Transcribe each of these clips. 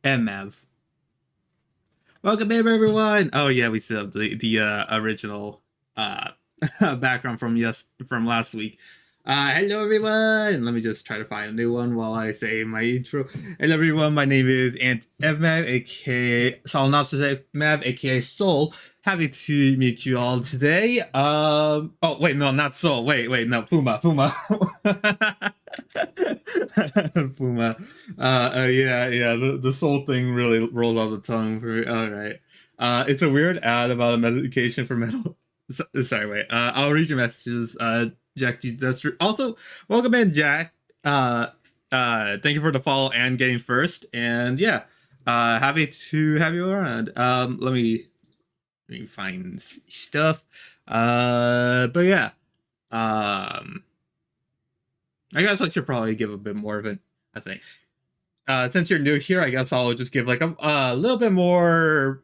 and Mav. Welcome in, everyone. Oh yeah, we still have the original uh background from last week. Hello everyone. Let me just try to find a new one while I say my intro. Hello everyone. My name is Ant Evmav, aka Solnopsis Mav, aka Soul. Happy to meet you all today. Oh wait, no, not Soul. Wait, no, Fuma. Fuma. Yeah. The soul thing really rolled off the tongue for me. All right. It's a weird ad about a medication for mental. Sorry, wait. I'll read your messages. Jack, that's true. Also, welcome in, Jack. Thank you for the follow and getting first. And yeah, happy to have you around. Let me find stuff. But yeah. Um, I guess I should probably give a bit more of it. I think. Since you're new here, I guess I'll just give like a little bit more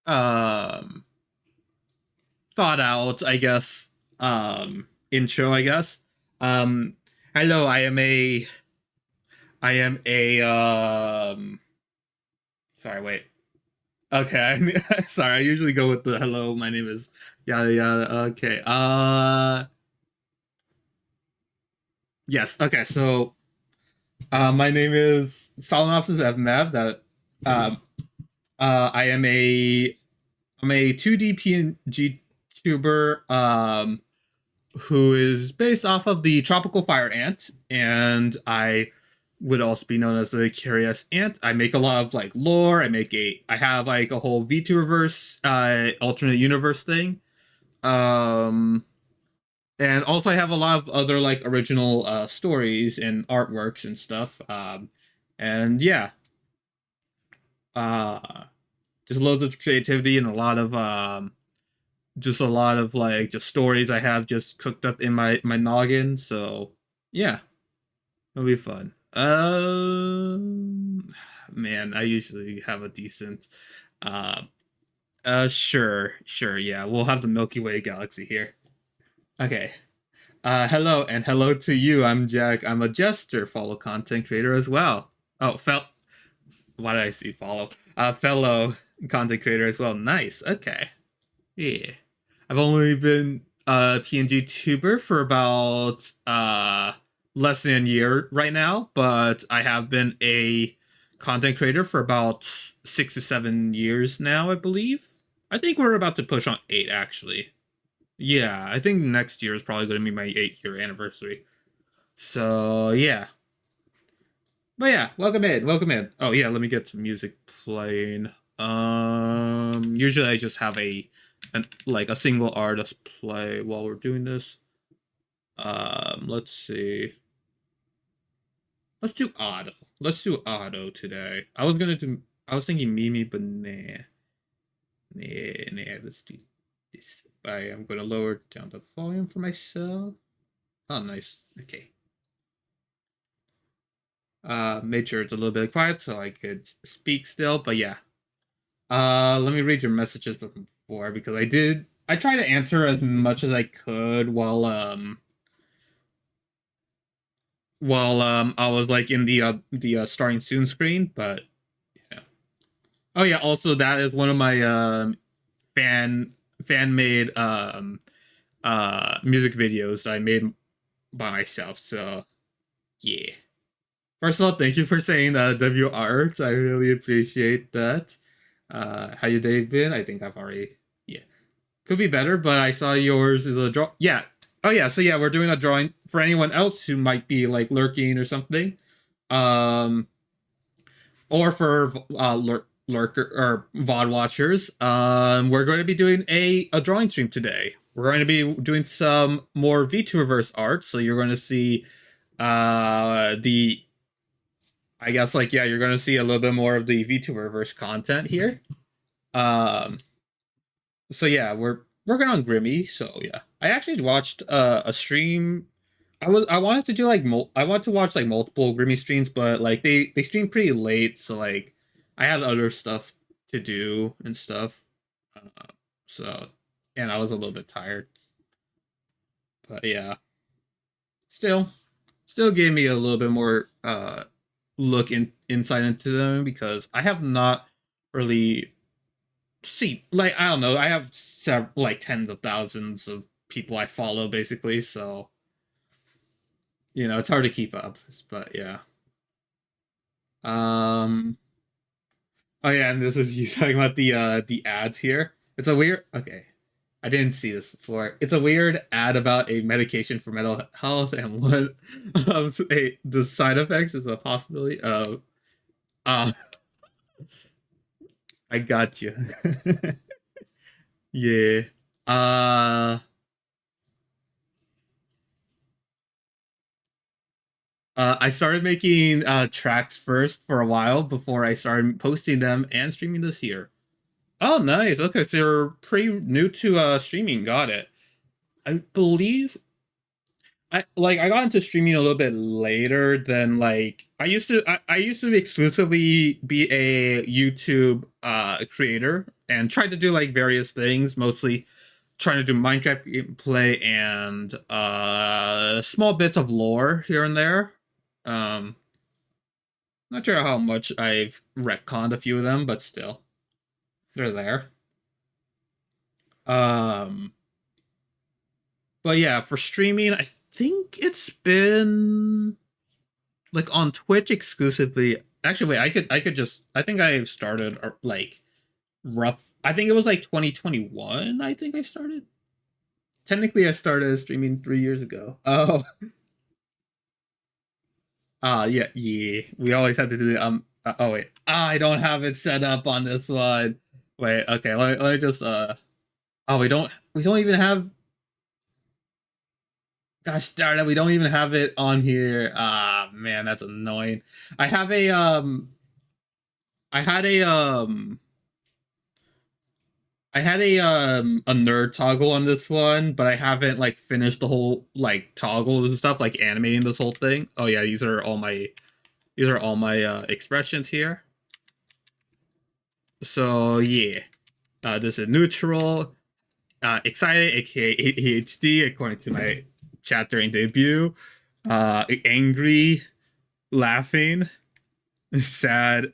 um thought out, I guess, intro, I guess. Um Hello, I am a sorry, wait. Okay, sorry, I usually go with the hello, my name is yada yada. Okay. Yes, okay, so my name is Solenopsis Evmav, that um I am a 2D PNG tuber who is based off of the tropical fire ant, and I would also be known as the curious ant. I make a lot of like lore. I have like a whole V2 reverse alternate universe thing. Um and also I have a lot of other like original stories and artworks and stuff. And yeah, uh just loads of creativity and a lot of like just stories I have just cooked up in my noggin. So yeah, it'll be fun. Man, I usually have a decent. Uh, sure, yeah. We'll have the Milky Way galaxy here. Okay. Hello and hello to you. I'm Jack. I'm a jester, follow content creator as well. Oh, why did I see follow? Fellow content creator as well. Nice. Okay. Yeah. I've only been a PNG tuber for about less than a year right now, but I have been a content creator for about 6 to 7 years now, I believe. I think we're about to push on 8 actually. Yeah, I think next year is probably going to be my 8 year anniversary. So yeah. But yeah, welcome in, welcome in. Oh yeah, let me get some music playing. Usually I just have like a single artist play while we're doing this. Let's see. Let's do auto. Let's do auto today. I was thinking Mimi, but nah. Nah, let's do this. I'm gonna lower down the volume for myself. Oh nice. Okay. Made sure it's a little bit quiet so I could speak still, but yeah. Let me read your messages before because I tried to answer as much as I could while I was like in the starting soon screen, but yeah. Oh yeah, also that is one of my fan fan made music videos that I made by myself. So yeah. First of all, thank you for saying W art. I really appreciate that. How your day been? I think I've already yeah. Could be better, but I saw yours is a draw. Yeah. Oh yeah. So yeah, we're doing a drawing for anyone else who might be like lurking or something, um, or for lurker or VOD watchers. We're going to be doing a drawing stream today. We're going to be doing some more V2 reverse art. So you're going to see the I guess like yeah, you're going to see a little bit more of the V2 reverse content here. Um, so yeah, we're working on Grimmy. So yeah, I actually watched a stream. I wanted to do like I want to watch like multiple Grimmy streams, but like they stream pretty late, so like I had other stuff to do and stuff. Uh, so and I was a little bit tired, but yeah, still still gave me a little bit more look inside into them because I have not really seen, like, I don't know, I have several, like, tens of thousands of people I follow basically, so it's hard to keep up. But yeah. Um. Oh yeah, and this is you talking about the ads here. It's a weird. Okay, I didn't see this before. It's a weird ad about a medication for mental health, and one of the side effects is a possibility of. Uh, I got you. Yeah. Uh. I started making tracks first for a while before I started posting them and streaming this year. Oh, nice. Okay, so you're pretty new to streaming. Got it. I believe I got into streaming a little bit later than like I used to exclusively be a YouTube creator and tried to do like various things, mostly trying to do Minecraft gameplay and small bits of lore here and there. Um Not sure how much I've retconned a few of them, but still. They're there. Um but yeah, for streaming, I think it's been like on Twitch exclusively. Actually, wait, I could just I think I started like rough. I think it was like 2021. I think I started. Technically, I started streaming 3 years ago. Oh, yeah, yeah. We always had to do the oh wait, I don't have it set up on this one. Wait, okay. Let me just Oh, we don't even have. Gosh darn it, we don't even have it on here. Ah, man, that's annoying. I have a I had a I had a nerd toggle on this one, but I haven't like finished the whole like toggles and stuff, like animating this whole thing. Oh yeah, these are all my expressions here. So yeah, this is neutral, excited, aka ADHD, according to my chat during debut. Angry, laughing, sad,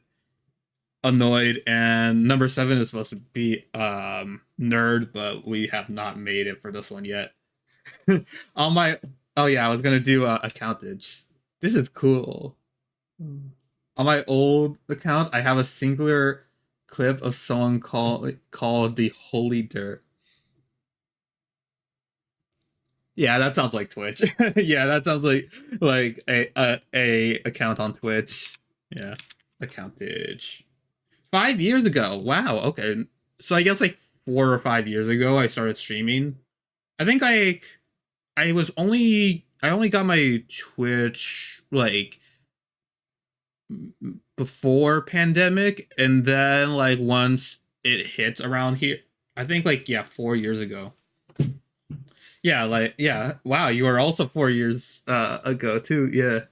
annoyed, and number 7 is supposed to be nerd, but we have not made it for this one yet. On my Oh yeah, I was gonna do accountage. This is cool. On my old account, I have a singular clip of someone called the Holy Dirt. Yeah, that sounds like Twitch. Yeah, that sounds like a account on Twitch. Yeah, accountage. 5 years ago. Wow. Okay. So I guess like 4 or 5 years ago, I started streaming. I think I only got my Twitch like before pandemic, and then like once it hit around here, I think like yeah, 4 years ago. Yeah, like yeah. Wow, you were also 4 years ago too. Yeah,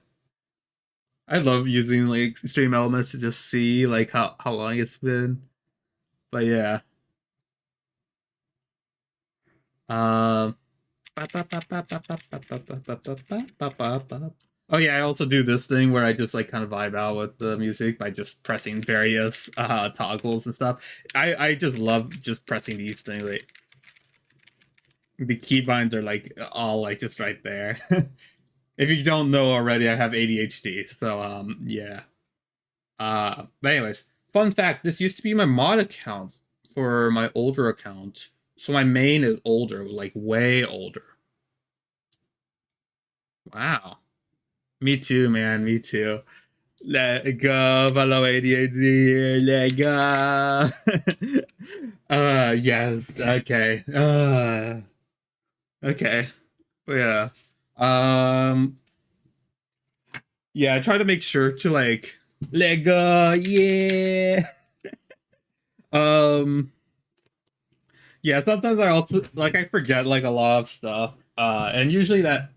I love using like stream elements to just see like how long it's been. But yeah. Um. Oh yeah, I also do this thing where I just like kind of vibe out with the music by just pressing various toggles and stuff. I just love just pressing these things. Like the keybinds are like all like just right there. If you don't know already, I have ADHD, so yeah. But anyways, fun fact: this used to be my mod account for my older account. So my main is older, like way older. Wow. Me too, man. Me too. Let go, follow ADHD. Let go. Yes. Okay. Okay. Yeah. Um. Yeah. I try to make sure to like let go. Yeah. Um. Yeah. Sometimes I also like I forget like a lot of stuff. And usually that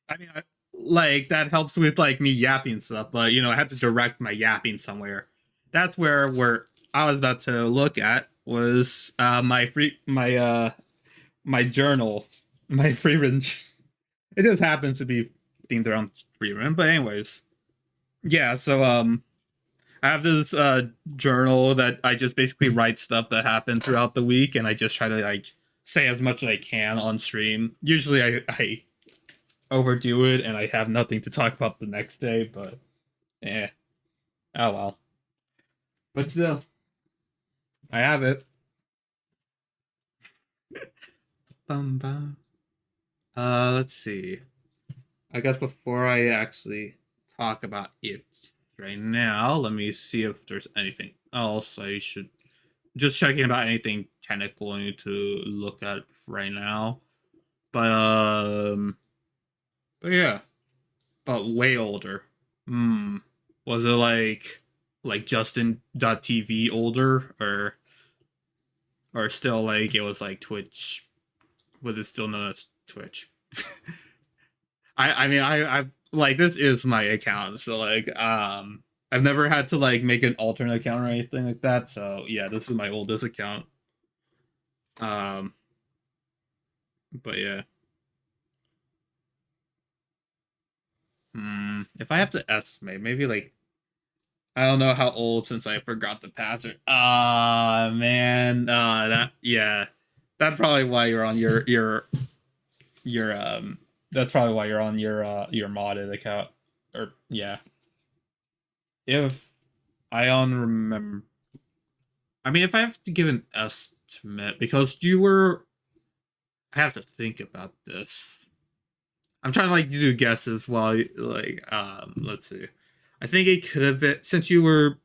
I mean, like that helps with like me yapping stuff, but I have to direct my yapping somewhere. That's where I was about to look at was my journal, my free range. It just happens to be themed around free run, but anyways, Yeah, so I have this journal that I just basically write stuff that happened throughout the week, and I just try to like say as much as I can on stream. Usually I overdo it and I have nothing to talk about the next day, but oh well. But still, I have it. Bum, bum. Let's see. I guess before I actually talk about it right now, let me see if there's anything else I should just checking about anything technical I need to look at right now. But but yeah, but way older. Hmm. Was it like Justin.tv older or still like it was like Twitch? Was it still known as Twitch? I mean I like this is my account, so like I've never had to like make an alternate account or anything like that. So yeah, this is my oldest account. Um, but yeah. If I have to estimate, maybe like I don't know how old since I forgot the password. Ah man, that yeah, that's probably why you're on your That's probably why you're on your modded account. Or yeah, if I on remember, I mean, if I have to give an estimate because you were, I have to think about this. I'm trying to like do guesses while like let's see. I think it could have been since your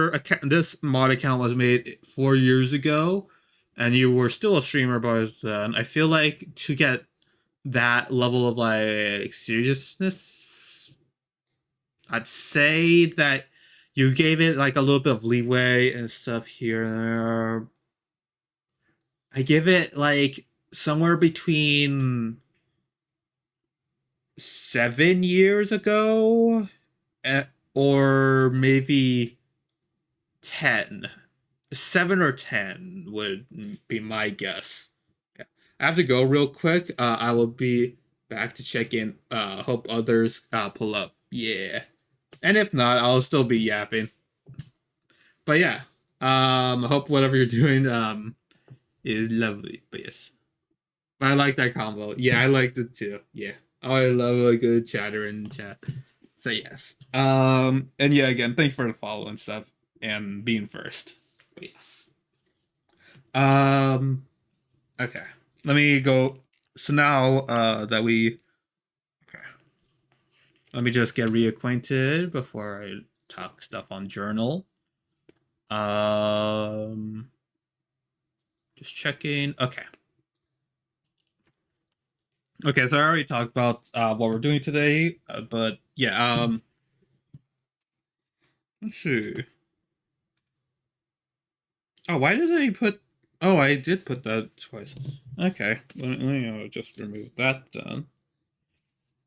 account, this mod account was made 4 years ago, and you were still a streamer by then. I feel like to get that level of like seriousness, I'd say that you gave it like a little bit of leeway and stuff here and there. I give it like somewhere between 7 years ago, eh, or maybe 10. 7 or 10 would be my guess. Yeah. I have to go real quick. I will be back to check in. Hope others pull up. Yeah. And if not, I'll still be yapping. But yeah. Hope whatever you're doing is lovely. But yes. But I like that combo. Yeah, I liked it too. Yeah. Oh, I love a good chatter in chat. So yes. And yeah, again, thanks for the follow and stuff and being first. But yes. Um okay. Let me go so now that we okay. Let me just get reacquainted before I talk stuff on journal. Um just checking. Okay. Okay, so I already talked about what we're doing today, but yeah, let's see. Oh, why did I put? Oh, I did put that twice. Okay, let me just remove that then.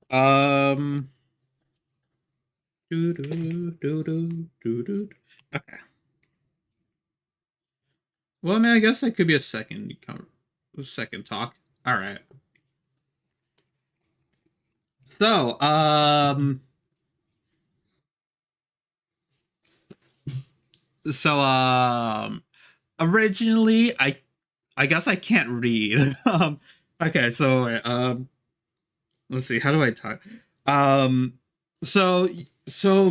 Um, do do do do do do. Okay. Well, I mean, I guess that could be a second talk. All right. So, so originally, I guess I can't read. Okay, so let's see. How do I talk? Um, so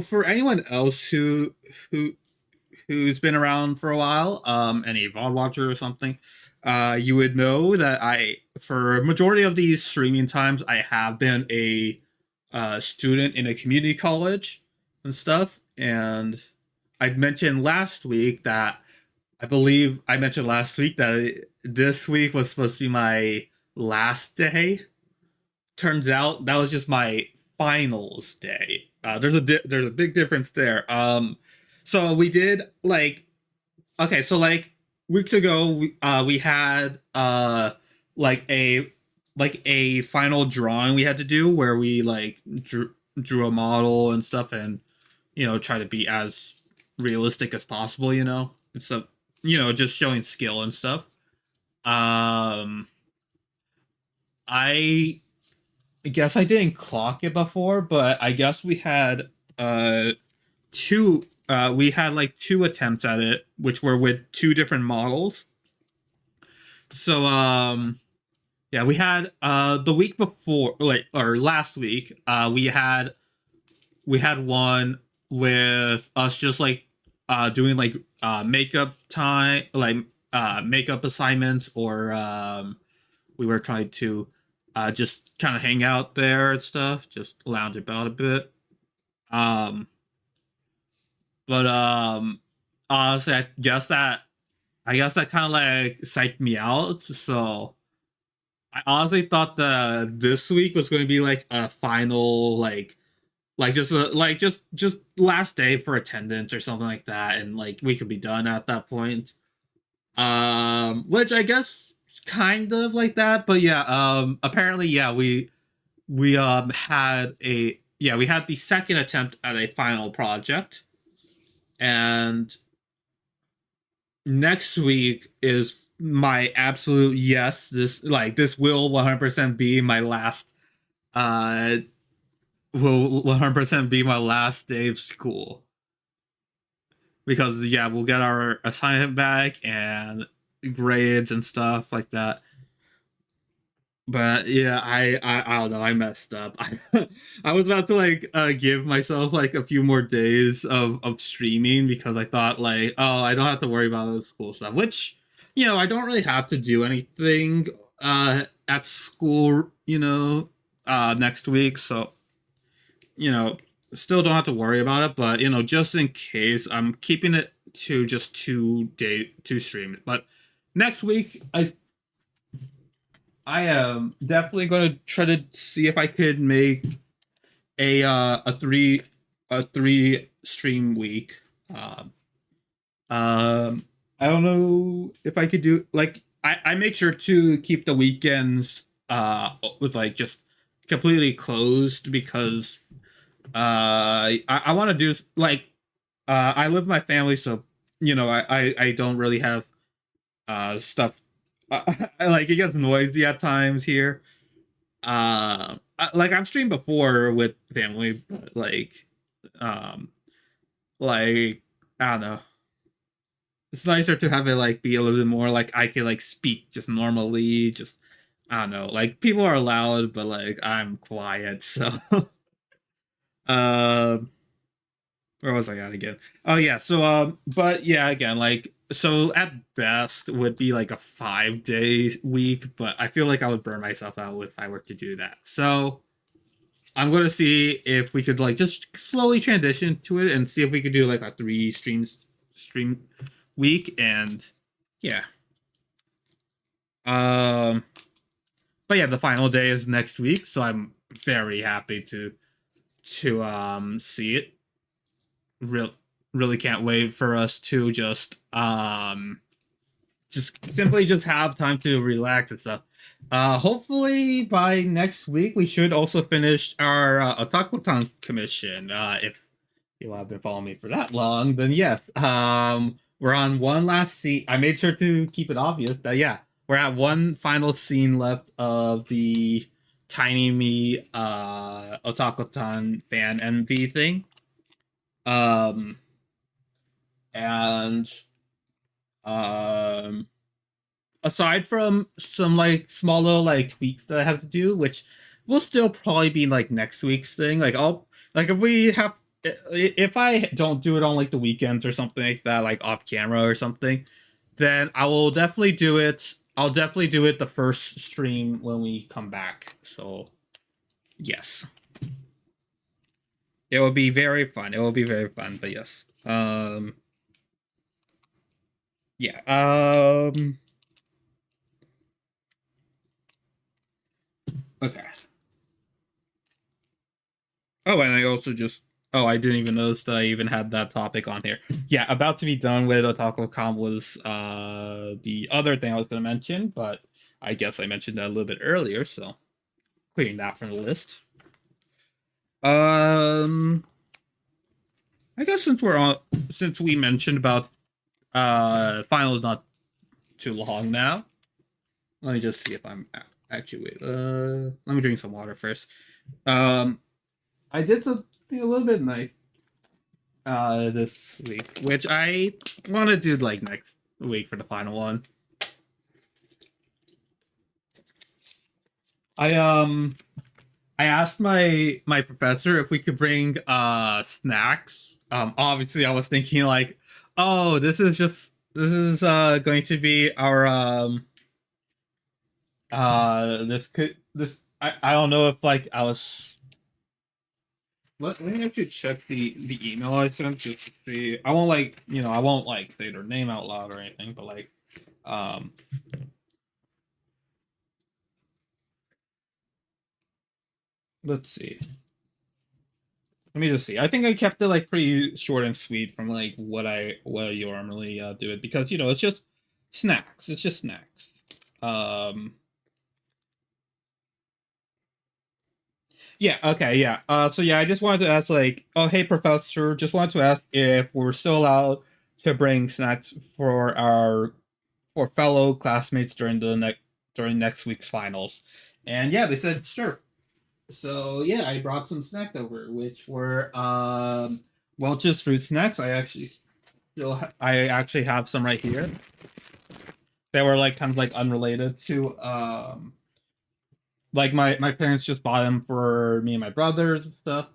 for anyone else who who's been around for a while, any VOD watcher or something, you would know that for a majority of these streaming times, I have been a student in a community college and stuff. And I mentioned last week that I believe I mentioned last week that this week was supposed to be my last day. Turns out that was just my finals day. There's a big difference there. So we did like okay, so like weeks ago we had like a like a final drawing we had to do where we like drew a model and stuff and try to be as realistic as possible, and so just showing skill and stuff. Um, I guess I didn't clock it before, but I guess we had uh two we had like two attempts at it, which were with two different models. So yeah, we had the week before, like, or last week, we had one with us just like doing like makeup time, like makeup assignments, or we were trying to just kind of hang out there and stuff, just lounge about a bit. Um, but honestly, I guess that kind of like psyched me out. So I honestly thought that this week was going to be like a final just last day for attendance or something like that, and like we could be done at that point. Which I guess is kind of like that, but yeah. Apparently, yeah, we had a yeah we had the second attempt at a final project, and next week is my absolute yes. This will 100% be my last. Will 100% be my last day of school, because yeah, we'll get our assignment back and grades and stuff like that. But yeah, I don't know, I messed up. I was about to like give myself like a few more days of streaming, because I thought like, oh, I don't have to worry about the school stuff, which, I don't really have to do anything at school, next week. So, you know, still don't have to worry about it, but just in case, I'm keeping it to just 2 streams. But next week, I am definitely gonna try to see if I could make a three stream week. Um, I don't know if I could do, like, I make sure to keep the weekends with like just completely closed, because I want to do like I live with my family, so I don't really have stuff. Like, it gets noisy at times here. Like, I've streamed before with family, but um, like, I don't know. It's nicer to have it like be a little bit more like I can like speak just normally. Just, I don't know. Like, people are loud, but like I'm quiet. So, um, where was I at again? Oh yeah. So but yeah, again, like, so at best would be like a 5 day week, but I feel like I would burn myself out if I were to do that. So I'm gonna see if we could like just slowly transition to it and see if we could do like a 3 stream week. And yeah. Um but yeah, the final day is next week, so I'm very happy to see it. Real Really can't wait for us to just simply just have time to relax and stuff. Hopefully by next week we should also finish our Otakutan commission. If you have been following me for that long, then yes. We're on one last scene. I made sure to keep it obvious that yeah, we're at one final scene left of the Tiny Me Otakutan fan MV thing. Um and um aside from some like small little like tweaks that I have to do, which will still probably be like next week's thing. Like, I'll like if I don't do it on like the weekends or something like that, like off camera or something, then I will definitely do it. I'll definitely do it the first stream when we come back. So yes, it will be very fun. It will be very fun. But yes, yeah. Okay. Oh, and I also just I didn't even notice that I even had that topic on here. Yeah, about to be done with Otaku.com was the other thing I was gonna mention, but I guess I mentioned that a little bit earlier, so clearing that from the list. Um I guess since we mentioned about finals not too long now, let me just see if I'm actually wait. Let me drink some water first. Um I did something a little bit nice. this week, which I want to do like next week for the final one. I I asked my professor if we could bring snacks. Obviously I was thinking like, oh, this is going to be our I don't know if like I was let me actually check the email I sent just to see. I won't like I won't like say their name out loud or anything, but like um let's see. Let me just see. I think I kept it like pretty short and sweet from like what I normally do it because it's just snacks. It's just snacks. Um yeah, okay, yeah. So yeah, I just wanted to ask like, oh hey professor, just wanted to ask if we're still allowed to bring snacks for our for fellow classmates during next week's finals. And yeah, they said sure. So yeah, I brought some snacks over, which were Welch's fruit snacks. I actually have some right here. They were like kind of like unrelated to like my parents just bought them for me and my brothers and stuff.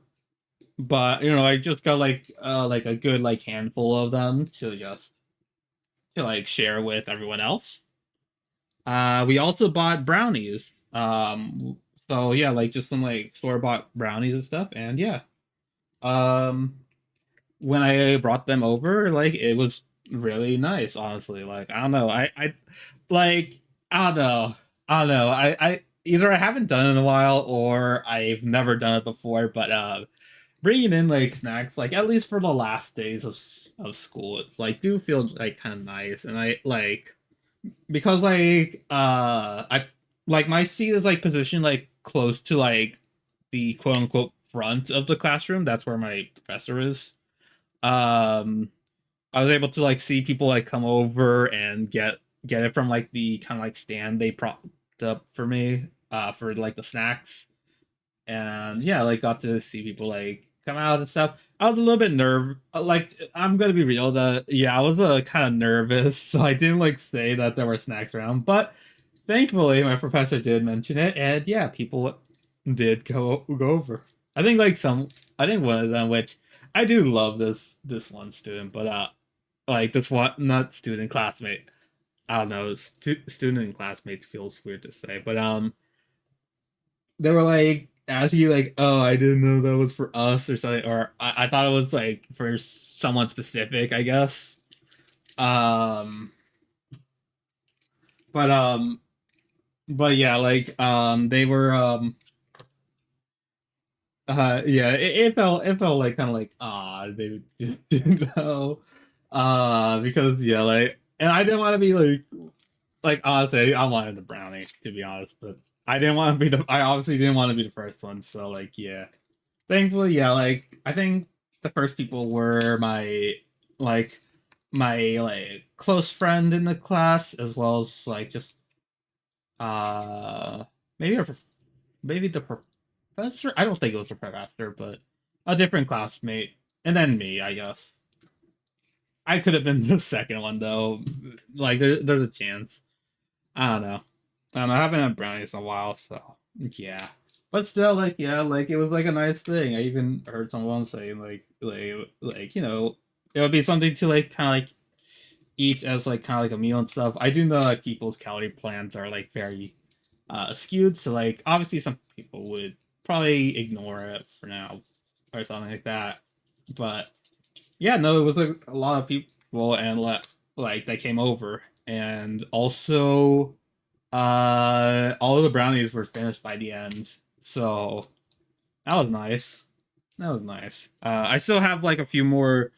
But I just got like a good like handful of them to like share with everyone else. We also bought brownies. So yeah, like just some like store bought brownies and stuff. And yeah, um, when I brought them over, like it was really nice. Honestly, like I don't know, like I don't know, I don't know. I either I haven't done it in a while or I've never done it before. But bringing in like snacks, like at least for the last days of school, it's like do feel like kind of nice. And I like because like I like my seat is like positioned like close to like the quote unquote front of the classroom. That's where my professor is. um I was able to like see people like come over and get it from like the kind of like stand they propped up for me for like the snacks. And yeah, like got to see people like come out and stuff. I was a little bit like I'm gonna be real that yeah, I was kind of nervous, so I didn't like say that there were snacks around. But thankfully, my professor did mention it, and yeah, people did go over. I think like I think one of them, which I do love this one student, but like this one not student classmate. I don't know, student and classmates feels weird to say, but they were like asking you like, oh, I didn't know that was for us or something, or I thought it was like for someone specific, I guess. Um, but yeah, like they were yeah, it felt like kind of like ah they just didn't know because yeah like and I didn't want to be like honestly I wanted the brownie to be honest, but I obviously didn't want to be the first one, so like yeah. Thankfully, yeah, like I think the first people were like my like close friend in the class as well as like just uh maybe maybe the professor. I don't think it was a professor, but a different classmate, and then me, I guess. I could have been the second one though. Like there's a chance. I don't know. I haven't had brownies in a while, so yeah. But still, like yeah, like it was like a nice thing. I even heard someone say like it would be something to like kind of like eat as like kind of like a meal and stuff. I do know that people's calorie plans are like very skewed, so like obviously some people would probably ignore it for now or something like that. But yeah, no, it was like a lot of people and like they came over, and also all of the brownies were finished by the end, so that was nice. That was nice. I still have like a few more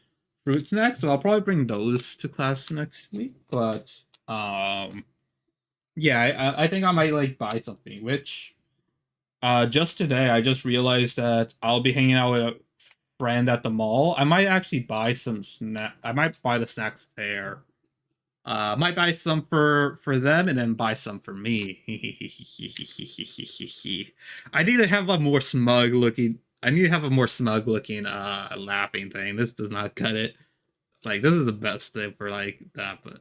fruit snacks, so I'll probably bring those to class next week. But um, yeah, I think I might like buy something. Which just today I just realized that I'll be hanging out with a friend at the mall. I might actually buy some snack. I might buy the snacks there. Might buy some for them and then buy some for me. I need to have a more smug looking I need to have a more smug looking laughing thing. This does not cut it. Like this is the best thing for like that, but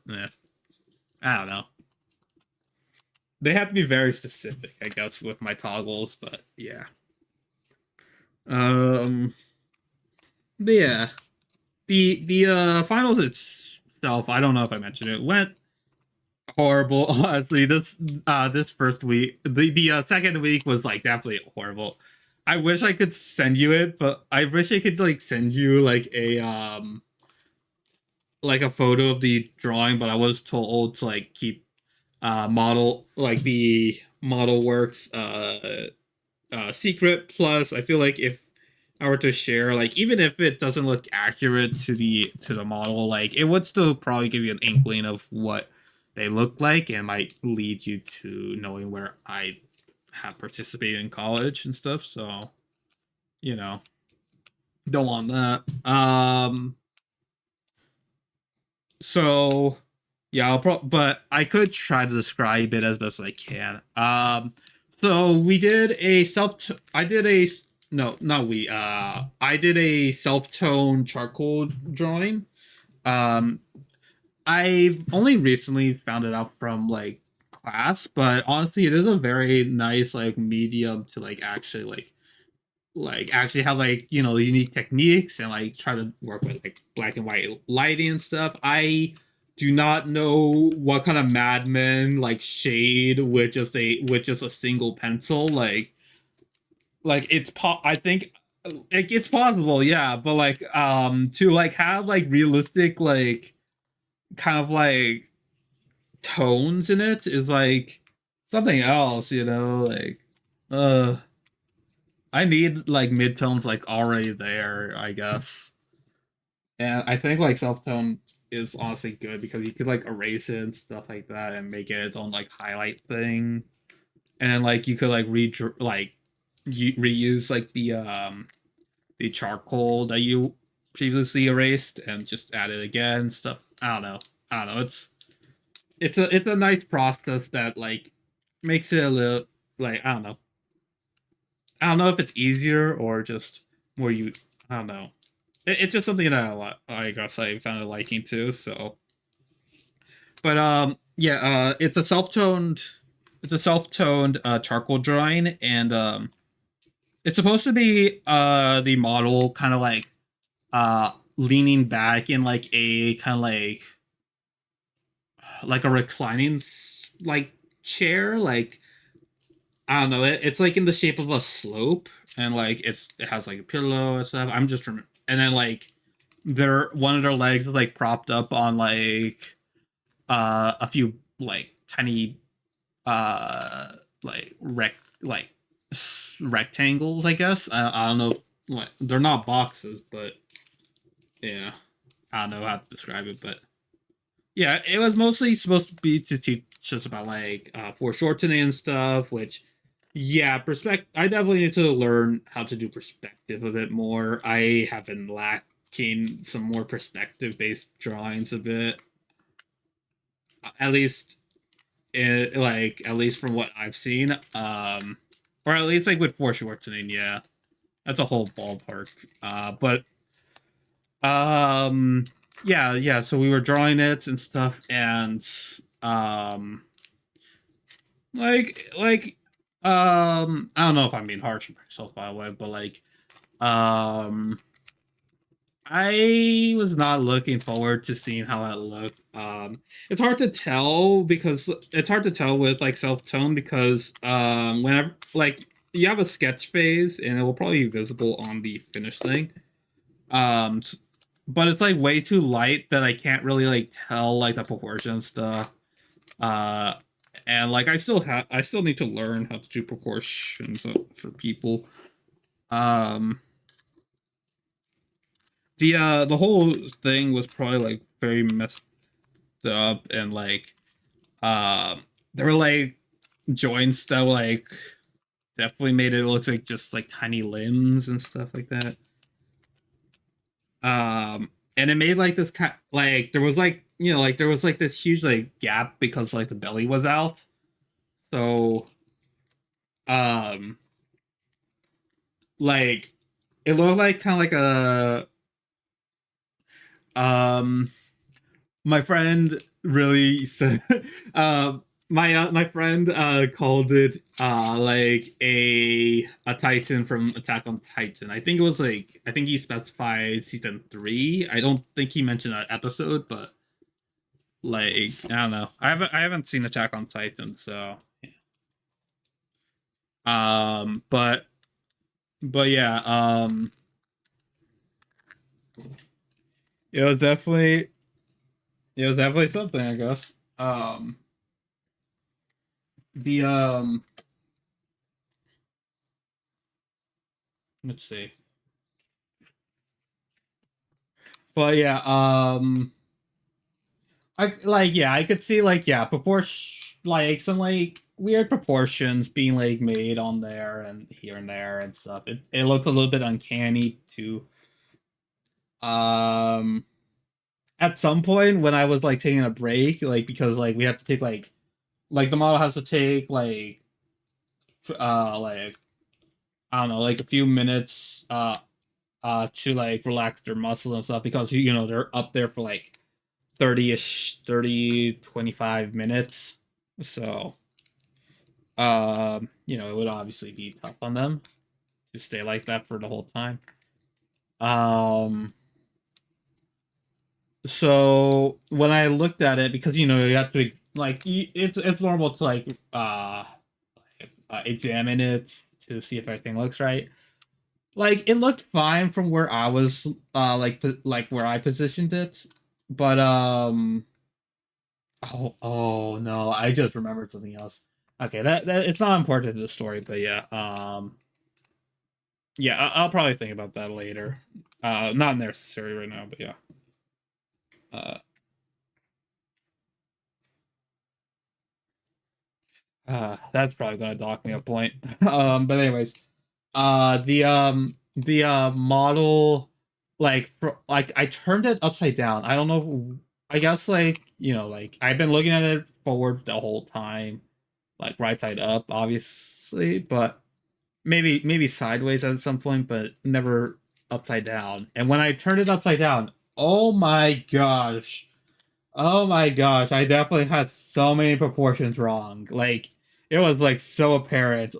I don't know. They have to be very specific, I guess, with my toggles, but yeah. Um but yeah. The finals itself, I don't know if I mentioned it, went horrible. Honestly, this first week, the second week was like definitely horrible. I wish I could send you it, but I wish I could like send you like a photo of the drawing, but I was told to like keep model like the model works secret. Plus, I feel like if I were to share, like even if it doesn't look accurate to the model, like it would still probably give you an inkling of what they look like and might lead you to knowing where I have participated in college and stuff. So, you know, don't want that. So yeah, but I could try to describe it as best as I can. So we did a I did a no, not we. I did a self-tone charcoal drawing. Um, I've only recently found it out from like class, but honestly, it is a very nice like medium to like actually have like unique techniques and like try to work with like black and white lighting and stuff. I do not know what kind of madman like shade with just a single pencil like I think it's possible, yeah, but like to like have like realistic like kind of like tones in it is like something else, like uh I need like midtones like already there, I guess. And I think like self tone is honestly good because you could like erase it and stuff like that and make it its own like highlight thing. And then like you could like reuse like the charcoal that you previously erased and just add it again, stuff. I don't know. I don't know. It's a nice process that like makes it a little like I don't know if it's easier or just more you. I don't know. It's just something that I guess I found a liking to. So, but yeah, it's a self-toned charcoal drawing, and it's supposed to be the model kind of leaning back in like a kind of like a reclining like chair, like I don't know. It's like in the shape of a slope, and like it has like a pillow and stuff. And then like one of their legs is like propped up on a few like tiny uh like rectangles. I guess I don't know. Like they're not boxes, but yeah, I don't know how to describe it, but yeah, it was mostly supposed to be to teach us about like foreshortening and stuff, which yeah, perspective. I definitely need to learn how to do perspective a bit more. I have been lacking some more perspective based drawings a bit. At least at least from what I've seen. Or at least like with foreshortening, yeah. That's a whole ballpark. But um yeah, so we were drawing it and stuff and um like I don't know if I'm being harsh on myself by the way, but like um I was not looking forward to seeing how that looked. It's hard to tell because it's hard to tell with like self tone because whenever like you have a sketch phase and it will probably be visible on the finished thing. Um, but it's like way too light that I can't really like tell like the proportion stuff. Uh, and like I still need to learn how to do proportions for people. Um, the whole thing was probably like very messed up and like there were like joints that like definitely made it look like just like tiny limbs and stuff like that. And it made like this kind like there was like like there was like this huge like gap because like the belly was out. So um like it looked like kind of like a um my friend really said my friend called it like a Titan from Attack on Titan. I think it was like I think he specified season 3. I don't think he mentioned an episode, but like I don't know. I haven't seen Attack on Titan, so but yeah, it was definitely something, I guess. The let's see. But yeah, I like yeah, I could see like yeah, proportion like some like weird proportions being like made on there and here and there and stuff. It looked a little bit uncanny too. Um at some point when I was like taking a break, like because like we have to take like the model has to take like I don't know, like a few minutes to like relax their muscles and stuff because you know they're up there for like 30ish 25 minutes. So you know, it would obviously be tough on them to stay like that for the whole time. Um so when I looked at it, because you know you have to like it's normal to like examine it to see if everything looks right. Like it looked fine from where I was like where I positioned it, but oh no, I just remembered something else. Okay, that it's not important to the story, but yeah, yeah, I'll probably think about that later. Not necessary right now, but yeah. Uh, that's probably gonna dock me a point. But anyways, the model, like I turned it upside down. I don't know. I guess like you know, like I've been looking at it forward the whole time, like right side up, obviously, but maybe sideways at some point, but never upside down. And when I turned it upside down, oh my gosh. Oh my gosh, I definitely had so many proportions wrong. Like it was like so apparent.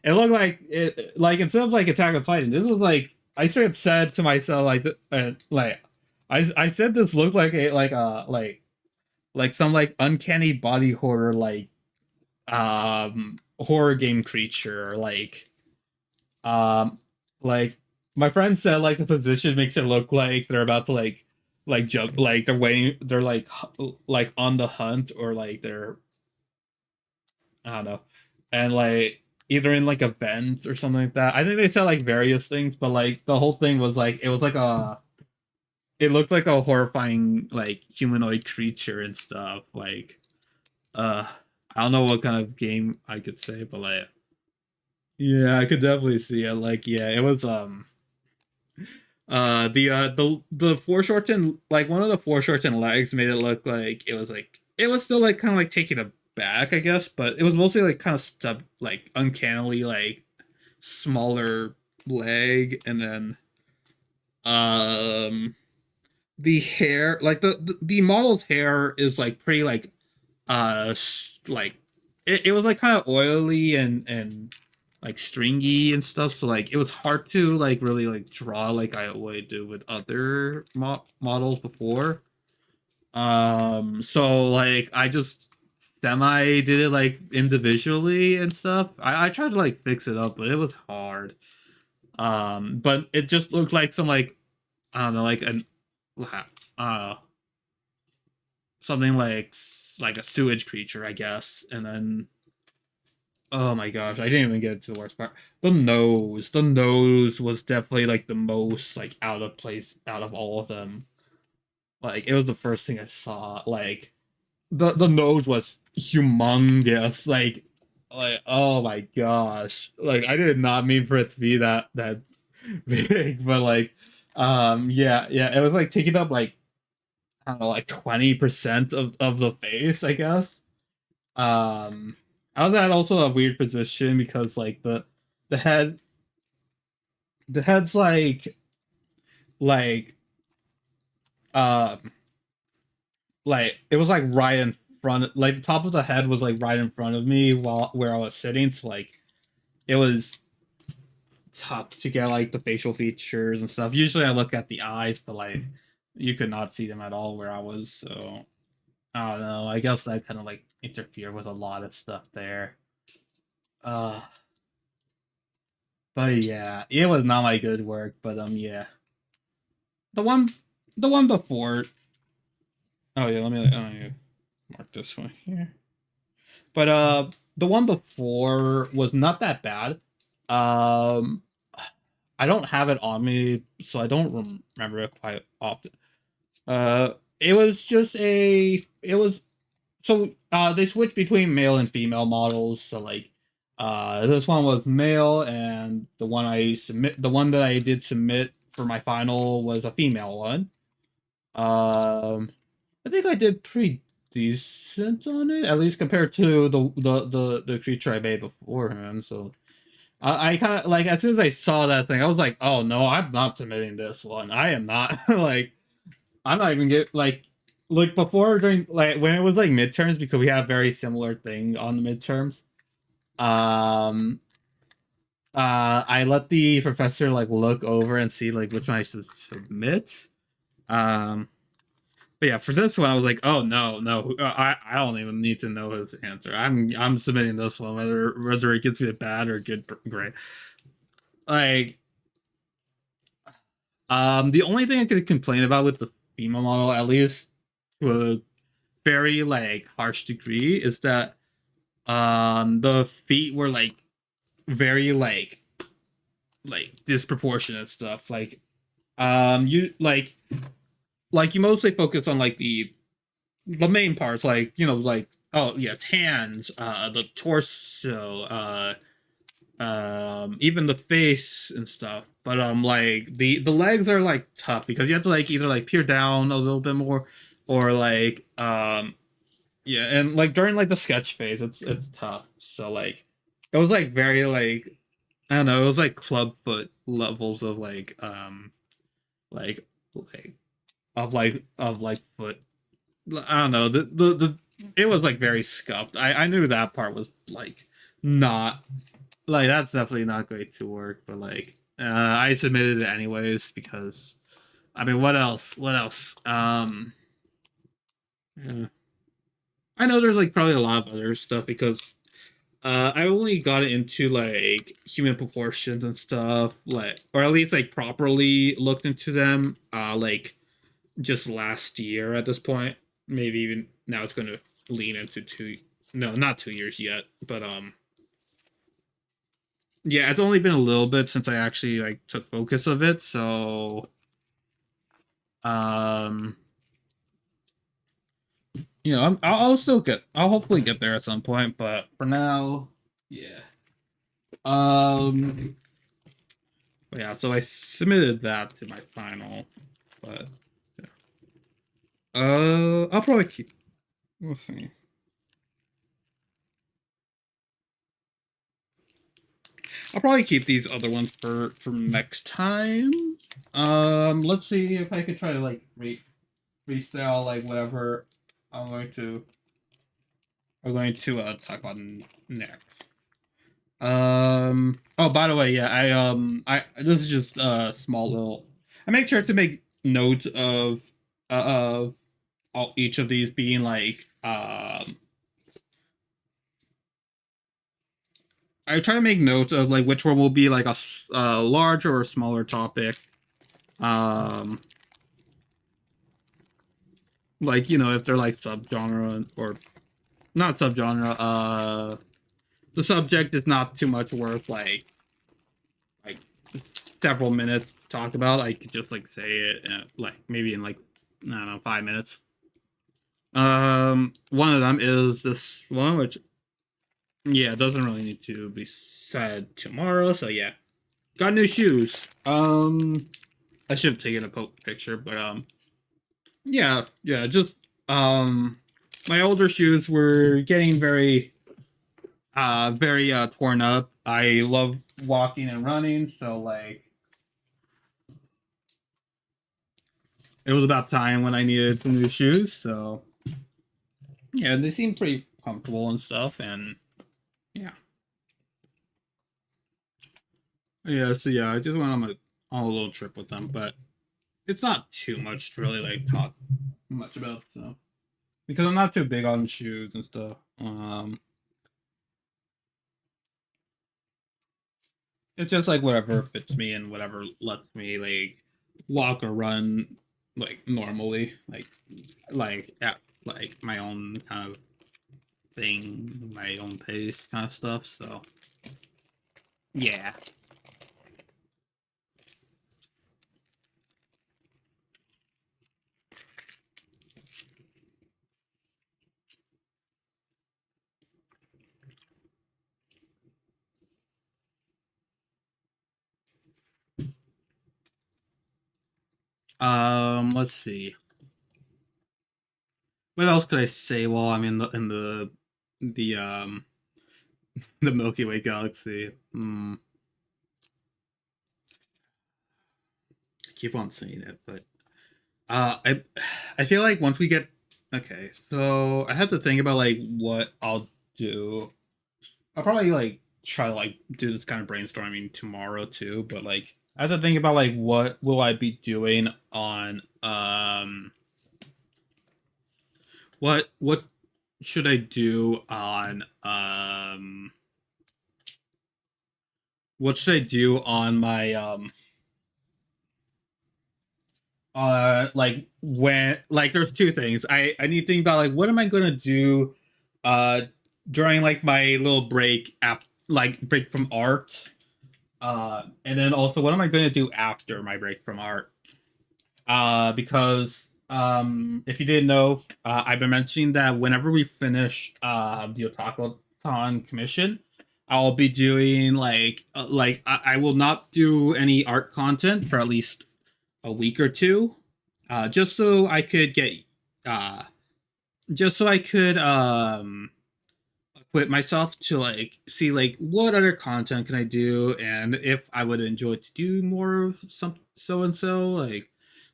It looked like it like instead of like Attack on Titan, this was like I straight up said to myself like I said this looked like like some like uncanny body horror horror game creature um like my friend said like the position makes it look like they're about to like jump like they're waiting they're like on the hunt or like they're I don't know and like either in like a vent or something like that. I think they said like various things, but like the whole thing was like it was like a it looked like a horrifying like humanoid creature and stuff like uh I don't know what kind of game I could say, but like yeah, I could definitely see it. Like yeah, it was the foreshortened like one of the foreshortened legs made it look like it was still like kind of like taking a back, I guess, but it was mostly like kind of like uncannily like smaller leg, and then um the hair like the model's hair is like pretty like like it was like kind of oily and like stringy and stuff, so like it was hard to like really like draw like I would do with other models before. So like I just semi did it like individually and stuff. I tried to like fix it up, but it was hard. But it just looked like some like I don't know like an uh something like a sewage creature, I guess. And then oh my gosh, I didn't even get to the worst part. The nose was definitely like the most like out of place out of all of them. Like it was the first thing I saw. Like the nose was humongous. Like oh my gosh. Like I did not mean for it to be that big, but like yeah, it was like taking up like I don't know, like 20% of the face, I guess. Um, I was at also a weird position because like the head the head's like um like it was like right in front, like the top of the head was like right in front of me while where I was sitting, so like it was tough to get like the facial features and stuff. Usually I look at the eyes, but like you could not see them at all where I was, so I don't know. I guess that kind of like interfered with a lot of stuff there. Uh but yeah, it was not my good work, but yeah. The one the one before, oh yeah, let me mark this one here. But the one before was not that bad. Um I don't have it on me, so I don't remember it quite often. It was just it was so they switched between male and female models. So like this one was male, and the one that I did submit for my final was a female one. Um, I think I did pretty decent on it, at least compared to the creature I made beforehand. So I kind of like as soon as I saw that thing, I was like, oh no, I'm not submitting this one. I am not like I'm not even get like before during like when it was like midterms, because we have very similar thing on the midterms. Um I let the professor like look over and see like which one I should submit. Um but yeah, for this one I was like, oh no, no, I don't even need to know his answer. I'm submitting this one whether it gets me a bad or good grade. Like the only thing I could complain about with the female model, at least to a very like harsh degree, is that the feet were like very like disproportionate stuff. You like you mostly focus on like the main parts, like like oh yes, hands, the torso, even the face and stuff, but like the legs are like tough because you have to like either like peer down a little bit more or like yeah, and like during like the sketch phase it's tough, so like it was like very like I don't know, it was like club foot levels of like like of like foot, I don't know, the it was like very scuffed. I knew that part was like not like that's definitely not going to work, but like I submitted it anyways because I mean what else? What else? Yeah. I know there's like probably a lot of other stuff because I only got into like human proportions and stuff, like or at least like properly looked into them like just last year at this point. Maybe even now it's gonna lean into no, not 2 years yet, but yeah, it's only been a little bit since I actually like took focus of it, so um I'll still I'll hopefully get there at some point, but for now, yeah. Um yeah, so I submitted that to my final, but yeah. I'll probably keep, let's see. I'll probably keep these other ones for next time. Let's see if I could try to like freestyle like whatever I'm going to talk about next. Oh, by the way, yeah, I this is just a small little. I make sure to make note of all each of these being like I try to make notes of like which one will be like a larger or smaller topic. Um, like if they're like subgenre or not subgenre. The subject is not too much worth like several minutes to talk about. I could just like say it like maybe in like I don't know 5 minutes. One of them is this one, which yeah doesn't really need to be said tomorrow. So yeah, got new shoes. I should have taken a picture, but yeah, just my older shoes were getting very torn up. I love walking and running, so like it was about time when I needed some new shoes. So yeah, they seem pretty comfortable and stuff, and yeah, yeah. So yeah, I just went on a little trip with them, but it's not too much to really like talk much about. So because I'm not too big on shoes and stuff. It's just like whatever fits me and whatever lets me like walk or run like normally, at like my own kind of thing, my own pace kind of stuff. So yeah. Let's see. What else could I say while I'm the the Milky Way galaxy? I keep on saying it, but I feel like once we get okay, so I have to think about like what I'll do. I'll probably like try to like do this kind of brainstorming tomorrow too, but like I have to think about like what will I be doing on what should I do on what should I do on my like when like there's two things. I need to think about like what am I gonna do uh during like my little break after like break from art. And then also what am I gonna do after my break from art? Because if you didn't know, I've been mentioning that whenever we finish the Otakuthon commission, I'll be doing like I will not do any art content for at least a week or two, just so I could get uh just so I could equip myself to like see like what other content can I do and if I would enjoy to do more of some so and so like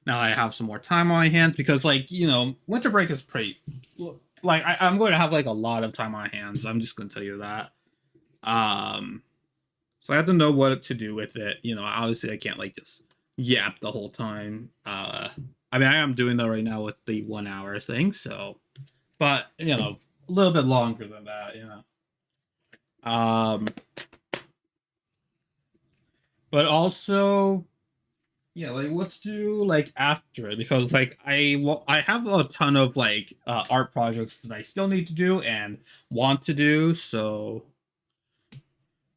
now I have some more time on my hands because like winter break is pretty like I'm going to have like a lot of time on my hands. I'm just going to tell you that. Um, so I have to know what to do with it. Obviously I can't like just yap the whole time. I mean I am doing that right now with the 1 hour thing. So, but a little bit longer than that. Um, but also, yeah, like what to do like after it because like I have a ton of like art projects that I still need to do and want to do. So,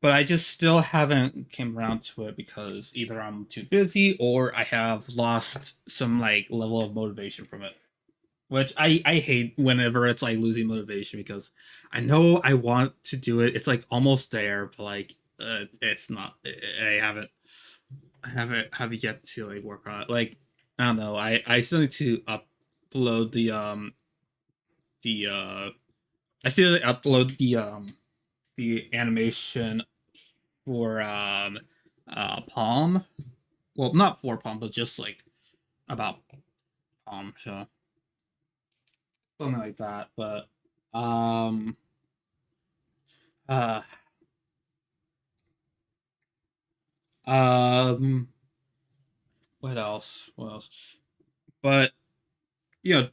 but I just still haven't came around to it because either I'm too busy or I have lost some like level of motivation from it. Which I hate whenever it's like losing motivation because I know I want to do it. It's like almost there, but like it's not. I haven't yet to like work on it. Like I don't know. I still need to upload the I still need to upload the animation for Palm. Well, not for Palm, but just like about Palm. So something like that. But um uh um what else? What else? But yeah,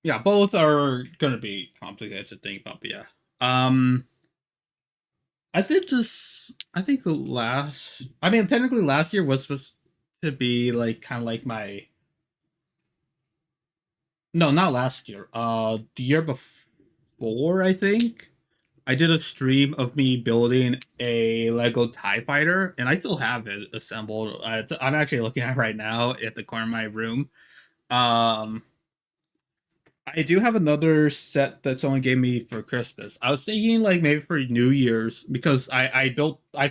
yeah, both are gonna be complicated to think about. But yeah. Um I think I mean technically last year was supposed to be like kind of like my no, not last year. The year before, I think. I did a stream of me building a Lego TIE fighter, and I still have it assembled. I'm actually looking at it right now at the corner of my room. Um, I do have another set that someone gave me for Christmas. I was thinking like maybe for New Year's because I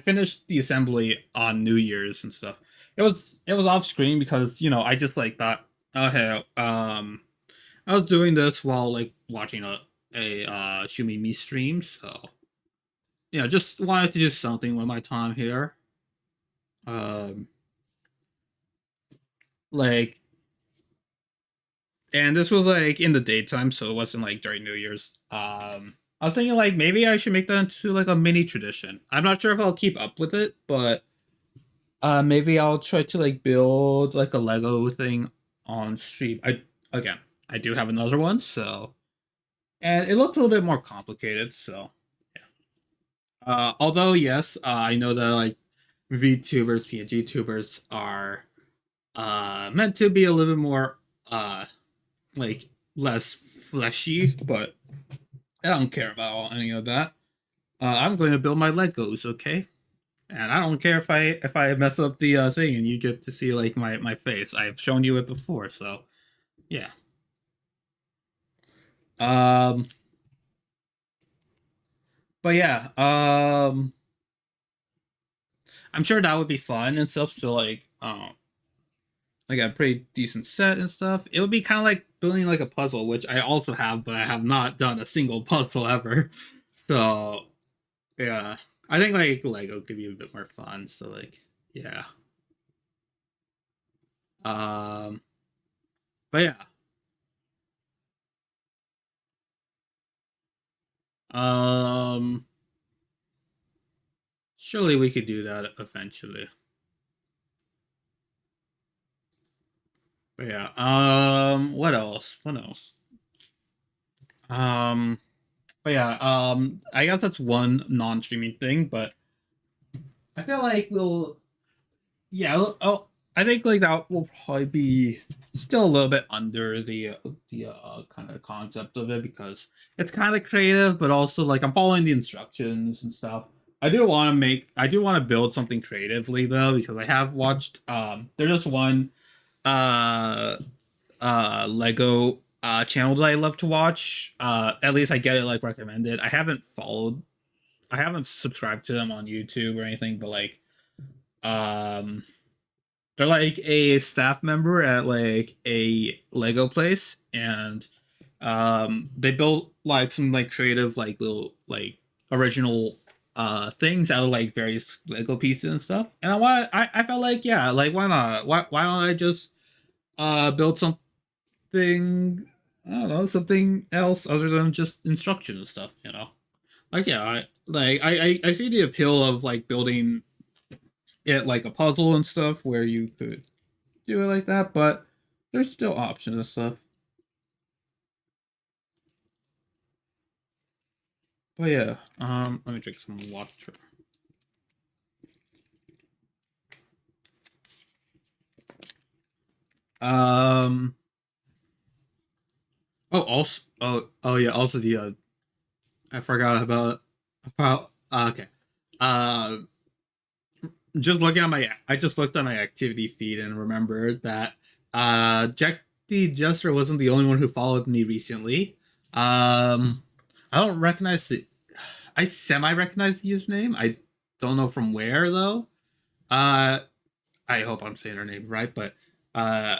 finished the assembly on New Year's and stuff. It was off screen because I just like thought okay I was doing this while like watching a Shumi Me stream, so just wanted to do something with my time here. Um, like and this was like in the daytime, so it wasn't like during New Year's. I was thinking like maybe I should make that into like a mini tradition. I'm not sure if I'll keep up with it, but maybe I'll try to like build like a Lego thing on stream. Again, I do have another one, so and it looked a little bit more complicated, so yeah. Although yes, I know that like VTubers, PNG tubers are meant to be a little bit more like less fleshy, but I don't care about any of that. I'm going to build my Legos, okay? And I don't care if I mess up the thing and you get to see like my face. I've shown you it before, so yeah. Um, but yeah, I'm sure that would be fun and stuff. So like a pretty decent set and stuff. It would be kind of like building like a puzzle, which I also have, but I have not done a single puzzle ever. So yeah, I think like Lego could be a bit more fun. So like yeah, um, but yeah, um, surely we could do that eventually. But yeah, what else? What else? Um, but yeah, I guess that's one non-streaming thing, but I feel like we'll yeah, I think like that will probably be still a little bit under the kind of concept of it because it's kind of creative, but also like I'm following the instructions and stuff. I do want to build something creatively though because I have watched there's this one uh Lego channel that I love to watch. At least I get it like recommended. I haven't subscribed to them on YouTube or anything, but like um they're like a staff member at like a Lego place, and they built like some like creative like little like original things out of like various Lego pieces and stuff. And I felt like yeah, like why not? Why don't I just build something I don't know, something else other than just instructions and stuff, you know? Like yeah, I see the appeal of like building it like a puzzle and stuff where you could do it like that, but there's still options and stuff. But yeah, let me drink some water. Um, oh yeah, also the I forgot about okay. Um, I just looked at my activity feed and remembered that Jack the Jester wasn't the only one who followed me recently. I don't recognize the I semi recognize the username. I don't know from where though. Uh I hope I'm saying her name right, but uh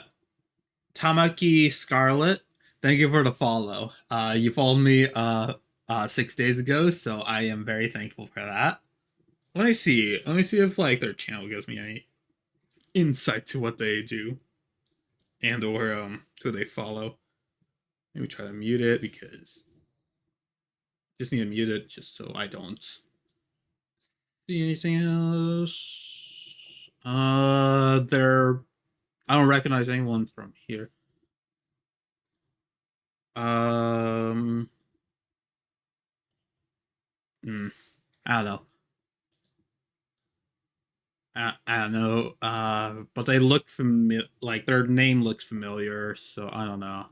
Tamaki Scarlet, thank you for the follow. You followed me 6 days ago, so I am very thankful for that. Let me see. Let me see if like their channel gives me any insight to what they do and or who they follow. Let me try to mute it because just need to mute it just so I don't see anything else. They're I don't recognize anyone from here. Um, hmm, I don't know. I don't know. But they look familiar. Like their name looks familiar, so I don't know.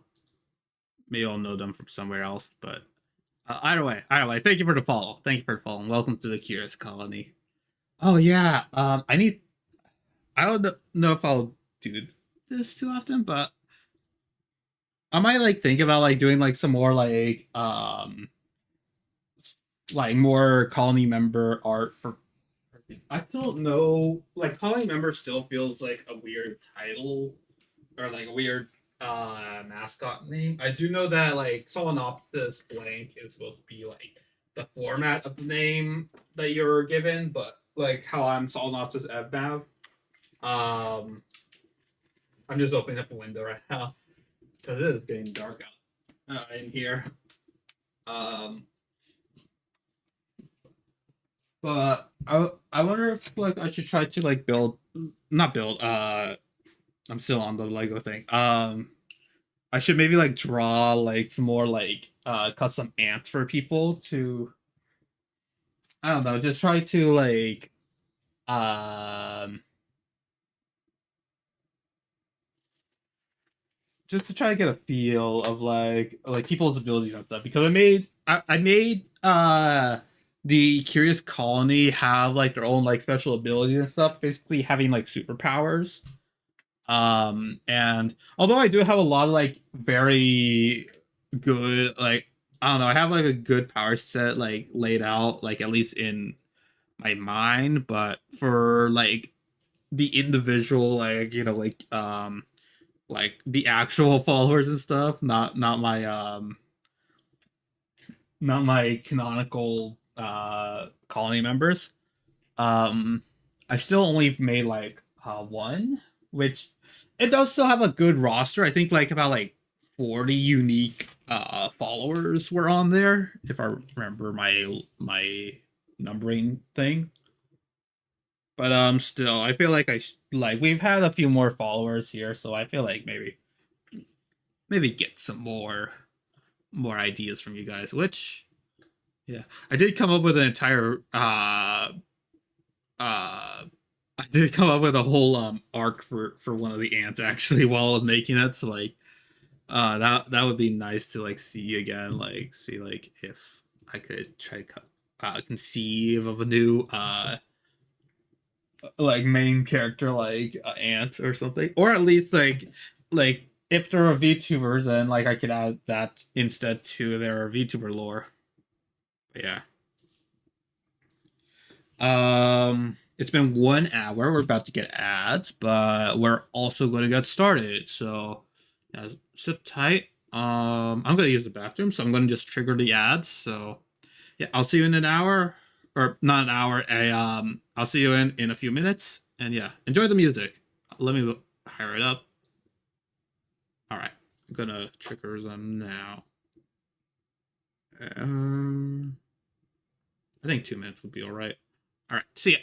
Maybe I'll know them from somewhere else. But either way. Thank you for the follow. Thank you for the follow. And welcome to the Curious Colony. Oh yeah. I need. I don't know if I'll do this too often, but I might like think about like doing like some more like more colony member art for I don't know. Like calling member still feels like a weird title or like a weird mascot name. I do know that like Solenopsis blank is supposed to be like the format of the name that you're given, but like how I'm Solenopsis Evmav. Um I'm just opening up a window right now. because it is getting dark out in here. Um, but I wonder if like I should try to like build, not build. I'm still on the Lego thing. I should maybe like draw like some more like custom ants for people to, I don't know, just try to like um just to try to get a feel of like people's abilities and stuff, because I made the Curious Colony have like their own like special abilities and stuff, basically having like superpowers. And although I do have a lot of like very good, like, I don't know, I have like a good power set like laid out, like at least in my mind, but for like the individual, like, you know, like the actual followers and stuff, not my canonical colony members. Um, I still only made like one, which it does still have a good roster. I think like about like 40 unique followers were on there, if I remember my numbering thing. But still, I feel like like we've had a few more followers here, so I feel like maybe get some more ideas from you guys. Which, yeah, I did come up with an entire uh I did come up with a whole arc for one of the ants actually while I was making it. So like that would be nice to like see again, like see like if I could try to conceive of a new like main character like ant or something, or at least like if there are VTubers, then like I could add that instead to their VTuber lore. But yeah. It's been 1 hour. We're about to get ads, but we're also going to get started. So, yeah, sit tight. I'm going to use the bathroom, so I'm going to just trigger the ads. So, yeah, I'll see you in an hour, or not an hour. I'll see you in a few minutes. And yeah, enjoy the music. Let me hire it up. All right, I'm gonna trigger them now. Um, I think 2 minutes would be all right. All right, see ya.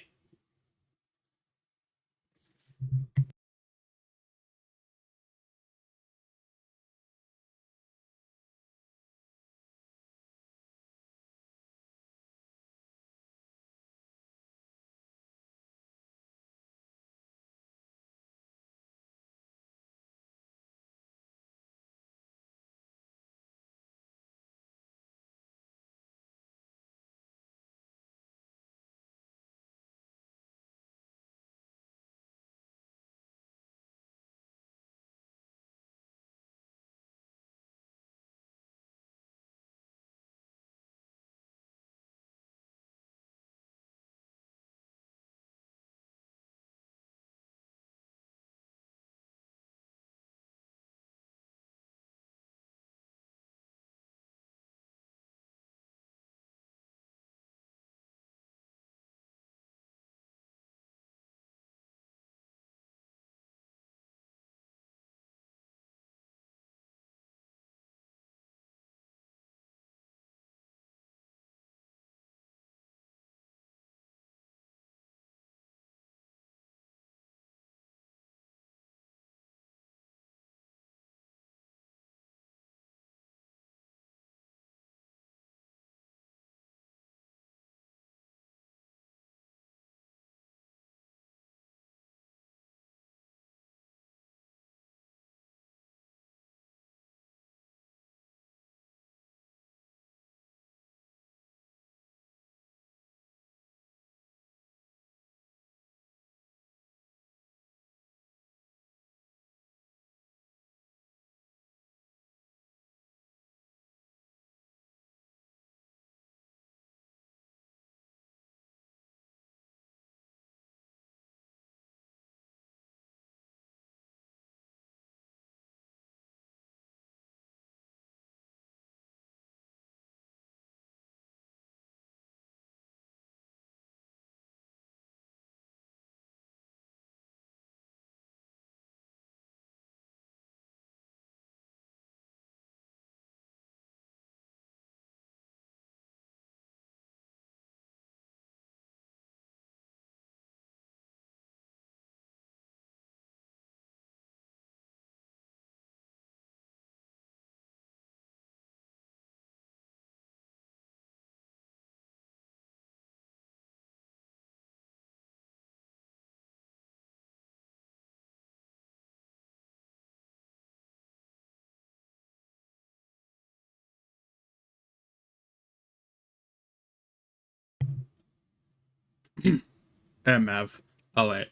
MF. Oh wait.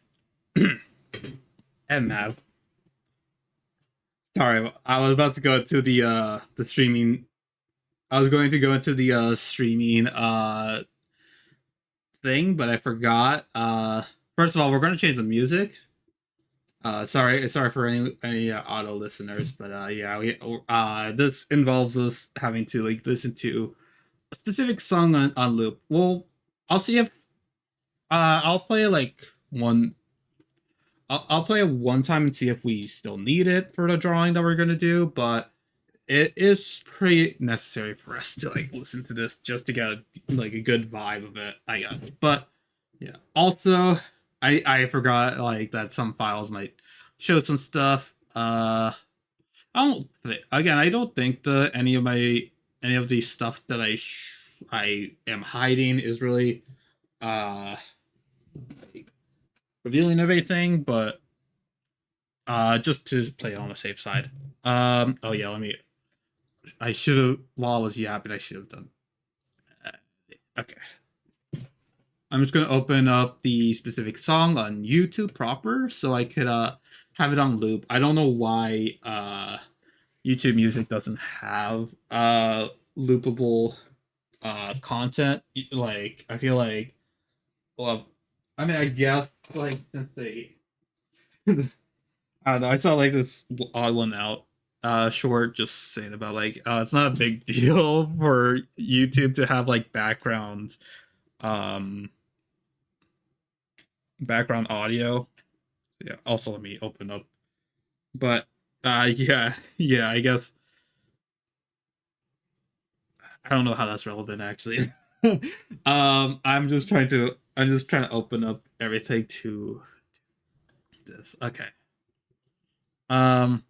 MF. Sorry, I was about to go to the streaming. I was going to go into the streaming thing, but I forgot. First of all, we're going to change the music. Sorry for any auto listeners, but yeah, this involves us having to like listen to a specific song on loop. Well, I'll see if I'll play like one. I'll play it one time and see if we still need it for the drawing that we're gonna do, but it is pretty necessary for us to like listen to this just to get like a good vibe of it, I guess. But yeah, also I forgot like that some files might show some stuff. I don't think that any of the stuff that I am hiding is really uh revealing everything, but just to play on the safe side. Oh yeah, I should have, while I was yapping, I should have done. Okay. I'm just gonna open up the specific song on YouTube proper so I could have it on loop. I don't know why YouTube Music doesn't have loopable content. Like I feel like, well, I mean, I guess like since they I don't know. I saw like this odd one out short just saying about like it's not a big deal for YouTube to have like um background audio. Yeah, also let me open up. But yeah, I guess I don't know how that's relevant actually. I'm just trying to open up everything to this. Okay. Um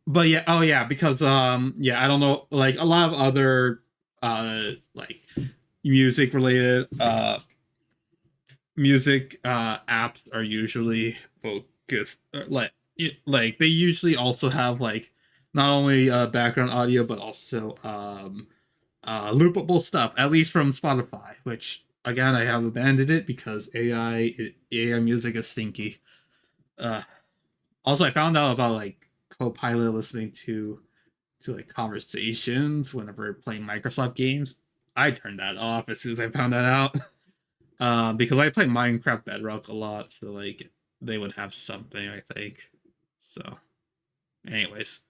but yeah, oh yeah, because yeah, I don't know, like a lot of other like music related music apps are usually focused like they usually also have like not only background audio but also loopable stuff, at least from Spotify, which again I have abandoned it because AI music is stinky. uh Also, I found out about like Copilot listening to like conversations whenever playing Microsoft games. I turned that off as soon as I found that out. Because I play Minecraft Bedrock a lot, so like they would have something, I think. So, anyways,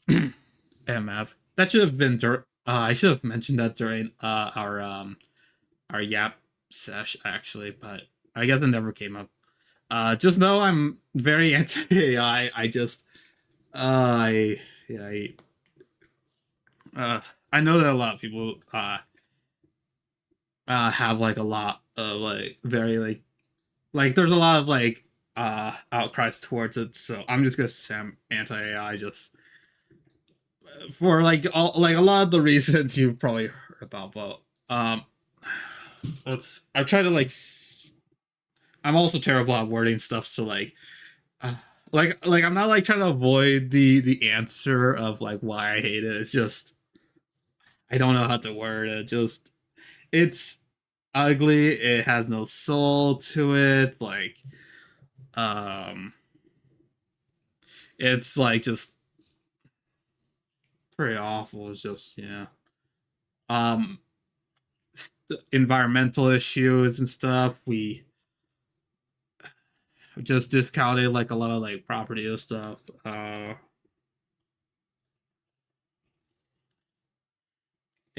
MF. That should have been I should have mentioned that during our Yap sesh actually, but I guess it never came up. Just know I'm very anti AI. I just I yeah I know that a lot of people have like a lot of like very like there's a lot of like outcries towards it, so I'm just gonna say I'm anti AI just for like all like a lot of the reasons you've probably heard about. But let's I try to like I'm also terrible at wording stuff, so uh, like I'm not like trying to avoid the answer of like why I hate it. It's just I don't know how to word it. Just it's ugly. It has no soul to it. Like um it's like just pretty awful. It's just yeah. Um Environmental issues and stuff. We just discounted like a lot of like property and stuff.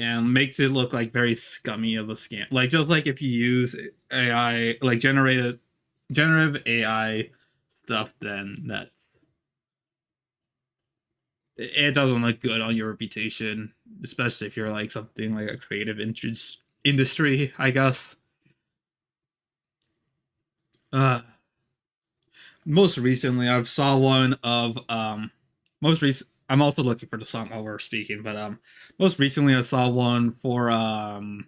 And makes it look like very scummy of a scam. Like just like if you use AI like generative AI stuff, then that's it doesn't look good on your reputation, especially if you're like something like a creative interest industry, I guess. Uh Most recently I've saw one of most recent I'm also looking for the song while we're speaking, but most recently I saw one for um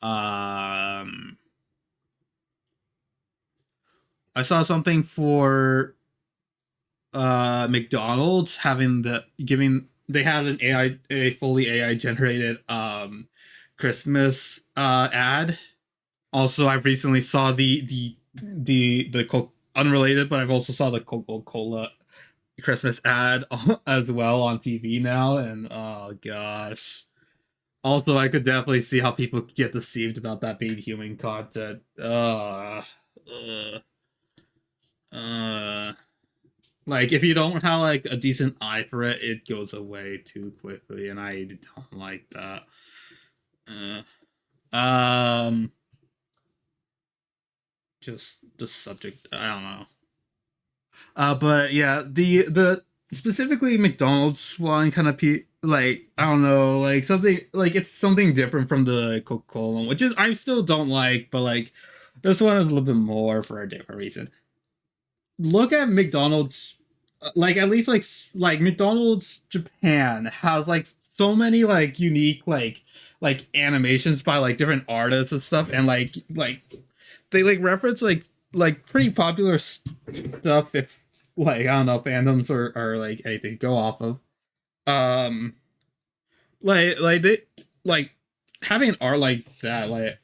I saw something for McDonald's having the giving they had an a fully AI generated Christmas ad, Also, I've recently saw unrelated, but I've also saw the Coca-Cola Christmas ad as well on TV now, and oh gosh. Also, I could definitely see how people get deceived about that being human content. Uh, like if you don't have like a decent eye for it, it goes away too quickly, and I don't like that. Uh, um, just the subject. I don't know. But yeah, the specifically McDonald's one kind of like I don't know, like something like it's something different from the Coca Cola one, which is I still don't like, but like this one is a little bit more for a different reason. Look at McDonald's, like at least like McDonald's Japan has like so many like unique like animations by like different artists and stuff, and like they like reference like pretty popular stuff if like I don't know fandoms or like anything to go off of. Um, like they like having art like that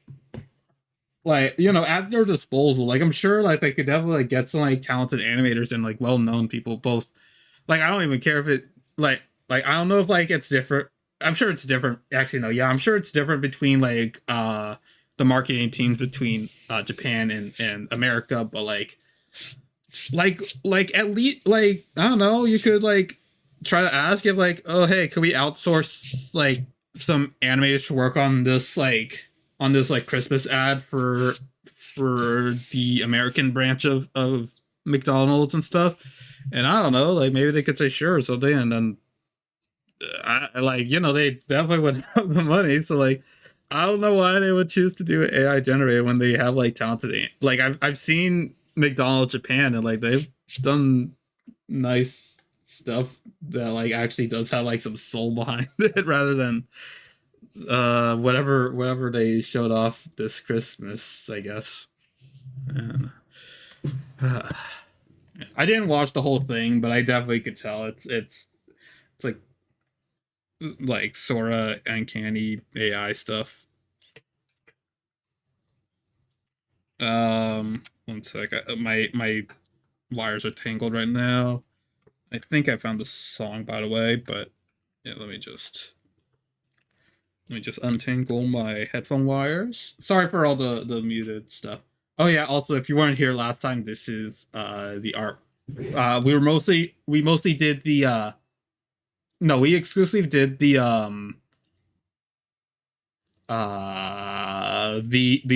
like you know at their disposal. Like I'm sure like they could definitely like, get some like talented animators and like well known people both. Like I don't even care if it like I don't know if like it's different. I'm sure it's different. Actually, no, yeah, I'm sure it's different between like the marketing teams between Japan and America, but like at least like I don't know, you could like try to ask if like oh hey, could we outsource like some animators to work on this like Christmas ad for the American branch of McDonald's and stuff. And I don't know, like maybe they could say sure or something, and then I like you know they definitely would have the money. So like I don't know why they would choose to do AI generated when they have like talented like I've seen McDonald's Japan and like they've done nice stuff that like actually does have like some soul behind it rather than whatever they showed off this Christmas, I guess. And, uh, I didn't watch the whole thing, but I definitely could tell it's like Sora uncanny AI stuff. One sec. My wires are tangled right now. I think I found the song by the way, but yeah, let me just untangle my headphone wires. Sorry for all the muted stuff. Oh yeah, also if you weren't here last time, this is the art. We mostly did the no, we exclusively did the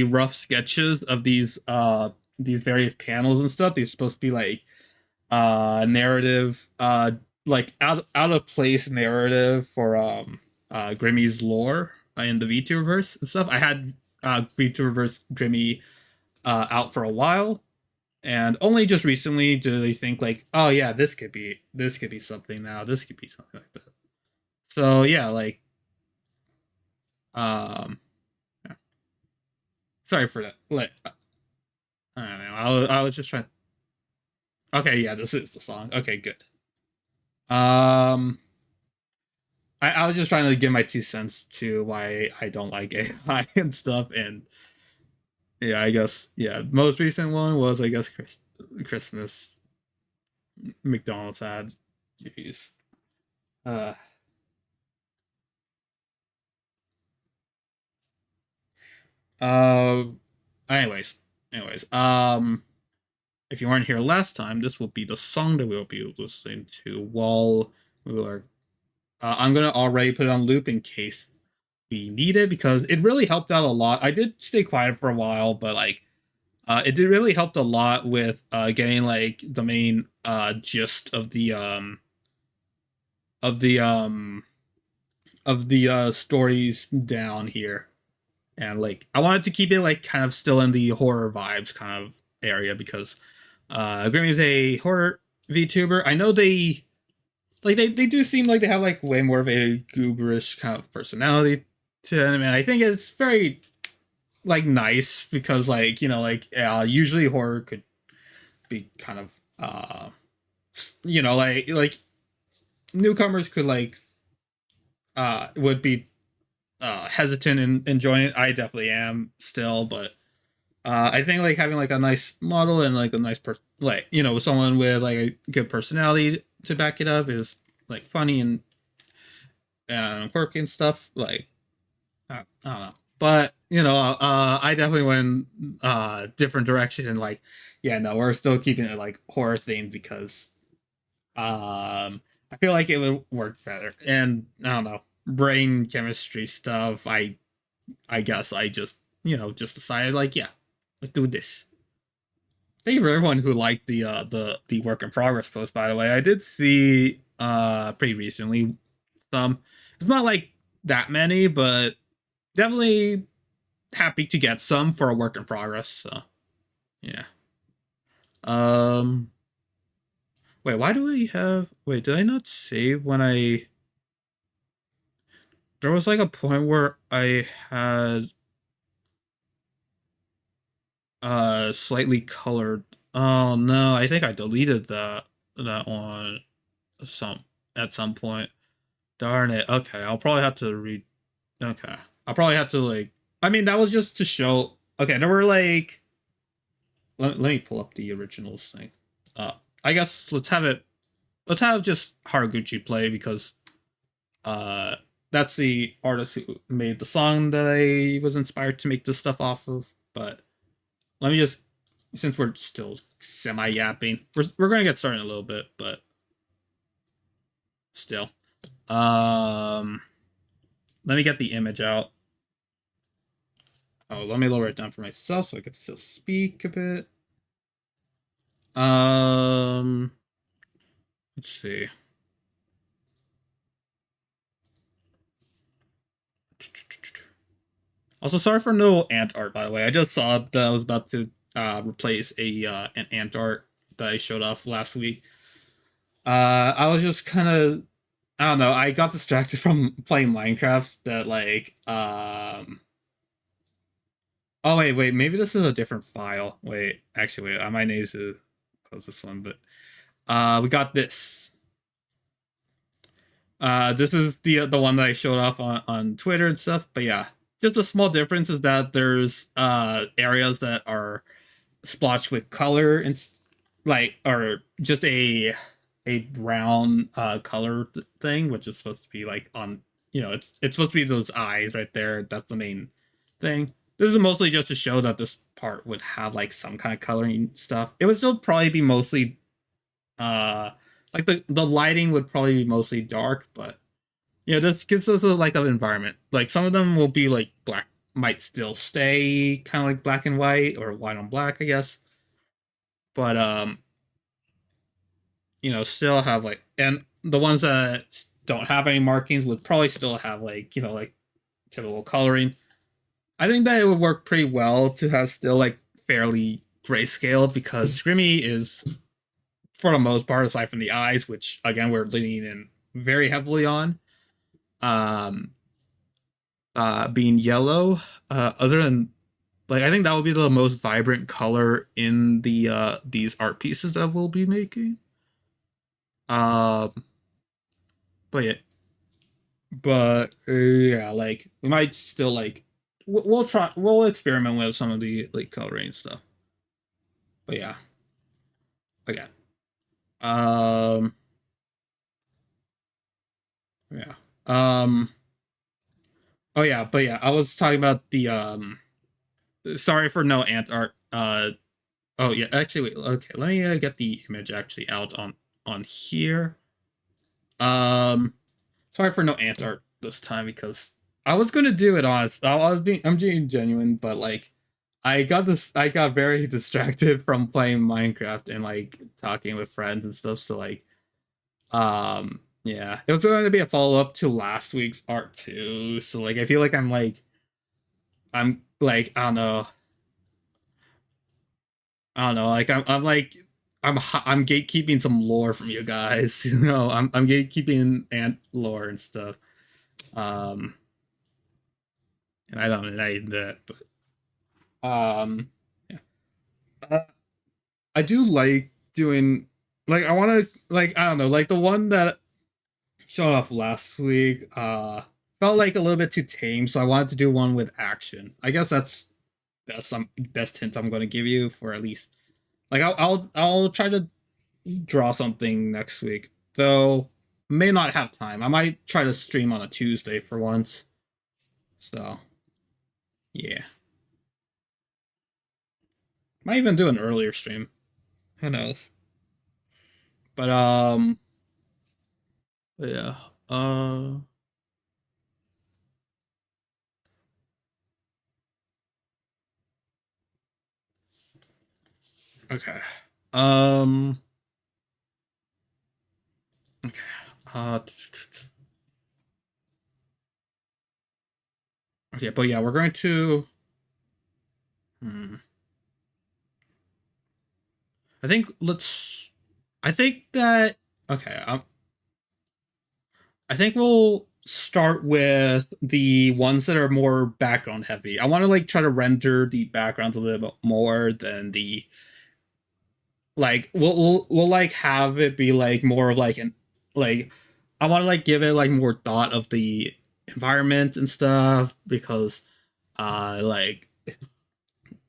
rough sketches of these various panels and stuff. These supposed to be like narrative like out of place narrative for Grimmy's lore in the VTuberverse and stuff. I had VTuberverse Grimmy out for a while, and only just recently do they think like, oh yeah, this could be something now. This could be something like that. So yeah, like um, yeah. Sorry for that. Like I don't know. I was just trying. Okay, yeah, this is the song. Okay, good. Um, I was just trying to give my 2 cents to why I don't like AI and stuff, and yeah, I guess yeah. Most recent one was I guess Christmas McDonald's ad. Jeez. Uh. Uh. Anyways. Anyways. If you weren't here last time, this will be the song that we'll be listening to while we are. I'm gonna already put it on loop in case we need it because it really helped out a lot. I did stay quiet for a while, but like it did really helped a lot with getting like the main gist of the um of the stories down here. And like I wanted to keep it like kind of still in the horror vibes kind of area because Grimmy is a horror VTuber. I know they do seem like they have like way more of a gooberish kind of personality to them, and I think it's very like nice because like you know like usually horror could be kind of you know like newcomers could like would be hesitant in enjoying it. I definitely am still, but I think like having like a nice model and like a nice like someone with like a good personality to back it up is like funny and quirky and stuff. Like I don't know, but I definitely went different direction and like yeah, no, we're still keeping it like horror themed because I feel like it would work better. And I don't know, brain chemistry stuff. I guess I just just decided like yeah, let's do this. Thank you for everyone who liked the work in progress post. By the way, I did see pretty recently some. It's not like that many, but definitely happy to get some for a work in progress. So yeah. Um. Wait, why do we have? Wait, did I not save when I? There was like a point where I had slightly colored. Oh no, I think I deleted that one some at some point. Darn it. Okay, I'll probably have to read. Okay, I'll probably have to like. I mean, that was just to show. Okay, there were like. Let me pull up the originals thing. Uh, I guess let's have it. Let's have just Haraguchi play because uh, that's the artist who made the song that I was inspired to make this stuff off of. But let me just, since we're still semi yapping, we're gonna get started in a little bit, but still. Um, Let me get the image out. Oh, let me lower it down for myself so I can still speak a bit. Um, let's see. Also, sorry for no ant art, by the way. I just saw that I was about to replace an ant art that I showed off last week. I was just kind of, I don't know. I got distracted from playing Minecraft. That like, oh wait, maybe this is a different file. Wait, actually, wait. I might need to close this one, but we got this. This is the one that I showed off on Twitter and stuff. But yeah, just a small difference is that there's areas that are splotched with color and like or just a brown color thing, which is supposed to be like on it's supposed to be those eyes right there. That's the main thing. This is mostly just to show that this part would have like some kind of coloring stuff. It would still probably be mostly uh like the lighting would probably be mostly dark, but yeah, this gives us a like an environment. Like some of them will be like black, might still stay kind of like black and white or white on black, I guess. But still have like, and the ones that don't have any markings would probably still have like like typical coloring. I think that it would work pretty well to have still like fairly grayscale because Grimmy is for the most part, aside from the eyes, which again we're leaning in very heavily on, um, being yellow. Other than like, I think that would be the most vibrant color in these art pieces that we'll be making. Um, but yeah, yeah, like we might still like we'll try we'll experiment with some of the like coloring stuff. But yeah, again, um, yeah, oh yeah, but yeah, I was talking about the sorry for no ant art. Oh yeah, actually, wait. Okay, let me get the image actually out on here. Um, Sorry for no ant art this time because I was gonna do it honest. I'm being genuine, but like, I got very distracted from playing Minecraft and like talking with friends and stuff. So like, yeah, it was going to be a follow up to last week's art too. So like, I feel like I'm like I don't know. Like I'm like I'm gatekeeping some lore from you guys. I'm gatekeeping ant lore and stuff. Um, and I don't like that, but yeah. Uh, I do like doing like I want to like I don't know like the one that showed off last week. Felt like a little bit too tame, so I wanted to do one with action. I guess that's That's some best hint I'm gonna give you for at least like I'll try to draw something next week. Though may not have time. I might try to stream on a Tuesday for once. So yeah. Might even do an earlier stream. Who knows? But yeah. Uh okay. Um okay. Uh okay, but yeah, we're going to hmm, I think let's I think that okay, I think we'll start with the ones that are more background heavy. I want to like try to render the backgrounds a little bit more than the like we'll like have it be like more of like an like I want to like give it like more thought of the environment and stuff because like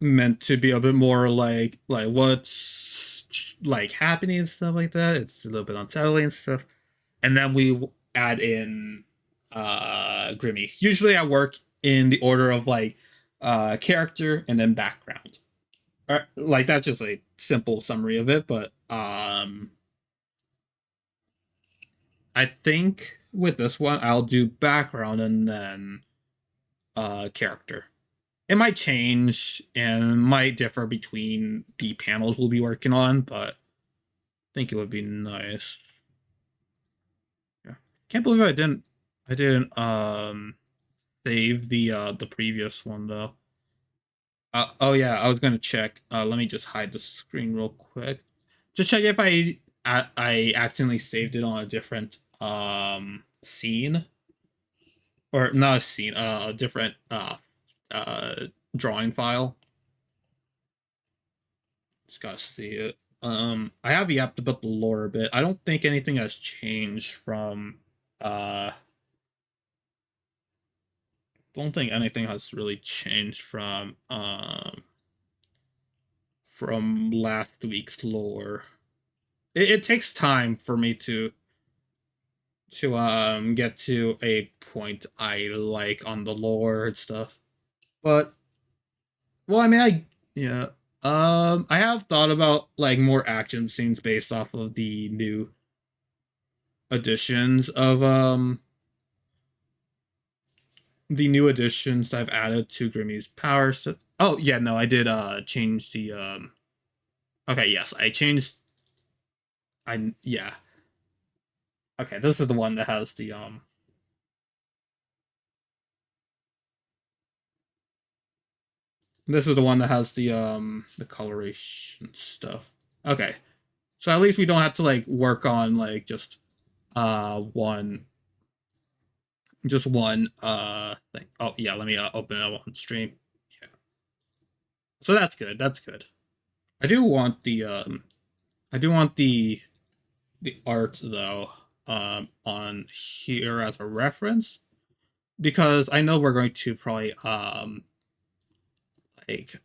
meant to be a bit more like what's like happening and stuff like that. It's a little bit unsettling and stuff. And then we add in Grimmy. Usually I work in the order of like character and then background. Like that's just a simple summary of it, but I think with this one I'll do background and then character. It might change and might differ between the panels we'll be working on, but I think it would be nice. Yeah. Can't believe I didn't save the previous one though. Oh yeah, I was gonna check. Let me just hide the screen real quick. Just check if I accidentally saved it on a different scene or not a scene, a different uh drawing file. Just gotta see it. I have yapped about the lore a bit. I don't think anything has changed from don't think anything has really changed from last week's lore. It takes time for me to get to a point I like on the lore and stuff. But well, I mean, I yeah. I have thought about like more action scenes based off of the new additions of the new additions I've added to Grimmy's power set. Oh yeah, no, I did change the okay, yes, I changed I yeah. Okay, this is the one that has the. This is the one that has the coloration stuff. Okay. So at least we don't have to like work on like one one thing. Oh yeah, let me open it up on stream. Yeah. So that's good. That's good. I do want the art though on here as a reference because I know we're going to probably like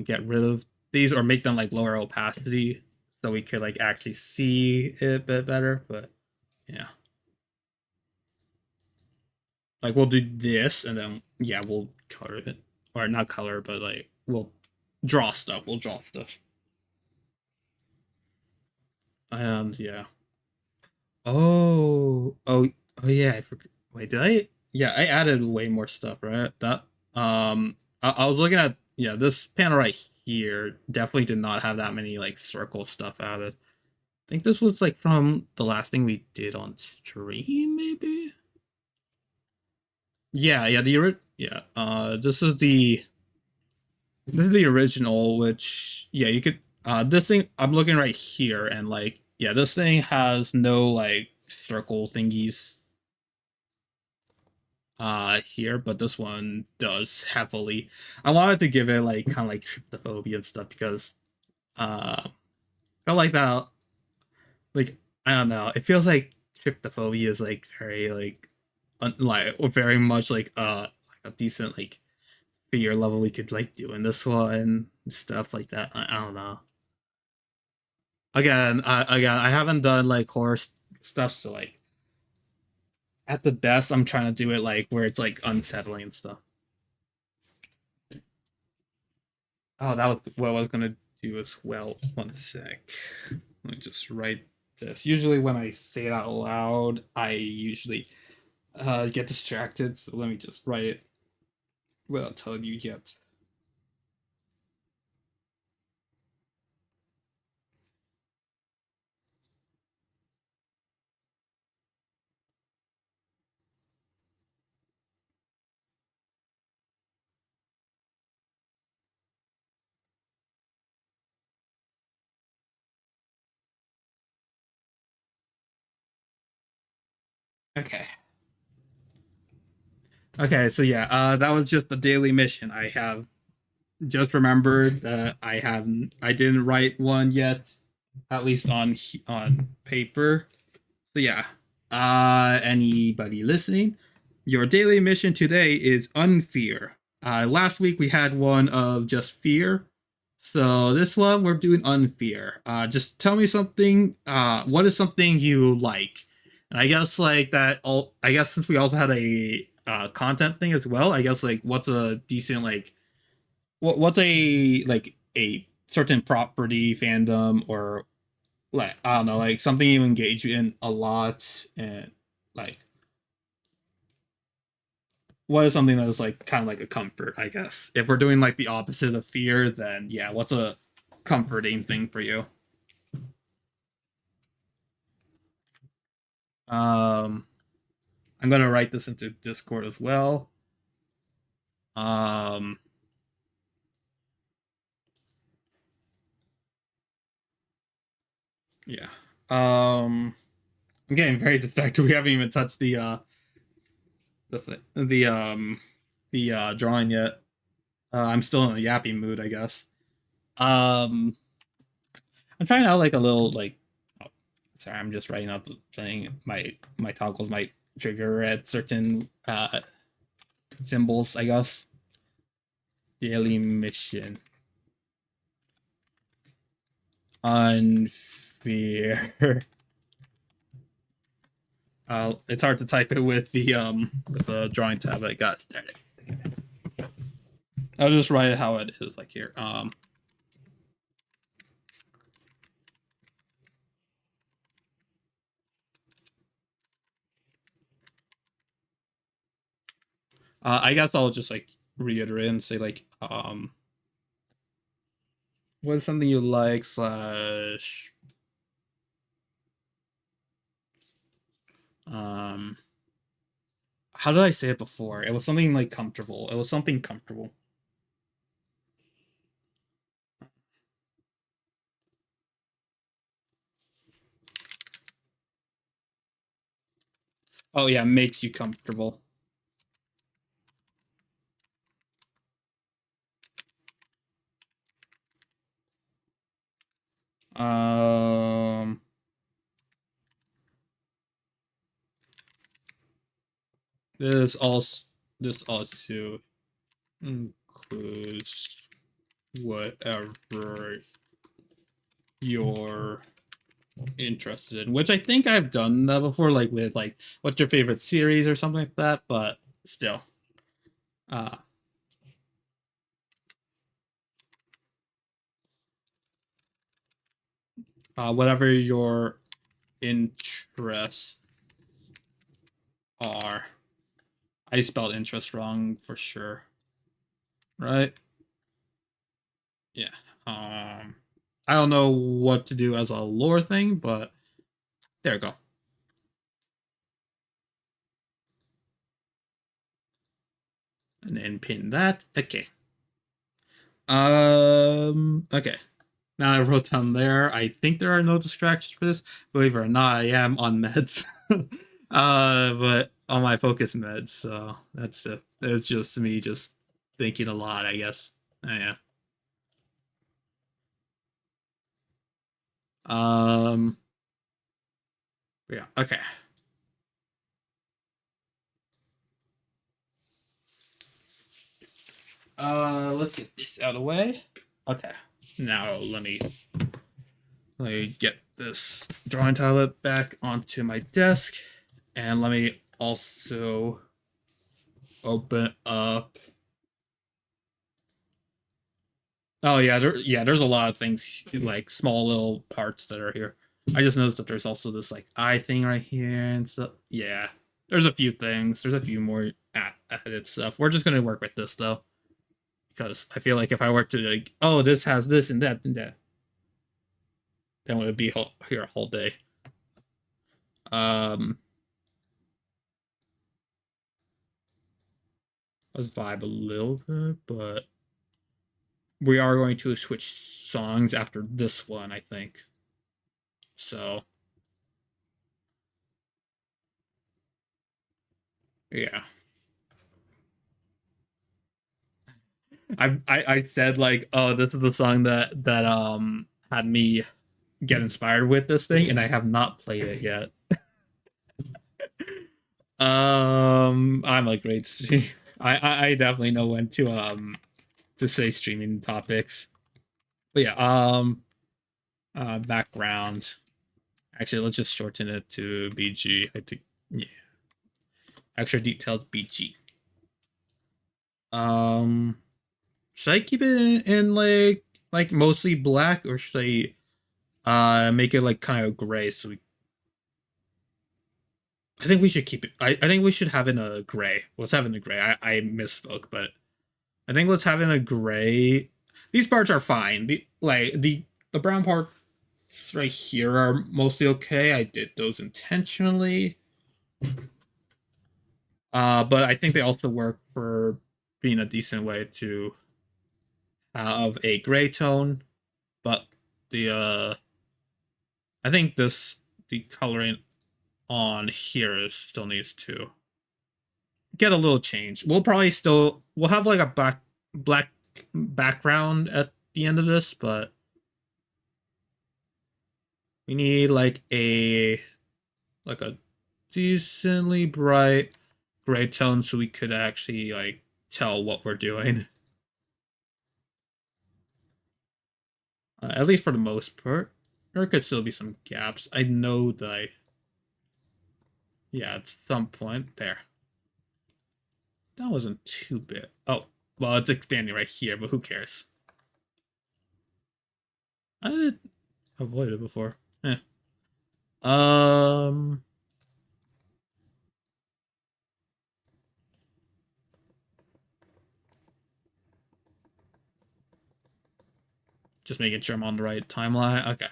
get rid of these or make them like lower opacity so we could like actually see it a bit better. But yeah, like we'll do this and then yeah we'll color it or not color but like we'll draw stuff. We'll draw stuff and yeah. Oh yeah. I forgot. Wait, did I? Yeah, I added way more stuff, right? That I was looking at yeah this panel right here definitely did not have that many like circle stuff added. I think this was like from the last thing we did on stream, maybe. Yeah. Yeah. This is the original, which yeah you could this thing I'm looking right here and like yeah this thing has no like circle thingies here, but this one does heavily. I wanted to give it like kind of like tryptophobia and stuff because felt like that like I don't know. It feels like tryptophobia is like very like like very much like a decent like fear level we could like do in this one, stuff like that. I don't know. Again, I haven't done like horror stuff, so like at the best, I'm trying to do it like where it's like unsettling and stuff. Oh, that was what I was gonna do as well. One sec. Let me just write this. Usually, when I say it out loud, I usually get distracted. So let me just write it without telling you yet. Okay. Okay. So yeah, that was just the daily mission. I have just remembered that I didn't write one yet, at least on paper. So yeah, anybody listening, your daily mission today is unfear. Last week we had one of just fear. So this one we're doing unfear. Just tell me something. What is something you like? And I guess like that. All I guess since we also had a content thing as well. I guess like what's a decent like what's a like a certain property fandom or like I don't know, like something you engage in a lot, and like what is something that is like kind of like a comfort, I guess. If we're doing like the opposite of fear, then yeah, what's a comforting thing for you? Um, I'm gonna write this into Discord as well. Um, yeah. I'm getting very distracted. We haven't even touched the th- the drawing yet. I'm still in a yappy mood, I guess. Um, I'm trying out like a little like. Oh, sorry, I'm just writing out the thing. My toggles might trigger at certain symbols, I guess. Daily mission. Unfair. It's hard to type it with the drawing tab I got started. I'll just write it how it is, like here. I guess I'll just like reiterate and say like what's something you like slash um how did I say it before? It was something like comfortable. It was something comfortable. Oh yeah, makes you comfortable. Um, this also this also includes whatever you're interested in, which I think I've done that before, like with like what's your favorite series or something like that. But still, uh, whatever your interests are. I spelled interest wrong for sure, right? Yeah. I don't know what to do as a lore thing, but there we go. And then pin that. Okay. Okay. Now I wrote down there. I think there are no distractions for this. Believe it or not, I am on meds. But on my focus meds, so that's it. It's just me just thinking a lot, I guess. Yeah. Um yeah, okay. Let's get this out of the way. Okay. Now let me get this drawing tablet back onto my desk, and let me also open up. Oh yeah, there's a lot of things like small little parts that are here. I just noticed that there's also this like eye thing right here and stuff. Yeah, there's a few things. There's a few more added stuff. We're just gonna work with this though, because I feel like if I were to like, oh, this has this and that, then it would be here a whole day. Let's vibe a little bit, but we are going to switch songs after this one, I think. So, yeah. I said like, oh, this is the song that had me get inspired with this thing, and I have not played it yet. I'm a great stream. I definitely know when to say streaming topics. But yeah, background. Actually, let's just shorten it to BG. I think, yeah. Extra detailed BG. Should I keep it in like mostly black, or should I make it like kind of gray? So I think we should keep it. I think we should have it in a gray. Let's have it in a gray. I misspoke, but I think let's have it in a gray. These parts are fine. The brown parts right here are mostly okay. I did those intentionally. But I think they also work for being a decent way to have a gray tone. But I think the coloring on here still needs to get a little change. We'll have like a black background at the end of this, but we need like a decently bright gray tone so we could actually like tell what we're doing. At least for the most part. There could still be some gaps. I know that yeah, at some point there. That wasn't too bad. Oh, well, it's expanding right here, but who cares? I did avoid it before. Eh. Just making sure I'm on the right timeline. Okay.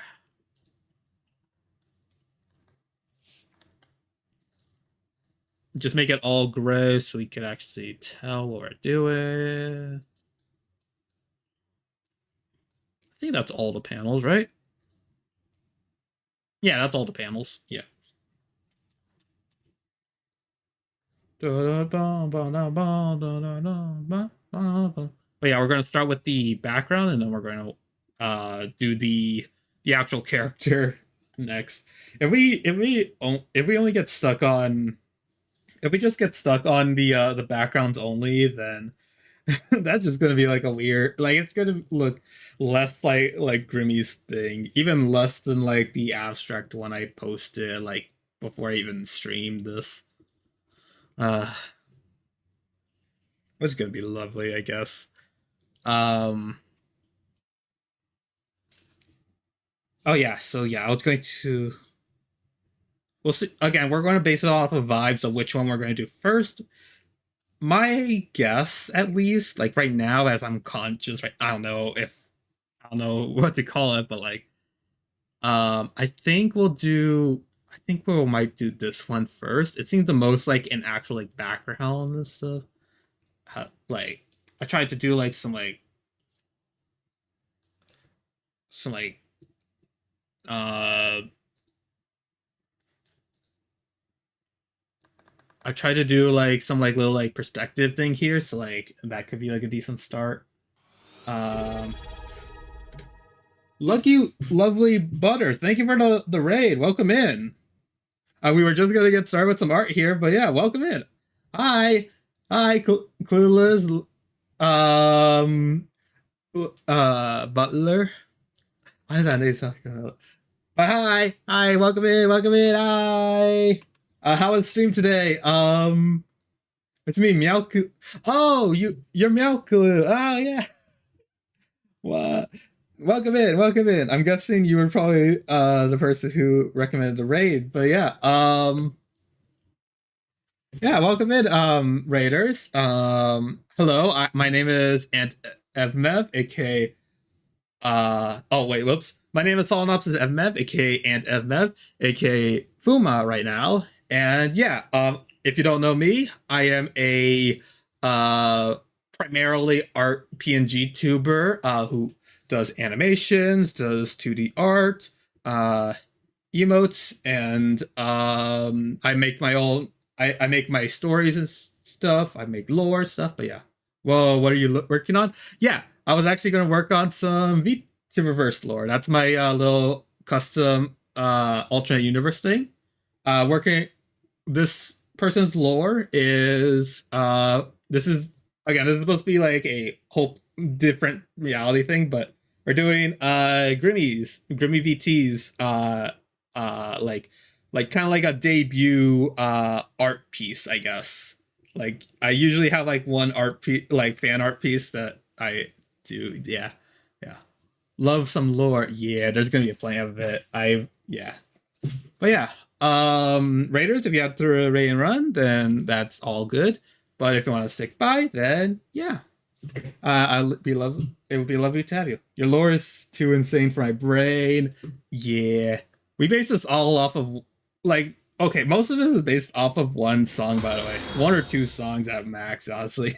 Just make it all gray so we can actually tell what we're doing. I think that's all the panels, right? Yeah, that's all the panels. Yeah. But yeah, we're going to start with the background, and then we're going to do the actual character next. If we only get stuck on, if we just get stuck on the backgrounds only, then that's just gonna be like a weird, like it's gonna look less like Grimmy's thing, even less than like the abstract one I posted like before I even streamed this. It's gonna be lovely, I guess. Oh yeah, so yeah, I was going to. We'll see. Again, we're going to base it off of vibes of which one we're going to do first. My guess, at least, like right now, as I'm conscious, right, I don't know what to call it, but like, I think we might do this one first. It seems the most like an actual like background and stuff. Like, I tried to do like some like uh I try to do like some like little like perspective thing here, so like that could be like a decent start. Um Lucky lovely butter, thank you for the raid. Welcome in. We were just gonna get started with some art here, but yeah, welcome in. Hi. Hi, Clueless. Um, Butler. Why is that name talking about? Hi, welcome in, hi. How was the stream today? It's me, Meowku. Oh, you're Meowku. Oh yeah. What? Welcome in. I'm guessing you were probably the person who recommended the raid, but yeah. Yeah, welcome in, raiders. Hello. My name is Ant Evmev, aka oh wait, whoops. My name is Solenopsis Evmev, aka Ant Evmev, aka Fuma right now. And yeah, if you don't know me, I am a uh primarily art PNG tuber who does animations, does 2D art, uh emotes, and I make my own I make my stories and stuff. I make lore stuff, but yeah. Well, what are you working on? Yeah, I was actually going to work on some V to reverse lore. That's my little custom alternate universe thing. Working this person's lore is this is again, this is supposed to be like a whole different reality thing, but we're doing GrimmiVT's like kind of like a debut art piece, I guess. Like I usually have like one art piece, like fan art piece that I do. Yeah, yeah. Love some lore. Yeah, there's gonna be a plenty of it. Yeah, but yeah. Raiders, if you have to raid and run, then that's all good. But if you want to stick by, then yeah, I'll be love. It would be lovely to have you. Your lore is too insane for my brain. Yeah, we base this all off of like okay, most of this is based off of one song, by the way, one or two songs at max. Honestly,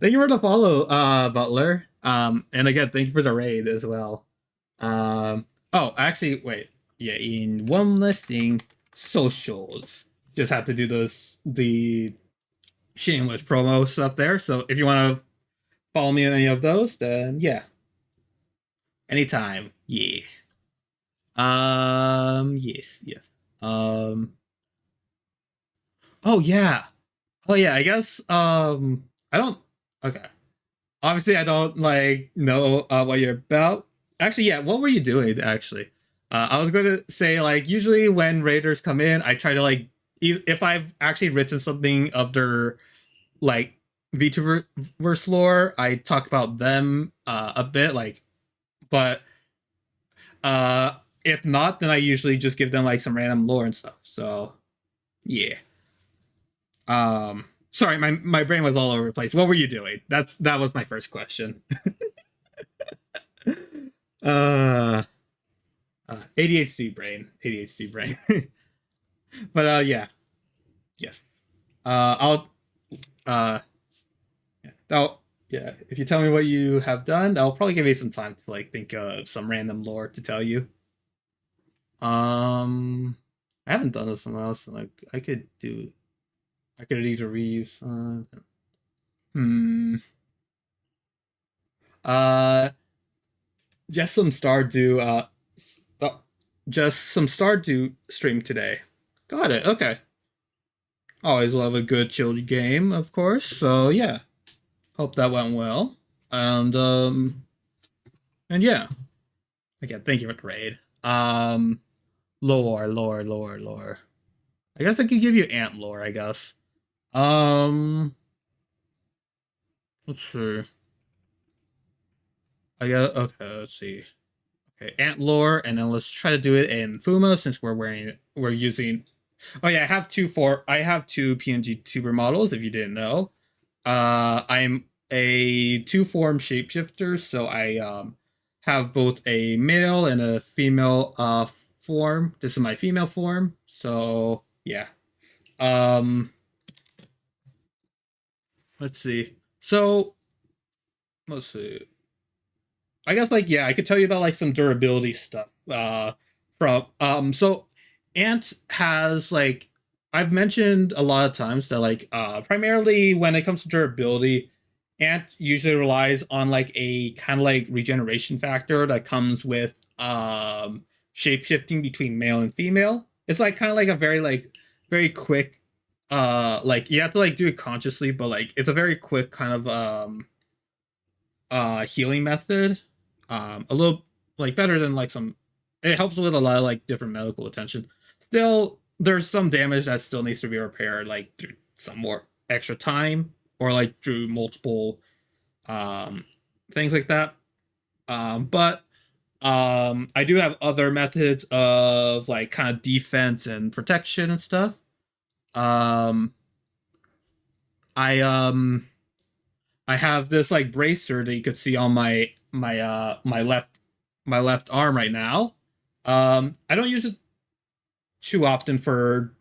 thank you for the follow, Butler. And again, thank you for the raid as well. Oh, actually, wait. Yeah, in one less thing, socials. Just have to do the shameless promo stuff there. So if you want to follow me on any of those, then yeah, anytime. Yeah. Yes. Um. Oh yeah. Oh yeah. I guess. I don't. Okay. Obviously, I don't like know what you're about. Actually, yeah. What were you doing? Actually, I was going to say like usually when raiders come in, I try to like if I've actually written something of their like VTuberverse lore, I talk about them a bit, like, but uh, if not, then I usually just give them like some random lore and stuff. So yeah. Sorry, my brain was all over the place. What were you doing? That was my first question. uh, ADHD brain, ADHD brain. But yeah, yes. I'll uh, yeah, yeah. If you tell me what you have done, I'll probably give you some time to like think of some random lore to tell you. Um, I haven't done this one else. Like I could either reuse. Hmm. Uh, just some Stardew. Just some Stardew stream today. Got it. Okay. Always love a good chilled game, of course. So yeah, hope that went well. And yeah, again, thank you for the raid. Lore. I guess I could give you ant lore. I guess. Um, let's see. I got okay. Let's see. Okay, ant lore, and then let's try to do it in Fuma since we're using. Oh yeah, I have two PNG tuber models. If you didn't know, I'm a two form shapeshifter, so I have both a male and a female form. This is my female form. So yeah. Um, let's see. So let's see. I guess like yeah, I could tell you about like some durability stuff. From so Ant has like I've mentioned a lot of times that like primarily when it comes to durability, Ant usually relies on like a kind of like regeneration factor that comes with shape shifting between male and female. It's like kind of like a very quick like you have to like do it consciously, but like it's a very quick kind of healing method. A little like better than like some. It helps with a lot of like different medical attention. Still, there's some damage that still needs to be repaired, like through some more extra time or like through multiple um things like that. But I do have other methods of like kind of defense and protection and stuff. Um, I I have this like bracer that you could see on my left arm right now. I don't use it too often for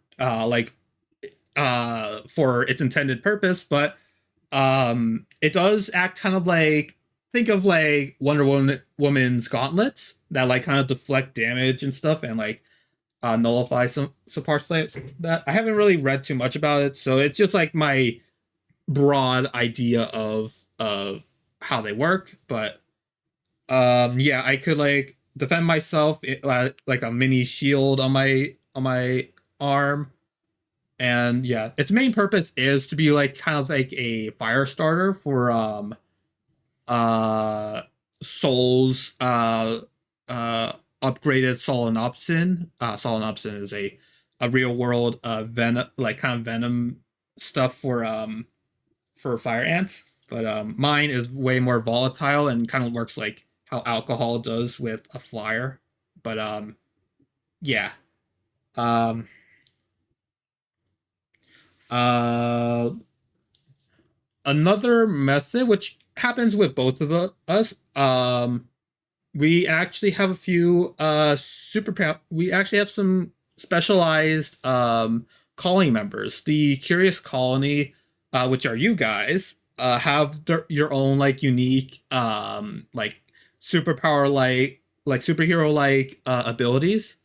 its intended purpose, but it does act kind of like, think of like Woman's gauntlets that like kind of deflect damage and stuff and like nullify some parts like that. I haven't really read too much about it, so it's just like my broad idea of how they work. But yeah, I could like defend myself like a mini shield on my arm. And yeah, its main purpose is to be like kind of like a fire starter for uh souls upgraded solenopsin. Solenopsin is a real world venom, like kind of venom stuff for fire ants. But mine is way more volatile and kind of works like how alcohol does with a fire. But yeah. Um uh Another method which happens with both of us, we actually have a few we actually have some specialized calling members. The Curious Colony, which are you guys, have your own like unique like superpower like superhero like abilities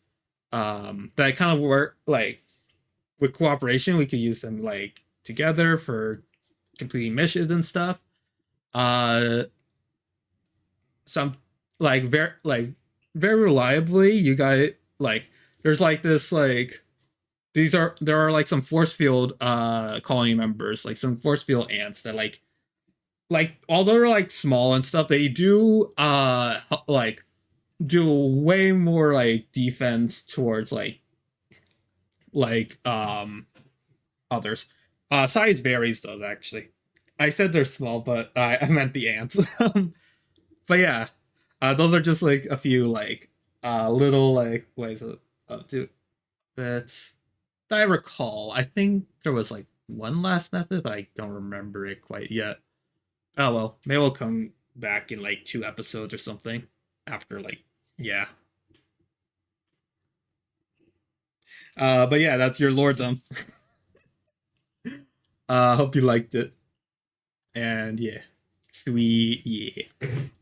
that kind of work like with cooperation. We could use them like together for completing missions and stuff. Uh, some like very reliably, you guys like there's like this like there are like some force field colony members, like some force field ants that like although they're like small and stuff, they do like do way more like defense towards like others. Size varies though, actually. I said they're small, but I meant the ants. But yeah, those are just like a few like little like ways of do that I recall. I think there was like one last method, but I don't remember it quite yet. Oh well, maybe we'll come back in like 2 episodes or something after like yeah. But yeah, that's your lordsum. Hope you liked it. And yeah, sweet. Yeah,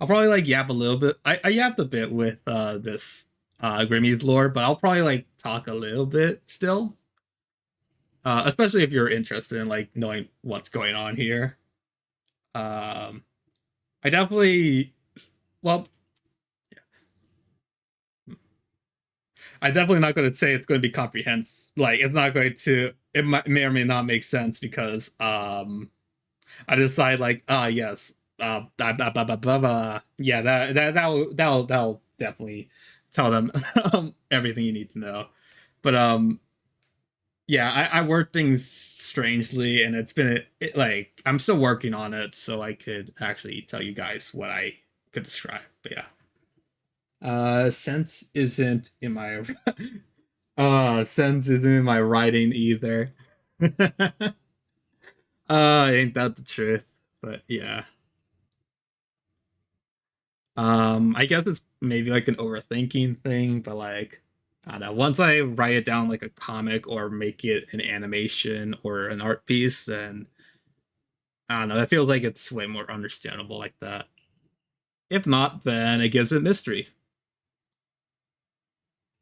I'll probably like yap a little bit. I yapped a bit with this Grimmy's lore, but I'll probably like talk a little bit still. Especially if you're interested in like knowing what's going on here. Um, I definitely, well, I'm definitely not going to say it's going to be comprehensive. Like, it's not going to. May or may not make sense because I decide like, ah, yes, blah, blah, blah, blah, blah, blah. Yeah, that'll definitely tell them everything you need to know. But yeah, I word things strangely, and it's been like I'm still working on it, so I could actually tell you guys what I could describe. But yeah, sense isn't in my sense isn't in my writing either. Ain't that the truth? But yeah. I guess it's maybe like an overthinking thing, but like I don't know. Once I write it down like a comic or make it an animation or an art piece, then I don't know. It feels like it's way more understandable like that. If not, then it gives it mystery.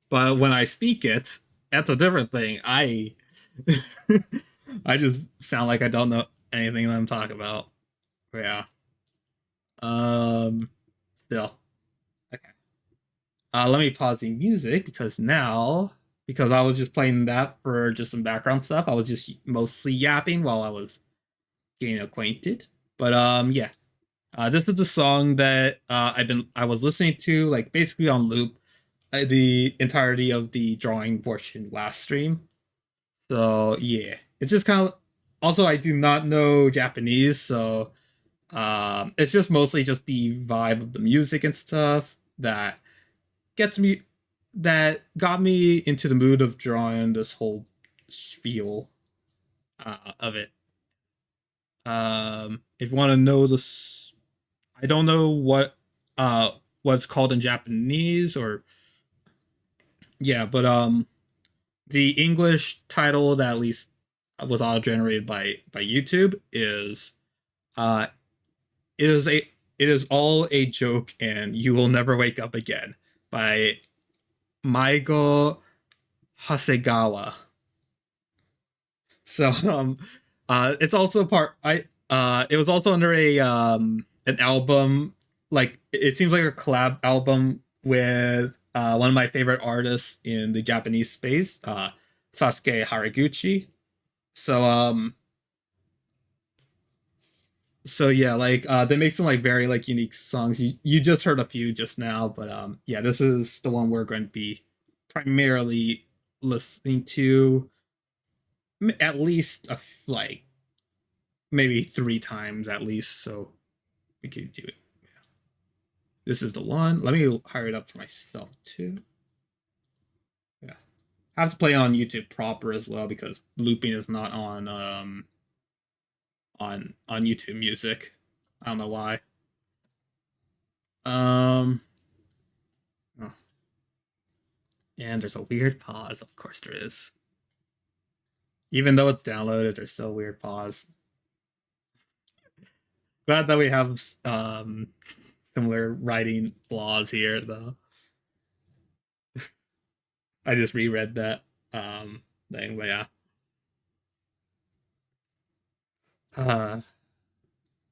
But when I speak it, that's a different thing. I just sound like I don't know anything that I'm talking about. But yeah. Um. Still. Okay. Let me pause the music because I was just playing that for just some background stuff. I was just mostly yapping while I was getting acquainted. But yeah. This is the song that I was listening to like basically on loop the entirety of the drawing portion last stream. So yeah, it's just kind of. Also, I do not know Japanese, so it's just mostly just the vibe of the music and stuff that gets me that got me into the mood of drawing this whole spiel of it. If you want to know this, I don't know what's called in Japanese or yeah, but the English title that at least was auto generated by YouTube is uh it is a it is all a joke and you will never wake up again by Maigo Hasegawa. So it's also part I it was also under a an album like it seems like a collab album with one of my favorite artists in the Japanese space, Sasuke Haraguchi. So so yeah, like they make some like very like unique songs. You just heard a few just now, but yeah, this is the one we're going to be primarily listening to at least like maybe 3 times at least, so we could do it. Yeah. This is the one. Let me hire it up for myself too. Yeah, I have to play on YouTube proper as well because looping is not on YouTube Music. I don't know why. Um, oh, and there's a weird pause. Of course there is. Even though it's downloaded, there's still a weird pause. Glad that we have similar writing flaws here, though. I just reread that thing, but yeah. Uh,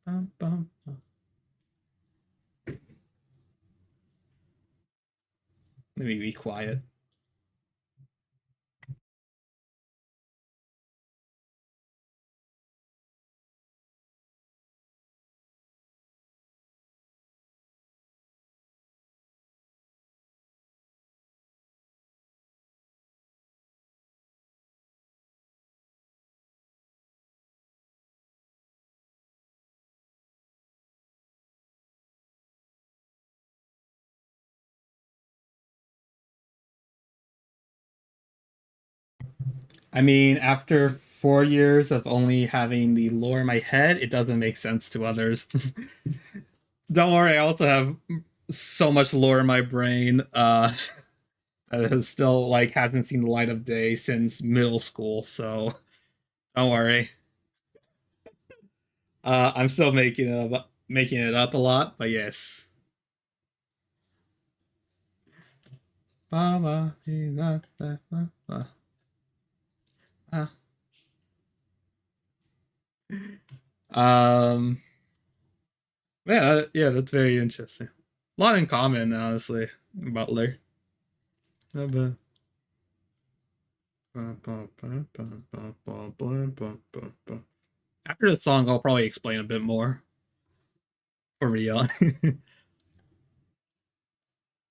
bum, bum, bum. Let me be quiet. I mean, after 4 years of only having the lore in my head, it doesn't make sense to others. Don't worry, I also have so much lore in my brain that has still like hasn't seen the light of day since middle school, so don't worry. I'm still making it up a lot, but yes. Um, yeah, yeah, that's very interesting. A lot in common, honestly. Butler. After the song, I'll probably explain a bit more for real.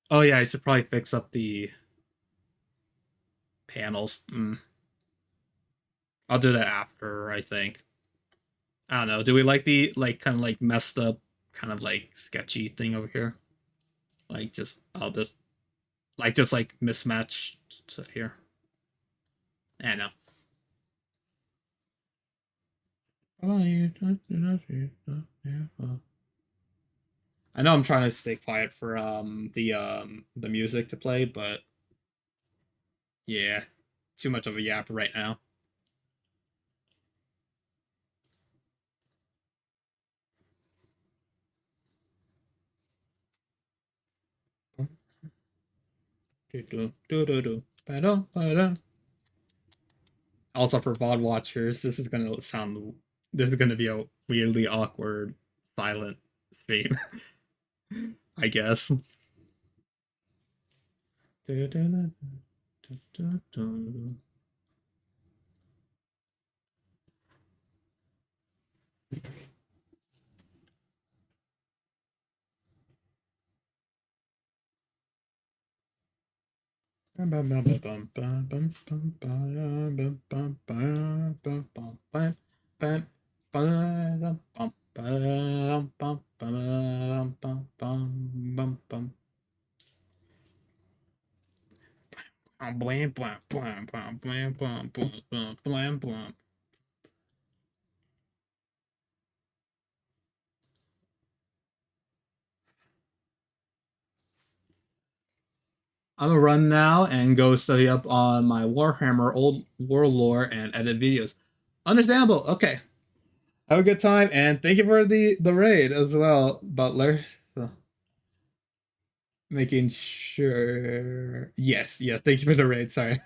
Oh yeah, I should probably fix up the panels. I'll do that after, I think. I don't know. Do we like the like kind of like messed up, kind of like sketchy thing over here? Like just I'll just like mismatch stuff here. I know. I know I'm trying to stay quiet for the music to play, but yeah, too much of a yap right now. Also for VOD watchers, this is gonna be a weirdly awkward silent stream, I guess. I'm gonna run now and go study up on my Warhammer old world lore and edit videos. Understandable. Okay. Have a good time and thank you for the raid as well, Butler. So, making sure. Yes, yes. Thank you for the raid. Sorry.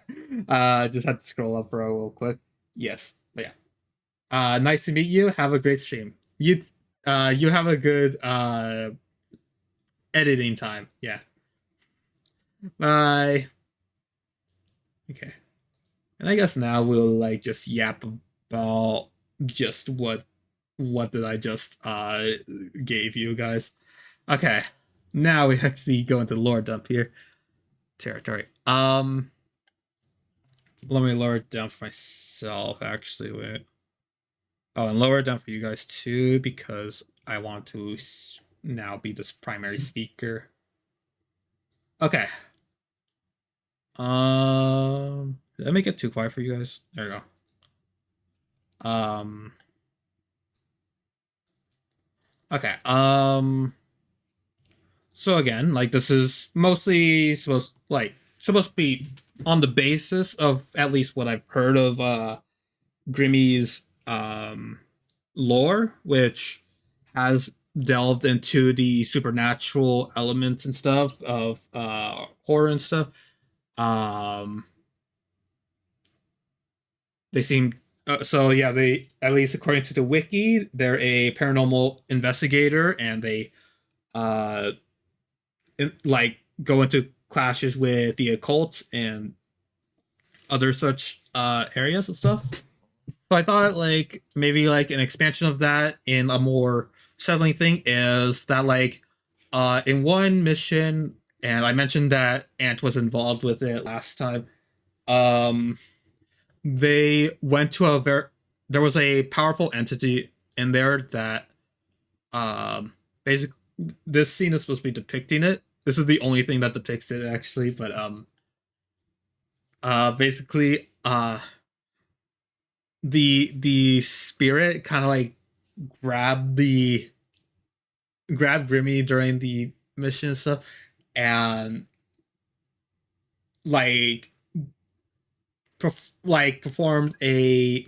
Just had to scroll up real quick. Yes. But yeah. Nice to meet you. Have a great stream. You have a good editing time. Yeah. Bye. Okay. And I guess now we'll like just yap about just what did I just gave you guys. Okay. Now we actually go into lore dump here territory. Let me lower it down for myself actually. Wait. Oh, and lower it down for you guys too because I want to now be this primary speaker. Okay. Did I make it too quiet for you guys? There you go. Okay. So again, like this is mostly supposed to be on the basis of at least what I've heard of Grimmy's lore, which has delved into the supernatural elements and stuff of horror and stuff. Um they seem so yeah, they at least according to the wiki, they're a paranormal investigator and they uh like go into clashes with the occult and other such areas and stuff. So I thought like maybe like an expansion of that in a more settling thing is that like in one mission, and I mentioned that Ant was involved with it last time. Um they went to a very there was a powerful entity in there that basically this scene is supposed to be depicting it. This is the only thing that depicts it actually, but basically the spirit kind of like grabbed the grabbed Grimmy during the mission and stuff and like performed a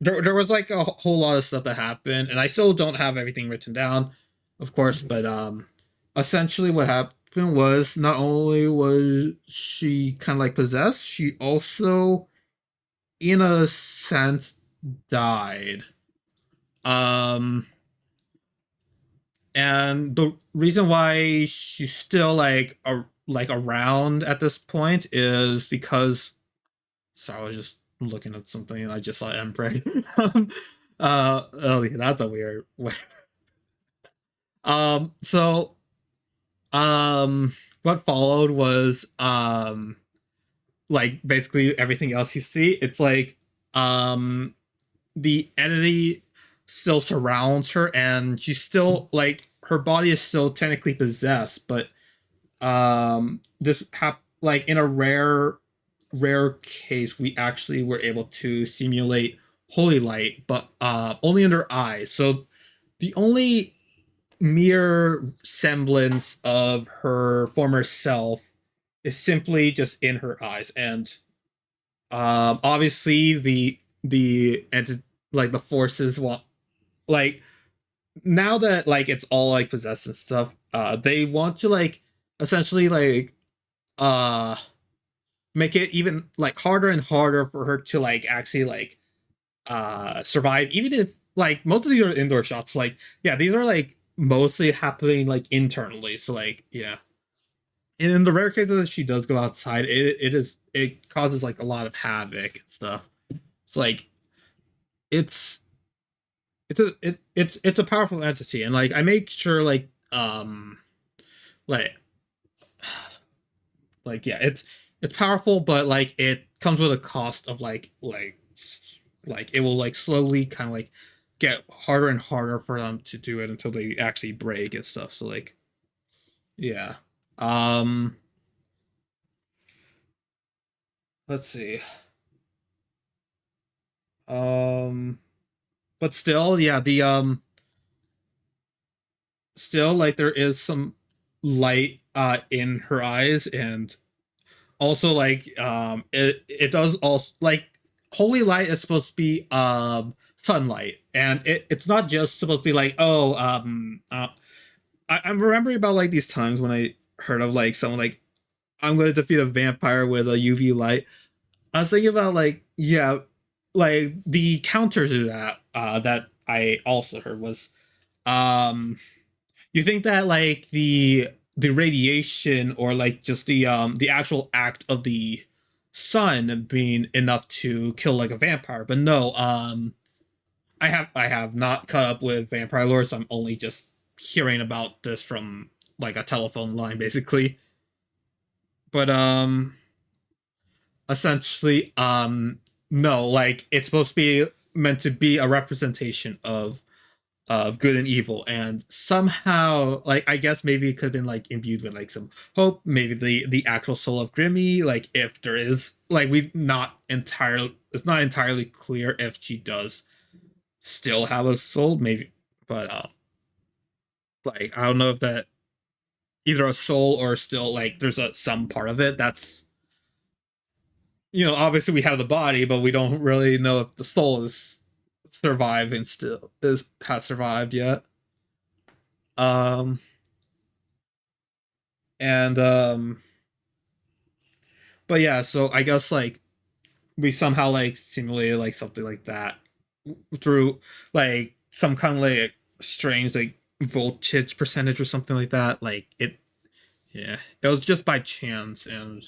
there was like a whole lot of stuff that happened and I still don't have everything written down of course, but essentially what happened was not only was she kind of like possessed, she also in a sense died. um and the reason why she's still like around at this point is because sorry, I was just looking at something and I just saw Empreg. Oh yeah, that's a weird way. So what followed was like basically everything else you see. It's like um the entity still surrounds her and she's still like her body is still technically possessed, but like in a rare case we actually were able to simulate holy light, but only in her eyes. So the only mere semblance of her former self is simply just in her eyes. And obviously like the forces want like now that like it's all like possessed and stuff, they want to like essentially like uh make it even like harder and harder for her to like actually like survive, even if like most of these are indoor shots. Like yeah, these are like mostly happening like internally, so like yeah. And in the rare case that she does go outside, it causes like a lot of havoc and stuff. It's like it's it's a powerful entity, and like I make sure like like yeah, it's powerful, but like it comes with a cost of like it will like slowly kind of like get harder and harder for them to do it until they actually break and stuff. So like yeah. Um let's see. Um but still, yeah, the still like there is some light in her eyes, and also like it does also like holy light is supposed to be sunlight, and it's not just supposed to be like I'm remembering about like these times when I heard of like someone like I'm going to defeat a vampire with a UV light. I was thinking about like yeah, like the counter to that that I also heard was um you think that like the radiation or like just the actual act of the sun being enough to kill like a vampire, but no, I have not caught up with vampire lore, so I'm only just hearing about this from like a telephone line basically. But essentially no, like it's supposed to be meant to be a representation of good and evil, and somehow like I guess maybe it could have been like imbued with like some hope, maybe the actual soul of Grimmy, like if there is like we not entirely it's not entirely clear if she does still have a soul, maybe, but like I don't know if that either a soul or still like there's a some part of it that's obviously we have the body, but we don't really know if the soul is surviving still is has survived yet. um and but yeah, so I guess like we somehow like simulated like something like that through like some kind of like strange like voltage percentage or something like that. Like it, yeah, it was just by chance, and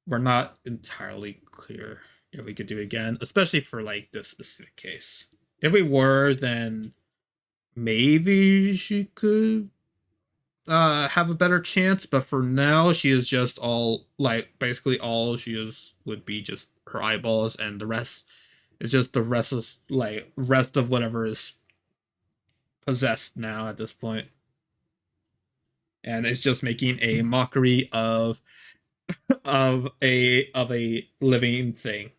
we're not entirely clear if we could do it again, especially for like this specific case. If we were, then maybe she could have a better chance, but for now she is just all like basically all she is would be just her eyeballs, and the rest is just the rest of whatever is possessed now at this point. And it's just making a mockery of a living thing,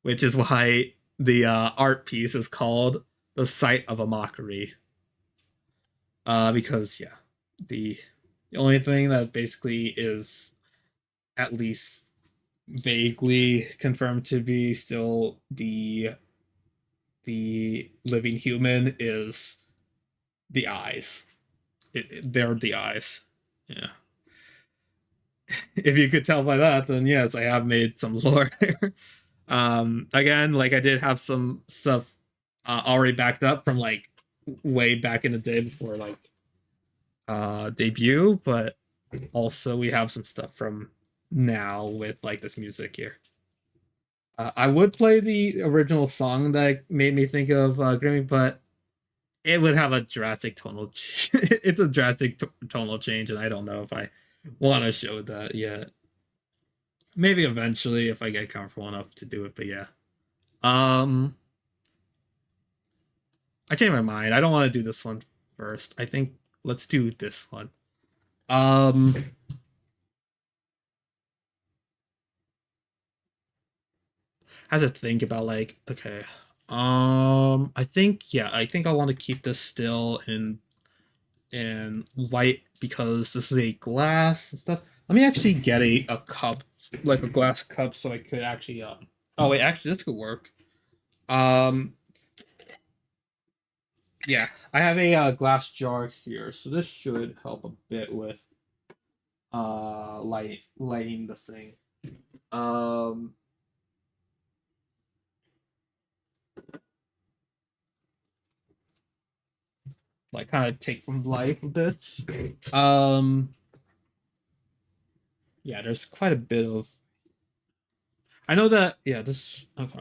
which is why the art piece is called the site of a mockery. Because yeah, the the only thing that basically is at least vaguely confirmed to be still the living human is the eyes. They're the eyes. Yeah. If you could tell by that, then yes, I have made some lore. Again, like I did have some stuff already backed up from like way back in the day before like debut, but also we have some stuff from now with like this music here. I would play the original song that made me think of Grimmy, but it would have a drastic tonal. It's a drastic tonal change, and I don't know if I want to show that yet. Maybe eventually if I get comfortable enough to do it, but yeah. Um, I changed my mind. I don't want to do this one first. I think let's do this one. Um, I have to think about like okay. I think yeah, I think I want to keep this still in white because this is a glass and stuff. Let me actually get a cup, like a glass cup, so I could actually oh wait, actually this could work. Um yeah, I have a glass jar here, so this should help a bit with lighting the thing. Um like kind of take from life a bit. Um yeah, there's quite a bit of I know that yeah, this okay.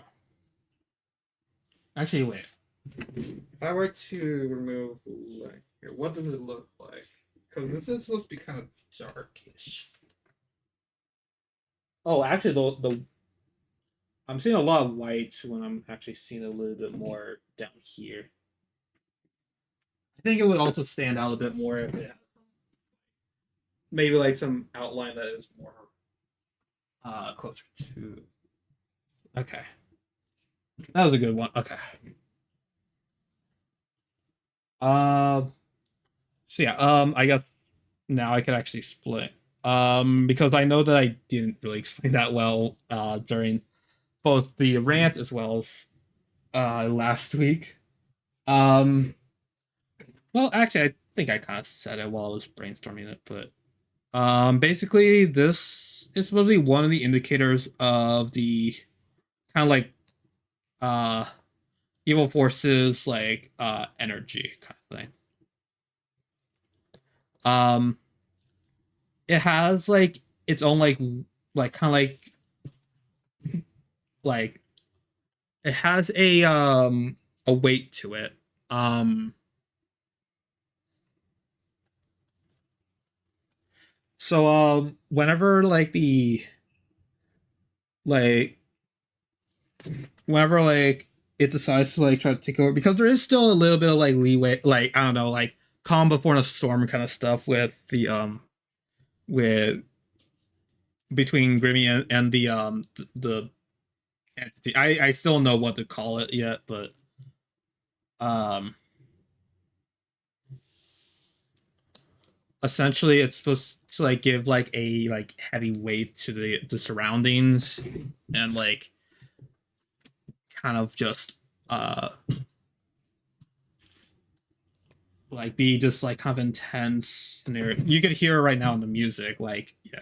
Actually wait. If I were to remove light here, what does it look like? Because this is supposed to be kind of darkish. Oh, actually, the I'm seeing a lot of white when I'm actually seeing a little bit more down here. I think it would also stand out a bit more if it had maybe like some outline that is more closer to. Okay, that was a good one. Okay. Uh, so yeah. I guess now I could actually split. Because I know that I didn't really explain that well. During both the rant as well as last week. Um, well, actually, I think I kind of said it while I was brainstorming it, but basically, this is supposedly one of the indicators of the kind of like uh evil forces, like energy kind of thing. Um, it has like its own like kind of like it has a weight to it. Um, so whenever like whenever like it decides to like try to take over, because there is still a little bit of like leeway, like I don't know, like calm before a storm kind of stuff with the with between Grimmy and the entity. I still don't know what to call it yet, but um essentially it's supposed to like give like a like heavy weight to the surroundings, and like kind of just like be just like kind of intense scenario. You could hear it right now in the music, like yeah.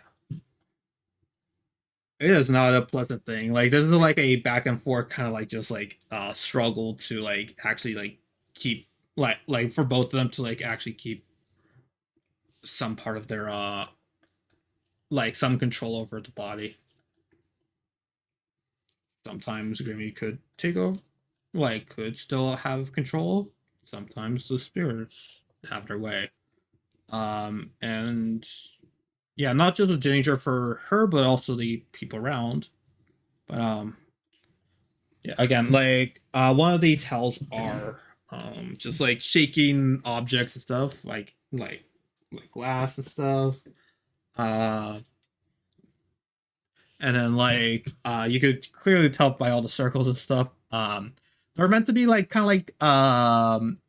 It is not a pleasant thing. Like this is like a back and forth kind of like just like struggle to like actually like keep like for both of them to like actually keep some part of their like some control over the body. Sometimes Grimmy could take over, like could still have control. Sometimes the spirits have their way. And yeah, not just a danger for her, but also the people around. But yeah, again, like one of the tells are just like shaking objects and stuff, like glass and stuff. Uh, and then like you could clearly tell by all the circles and stuff. They're meant to be like kind of like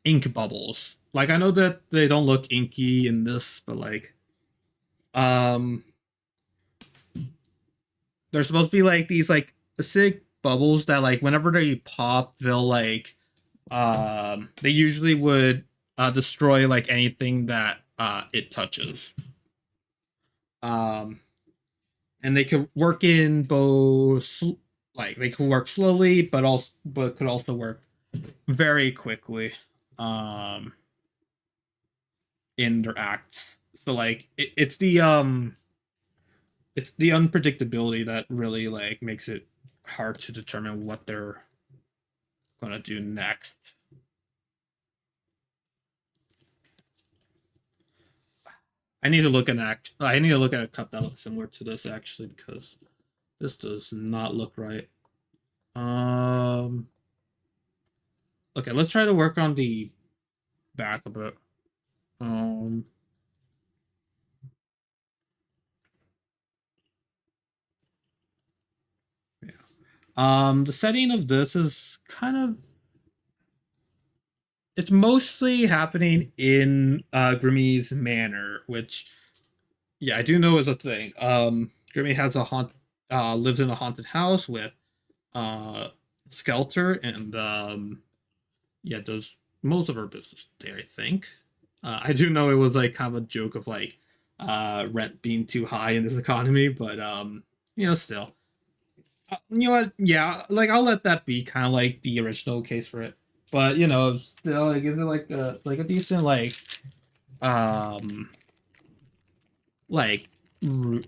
ink bubbles. Like I know that they don't look inky in this, but like um they're supposed to be like these like acidic bubbles that like whenever they pop, they'll like they usually would destroy like anything that it touches. Um, and they could work in both like they could work slowly, but could also work very quickly. Um, in their acts. So like it's the unpredictability that really like makes it hard to determine what they're gonna do next. I need to look at I need to look at a cut that looks similar to this actually, because this does not look right. Um okay, let's try to work on the back a bit. Um yeah. The setting of this is kind of it's mostly happening in Grimmy's manor, which yeah, I do know is a thing. Grimmy has a lives in a haunted house with uh Skelter, and yeah, does most of her business there, I think. I do know it was like kind of a joke of like rent being too high in this economy, but you know, still. You know what? Yeah, like I'll let that be kind of like the original case for it. But you know, still it gives it like a decent um like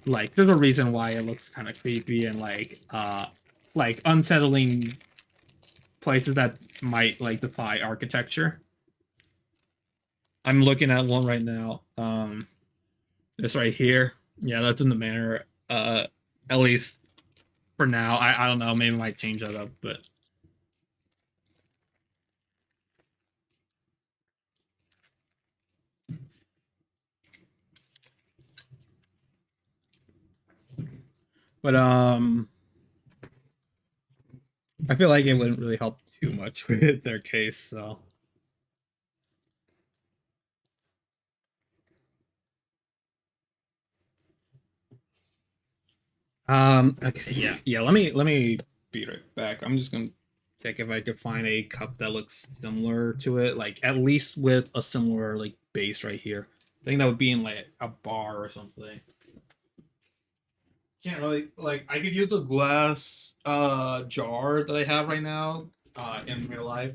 like there's a reason why it looks kind of creepy and like unsettling places that might like defy architecture. I'm looking at one right now. This right here. Yeah, that's in the manor. At least for now. I don't know. Maybe I might change that up, but but I feel like it wouldn't really help too much with their case. So okay, yeah. Let me be right back. I'm just gonna check if I could find a cup that looks similar to it, like at least with a similar like base right here. I think that would be in like a bar or something. Can't really like I could use a glass jar that I have right now in real life,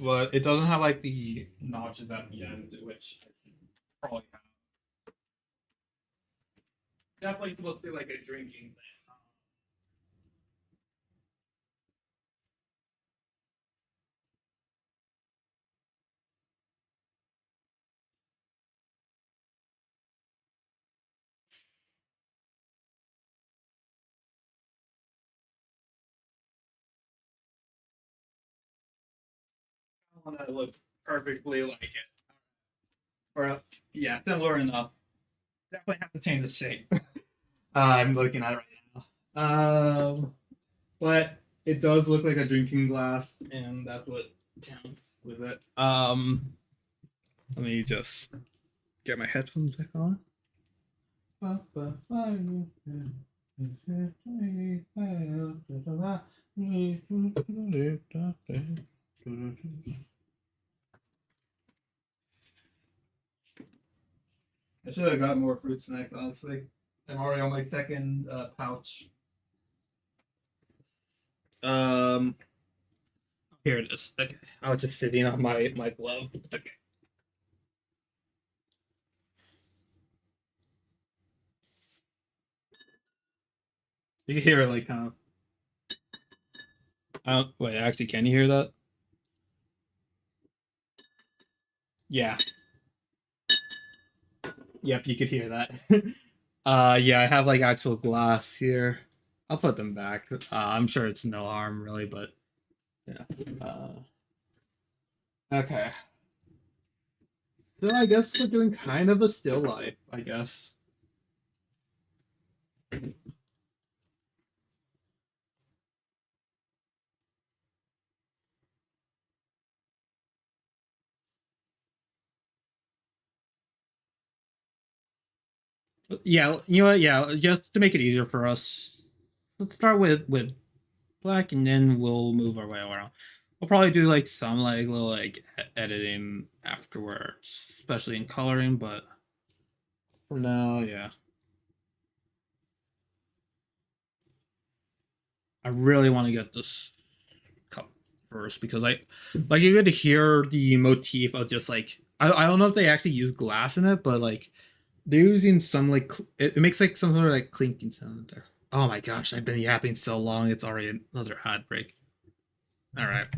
but it doesn't have like the notches at the end, which I should probably have. Definitely supposed to be like a drinking thing. I want to look perfectly like it, or yeah, similar enough. Definitely have to change the shape. I'm looking at it right now. But it does look like a drinking glass, and that's what counts with it. Let me just get my headphones back on. I should have got more fruit snacks, honestly. I'm already on my second pouch. Um, Here it is. Okay, I was just sitting on my glove. Okay, you can hear it like kind of. I don't wait. Actually, can you hear that? Yeah. Yep, you could hear that. Yeah, I have like actual glass here. I'll put them back. I'm sure it's no harm really, but yeah. Okay. So I guess we're doing kind of a still life, I guess. Yeah, you know what? Yeah, just to make it easier for us, let's start with black, and then we'll move our way around. We'll probably do like some like little like editing afterwards, especially in coloring. But for now, yeah, I really want to get this cup first because I like you get to hear the motif of just like I don't know if they actually use glass in it, but like they're using some like it makes like some sort of like clinking sound there. Oh my gosh, I've been yapping so long, it's already another ad break. All right.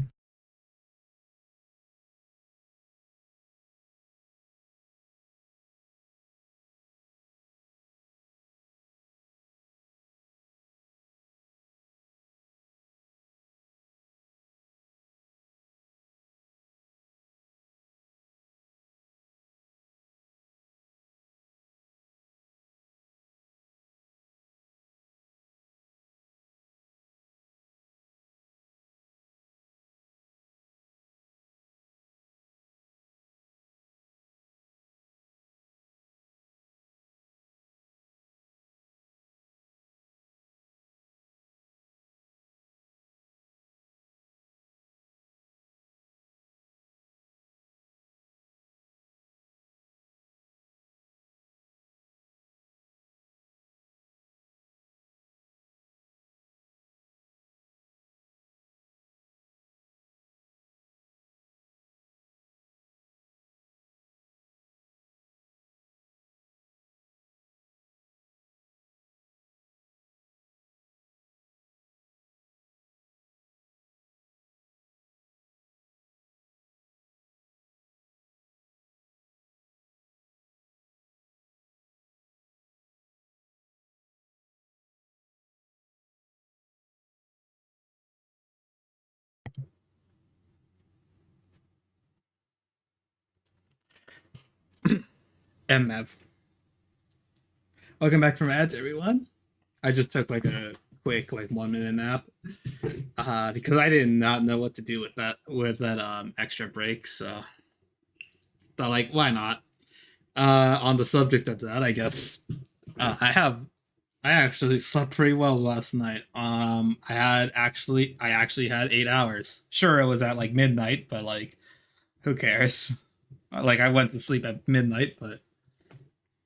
MF. Welcome back from ads, everyone. I just took like a quick 1 minute nap because I did not know what to do with that extra break. So, but like, why not? On the subject of that, I guess I actually slept pretty well last night. I actually had 8 hours. Sure, it was at like midnight, but like, who cares? Like, I went to sleep at midnight, but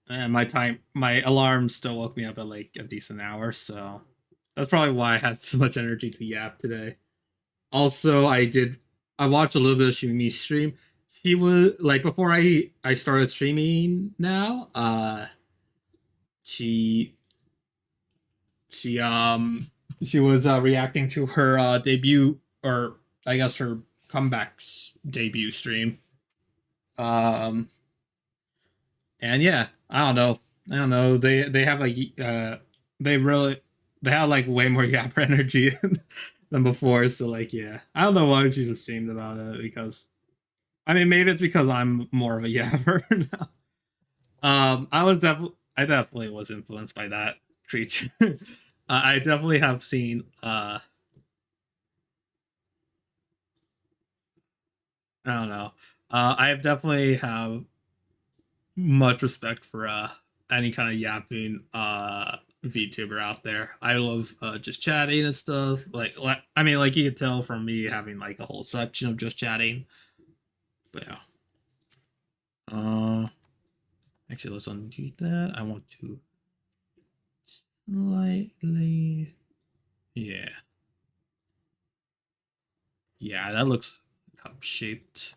and my alarm still woke me up at like a decent hour, so that's probably why I had so much energy to yap today. Also, I watched a little bit of Shumi's stream. She was like before I started streaming now. She she um she was reacting to her debut, or I guess her comebacks debut stream. Um and yeah, I don't know. They have like they really they have like way more yapper energy than before. So like yeah, I don't know why she's ashamed about it, because I mean maybe it's because I'm more of a yapper now. I definitely was influenced by that creature. I definitely have seen I don't know. I definitely have much respect for any kind of yapping VTuber out there. I love just chatting and stuff. I mean, like you can tell from me having like a whole section of just chatting. But yeah. Uh, actually, let's undo that. I want to slightly. Yeah. Yeah, that looks cup shaped.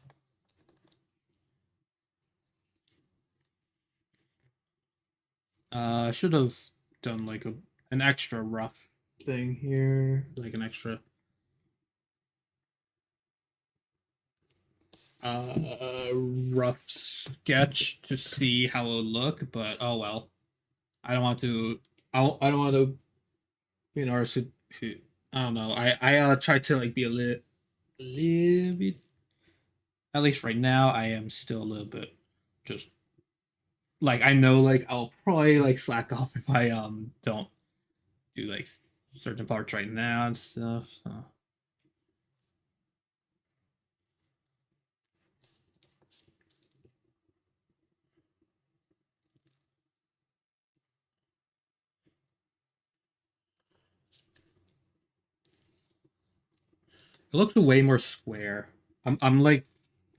I should have done like an extra rough thing here, like an extra rough sketch to see how it would look, but oh well. I don't want to. I don't want to be an artist who I don't know. I try to like be a little bit. At least right now, I am still a little bit just like I know like I'll probably like slack off if I don't do like certain parts right now and stuff. So. It looks way more square. I'm like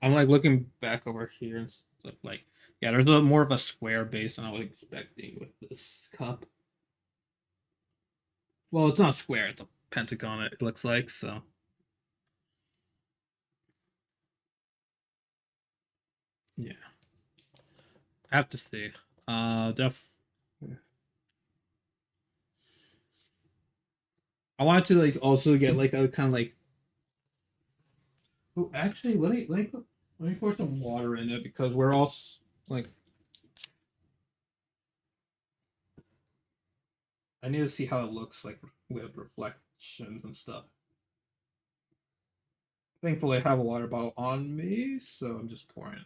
looking back over here and stuff like yeah, there's a more of a square base than I was expecting with this cup. Well, it's not square, it's a pentagon it looks like, so yeah. I have to see. Def I wanted to like also get like a kind of like oh actually let me pour some water in it because we're all like I need to see how it looks like with reflections and stuff. Thankfully, I have a water bottle on me, so I'm just pouring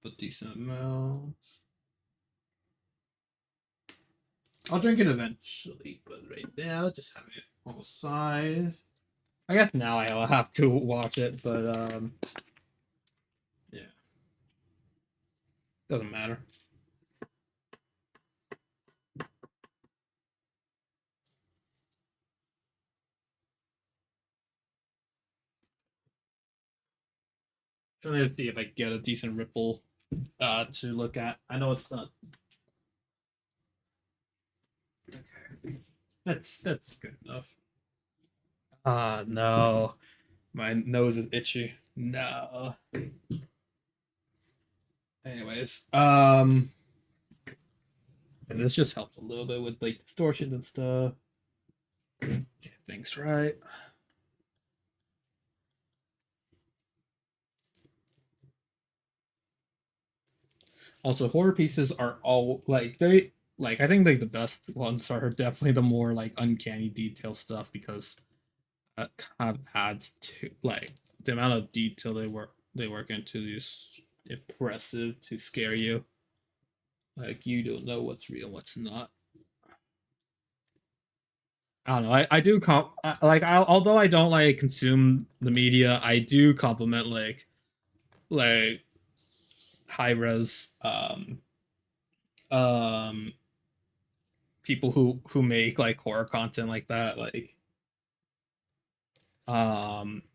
a decent amount. I'll drink it eventually, but right now, just having it on the side. I guess now I'll have to watch it, but yeah, doesn't matter. Trying to see if I get a decent ripple to look at. I know it's not. Okay, that's good enough. No, my nose is itchy. No. Anyways, and this just helps a little bit with like distortions and stuff. Get things right. Also, horror pieces are all like they like I think like the best ones are definitely the more like uncanny detail stuff because that kind of adds to like the amount of detail they work into these impressive to scare you. Like you don't know what's real, what's not. I don't know. I do like although I don't like consume the media, I do compliment like high res um people who make like horror content like that, like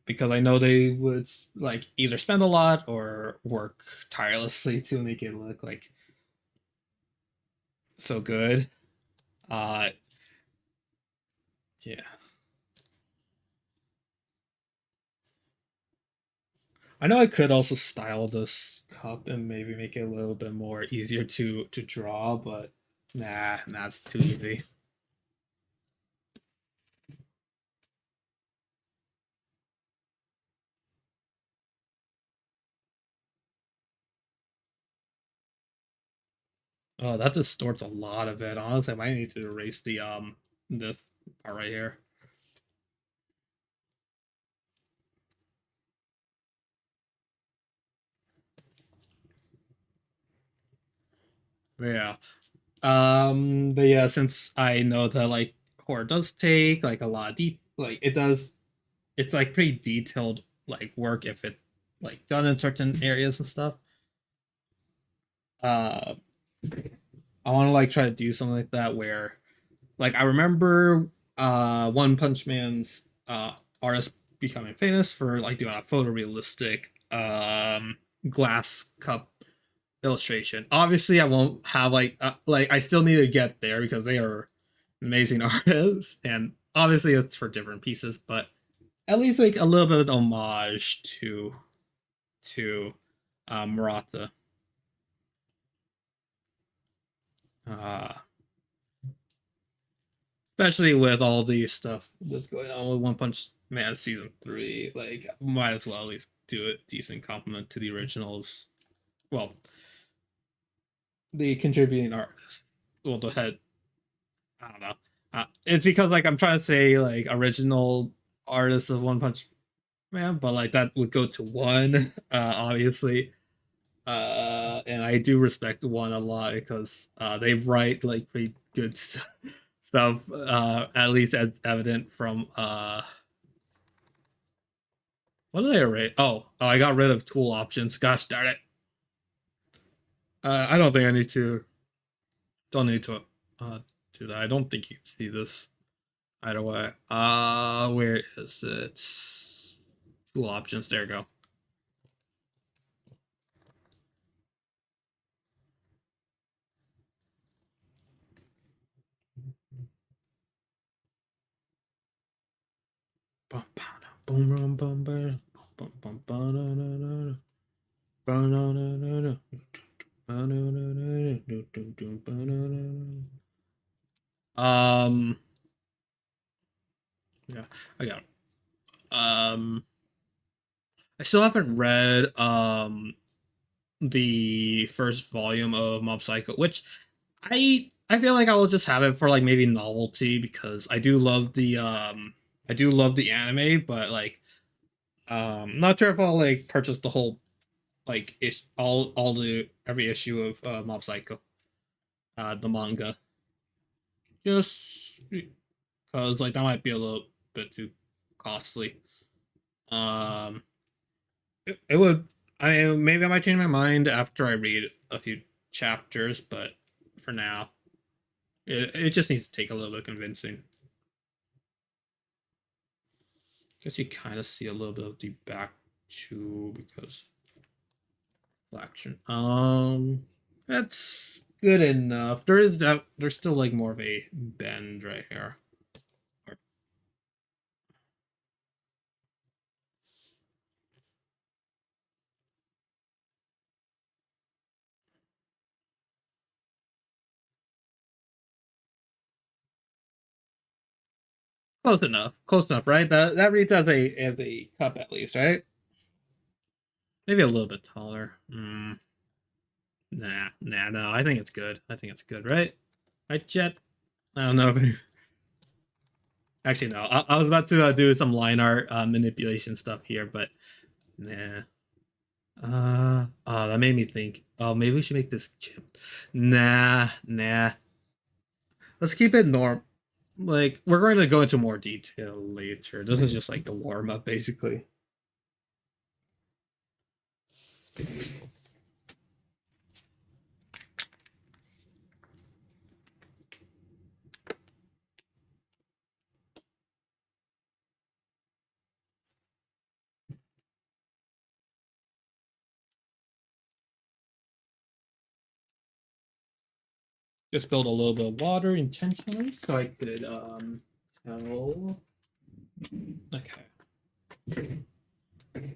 because I know they would like either spend a lot or work tirelessly to make it look like so good. uh yeah, I know I could also style this cup and maybe make it a little bit more easier to draw, but nah, it's too easy. Oh, that distorts a lot of it. Honestly, I might need to erase the this part right here. Yeah. But yeah, since I know that like horror does take like a lot of like it does, it's like pretty detailed like work if it like done in certain areas and stuff. Uh, I want to like try to do something like that where like I remember One Punch Man's artist becoming famous for like doing a photorealistic glass cup illustration. Obviously, I won't have like I still need to get there because they are amazing artists, and obviously it's for different pieces, but at least like a little bit of an homage to Murata. Uh, Especially with all the stuff that's going on with One Punch Man season 3, like might as well at least do a decent compliment to the originals. Well, the contributing artists. Well, the head. I don't know. It's because like I'm trying to say like original artists of One Punch Man, but like that would go to one, obviously. And I do respect one a lot because they write like pretty good stuff. At least as evident from what did I rate? Oh, I got rid of tool options. Gosh darn it. I don't think I need to. Don't need to do that. I don't think you can see this either way. Where is it? Tool options. There you go. Um, yeah, I got it. I still haven't read the first volume of Mob Psycho, which I feel like I will just have it for like maybe novelty because I do love the anime, but like not sure if I'll like purchase the whole like all the every issue of Mob Psycho, the manga, just because like that might be a little bit too costly. Um, it would. I mean, maybe I might change my mind after I read a few chapters, but for now, it just needs to take a little bit of convincing. Guess you kind of see a little bit of the back too because flexion. That's good enough. There's still like more of a bend right here. Close enough, right? That reads as a cup at least, right? Maybe a little bit taller. No. I think it's good. I think it's good, right? Right, Jet? I don't know. Actually, no. I was about to do some line art manipulation stuff here, but nah. That made me think. Oh, maybe we should make this chip. Nah. Let's keep it norm. Like, we're going to go into more detail later. This is just like the warm up, basically. Just spilled a little bit of water intentionally so I could tell. Okay.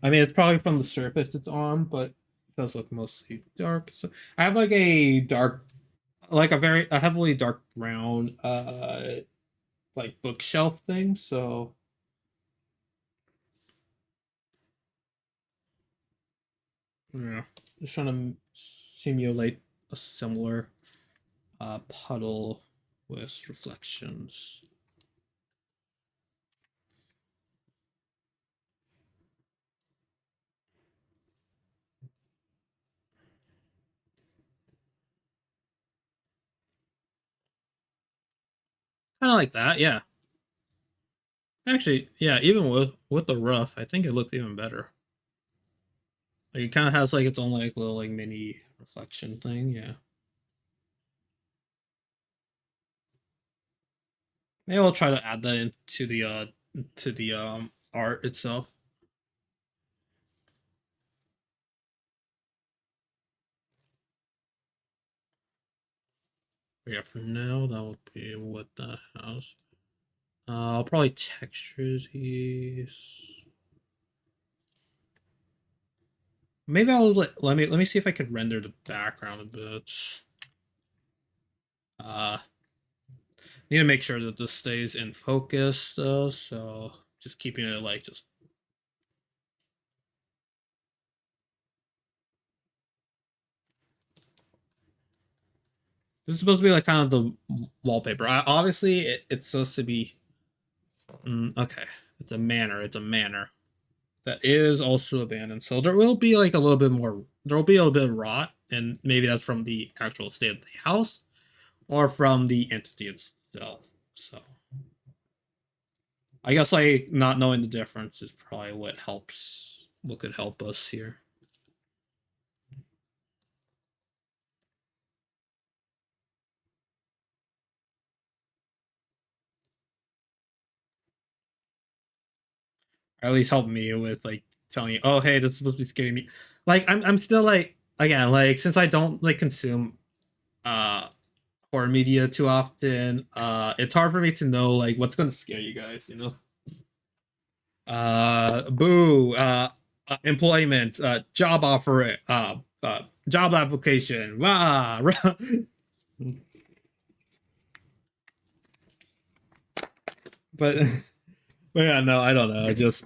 I mean, it's probably from the surface it's on, but it does look mostly dark. So I have like a dark, like a heavily dark brown, like bookshelf thing. So yeah, just trying to simulate a similar puddle with reflections. Kind of like that, yeah. Actually, yeah. Even with the rough, I think it looked even better. Like it kind of has like its own like little like mini reflection thing. Yeah. Maybe I'll try to add that into the art itself. Yeah, for now that would be what that has. I'll probably texture these. Maybe I'll let me see if I could render the background a bit. Uh, Need to make sure that this stays in focus though, so just keeping it like just. This is supposed to be like kind of the wallpaper. Obviously, it's supposed to be. Okay, it's a manor. It's a manor that is also abandoned. So there will be like a little bit more. There will be a little bit of rot, and maybe that's from the actual state of the house, or from the entity itself. So I guess like not knowing the difference is probably what helps. What could help us here. Or at least help me with like telling you, oh hey, this is supposed to be scaring me. Like I'm still like again like since I don't like consume uh horror media too often, it's hard for me to know like what's gonna scare you guys, you know. Boo, employment, job offer, job application, rah, rah. but but yeah, no, I don't know. Just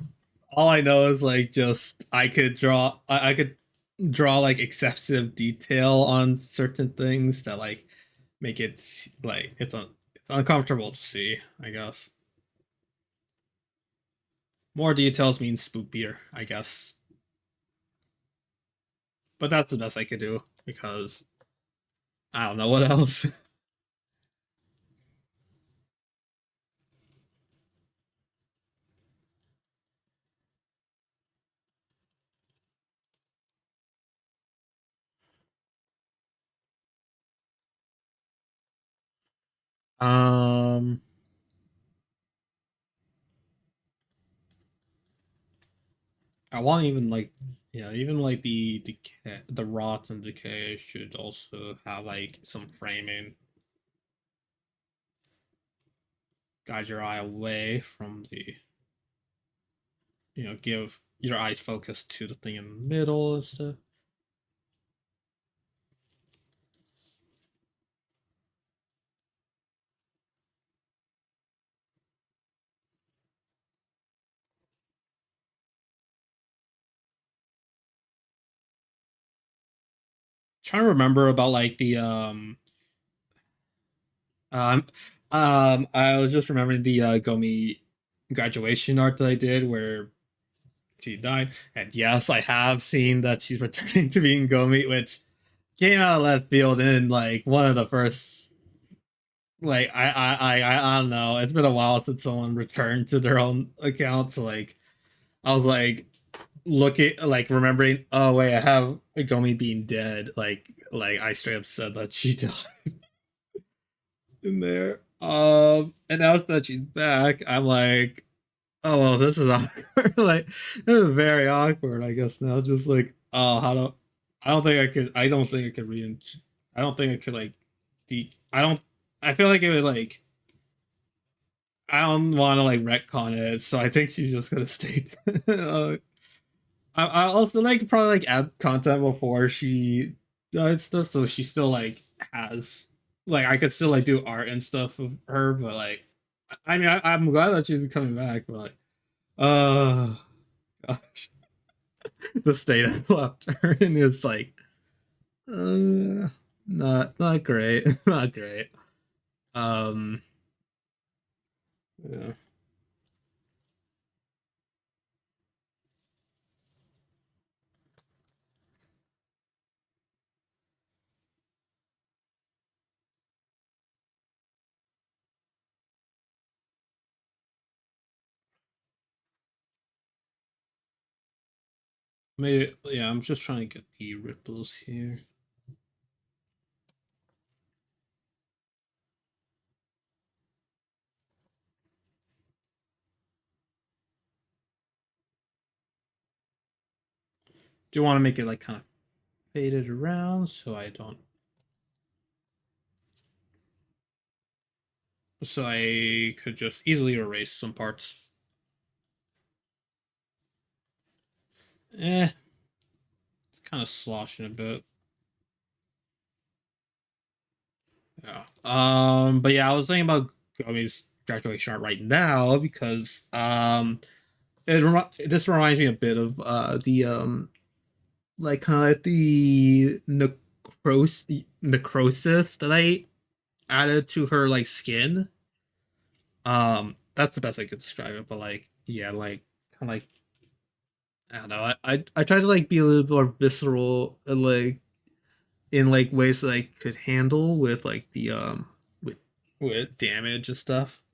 all I know is like just I could draw like excessive detail on certain things that like make it like it's uncomfortable to see, I guess. More details means spookier, I guess. But that's the best I could do because I don't know what else. um I want even like yeah, even like the decay, the rot and decay should also have like some framing, guide your eye away from the give your eyes focus to the thing in the middle and stuff. Trying to remember about like the um I was just remembering the Gomi graduation art that I did where she died. And yes, I have seen that she's returning to being Gomi, which came out of left field in like one of the first. Like I don't know. It's been a while since someone returned to their own account. So like I was like looking, like remembering. Oh wait, I have Gomi being dead. Like I straight up said that she died in there. And now that she's back, I'm like, oh well, this is awkward. Like this is very awkward. I guess now, just like, oh, how do I don't think I could. I don't think I could I don't think I could like. I don't. I feel like it would like. I don't want to like retcon it, so I think she's just gonna stay. I also like probably like add content before she does stuff, so she still like has like I could still like do art and stuff of her, but like I mean I'm glad that she's coming back, but like uh gosh, the state I left her in is like not great, not great. Um, yeah. Maybe yeah. I'm just trying to get the ripples here. Do you want to make it like kind of faded around so I don't so I could just easily erase some parts? Eh, kind of sloshing a bit. Yeah. But yeah, I was thinking about Gomi's graduation art right now because this reminds me a bit of the like kind of like the necrosis that I added to her like skin. That's the best I could describe it, but like yeah, like kind of like I don't know. I tried to like be a little more visceral and like in like ways that I could handle with like the with with damage and stuff.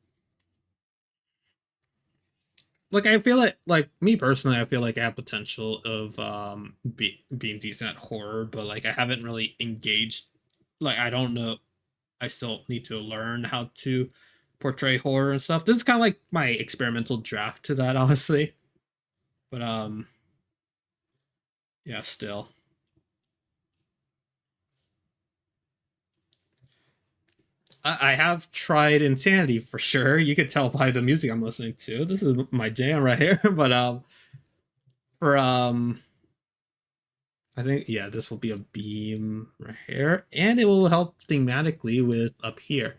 Like I feel like me personally, I feel like I have potential of being decent at horror, but like I haven't really engaged. Like I don't know. I still need to learn how to portray horror and stuff. This is kind of like my experimental draft to that, honestly. But yeah, still. I have tried Insanity for sure. You could tell by the music I'm listening to. This is my jam right here. But for I think yeah, this will be a beam right here, and it will help thematically with up here.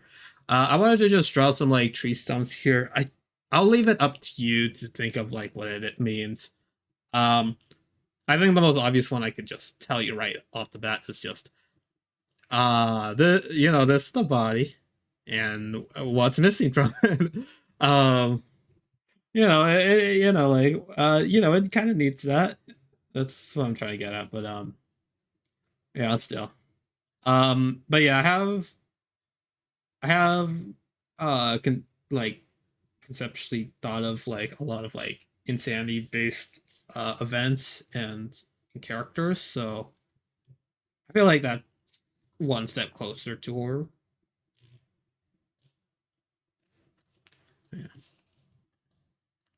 I wanted to just draw some like tree stumps here. I'll leave it up to you to think of like what it means. Um, I think the most obvious one I could just tell you right off the bat is just the this is the body, and what's missing from it. um, like it kind of needs that. That's what I'm trying to get at, but yeah, still. But yeah, I have like conceptually thought of like a lot of like insanity based events and characters, so I feel like that one step closer to horror. Yeah.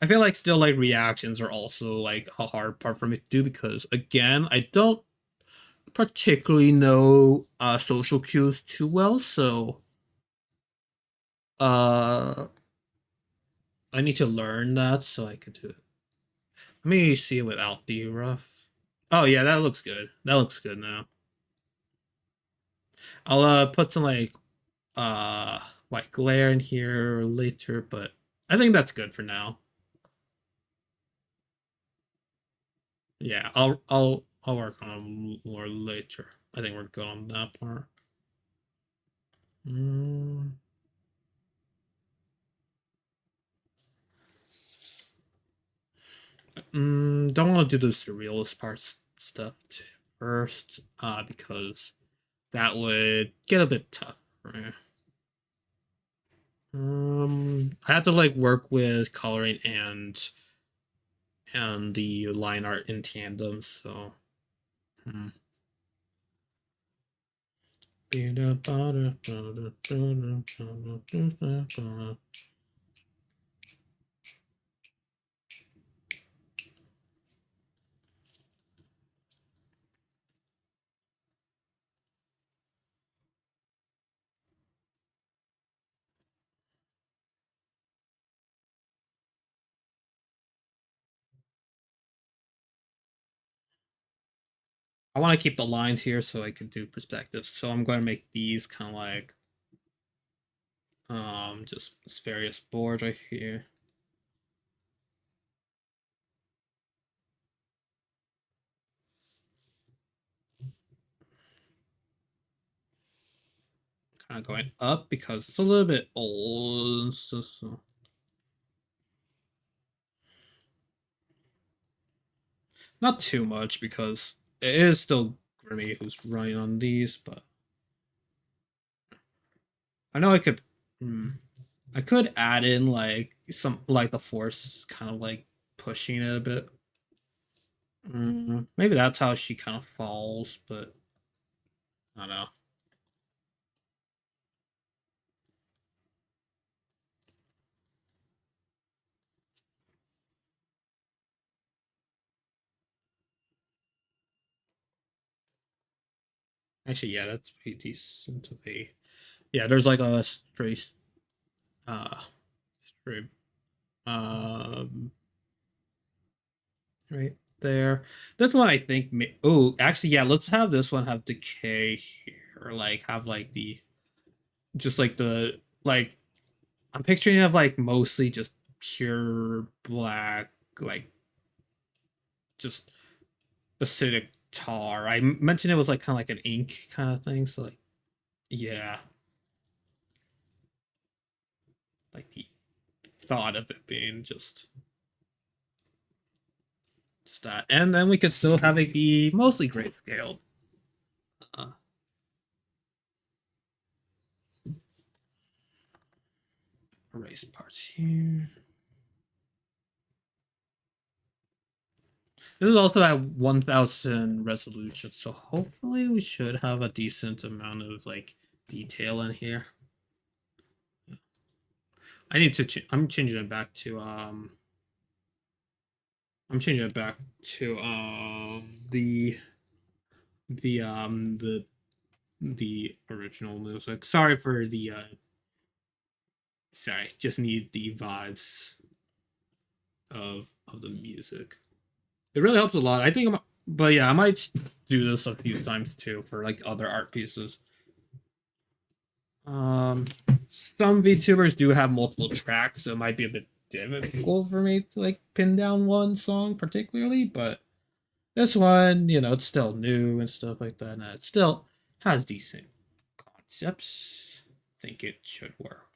I feel like still like reactions are also like a hard part for me to do because again, I don't particularly know social cues too well, so uh I need to learn that so I can do it. Let me see it without the rough. Oh yeah, that looks good. That looks good now. I'll put some uh like glare in here later, but I think that's good for now. Yeah, I'll work on it more later. I think we're good on that part. Mm. Don't want to do the surrealist parts stuff first, because that would get a bit tough for me. I had to like work with coloring and the line art in tandem, so. Hmm. I want to keep the lines here so I can do perspectives. So I'm going to make these kind of like just various boards right here. Kind of going up because it's a little bit old. So. Not too much because it is still Grimmy who's running on these, but I know I could. I could add in like some like the force kind of like pushing it a bit. Maybe that's how she kind of falls, but I don't know. Actually, yeah, that's pretty decent of a. Yeah, there's like a uh, straight, um, right there. This one I think. Oh, actually, yeah. Let's have this one have decay here, or like have like the just like the like I'm picturing it of like mostly just pure black, like just acidic tar. I mentioned it was like kind of like an ink kind of thing. So like, yeah, like the thought of it being just that, and then we could still have it be mostly grayscale. Uh, erase parts here. This is also at 1000 resolution, so hopefully we should have a decent amount of like detail in here. I need to. I'm changing it back to. I'm changing it back to the original music. Sorry for the. Sorry, just need the vibes of the music. It really helps a lot. I think. But yeah, I might do this a few times too for like other art pieces. Um, some VTubers do have multiple tracks, so it might be a bit difficult for me to like pin down one song particularly. But this one, it's still new and stuff like that, and it still has decent concepts. I think it should work.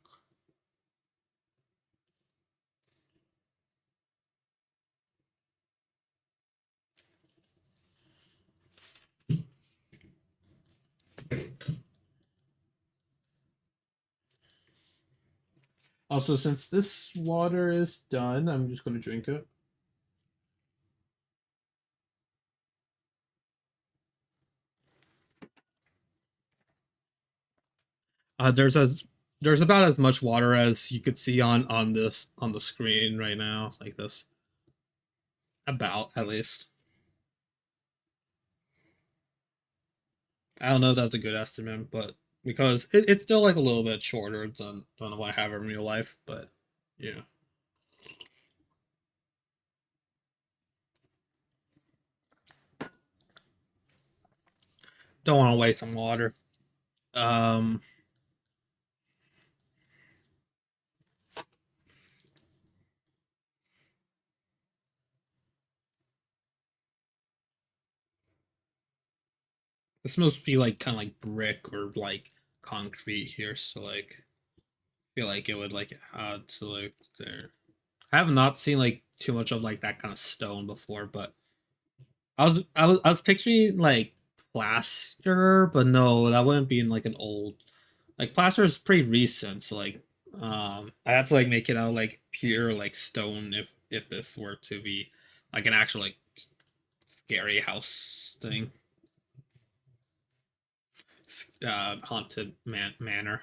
Also, since this water is done, I'm just going to drink it. There's about as much water as you could see on the screen right now, like this. About at least. I don't know if that's a good estimate, but because it's still like a little bit shorter than what I have in real life, but yeah. Don't want to waste some water. Um, this must be like kind of like brick or like concrete here, so like I feel like it would like add to like there. I have not seen like too much of like that kind of stone before, but I was picturing like plaster, but no, that wouldn't be in like an old, like plaster is pretty recent, so like I have to like make it out like pure like stone if this were to be like an actual like scary house thing. Haunted manor.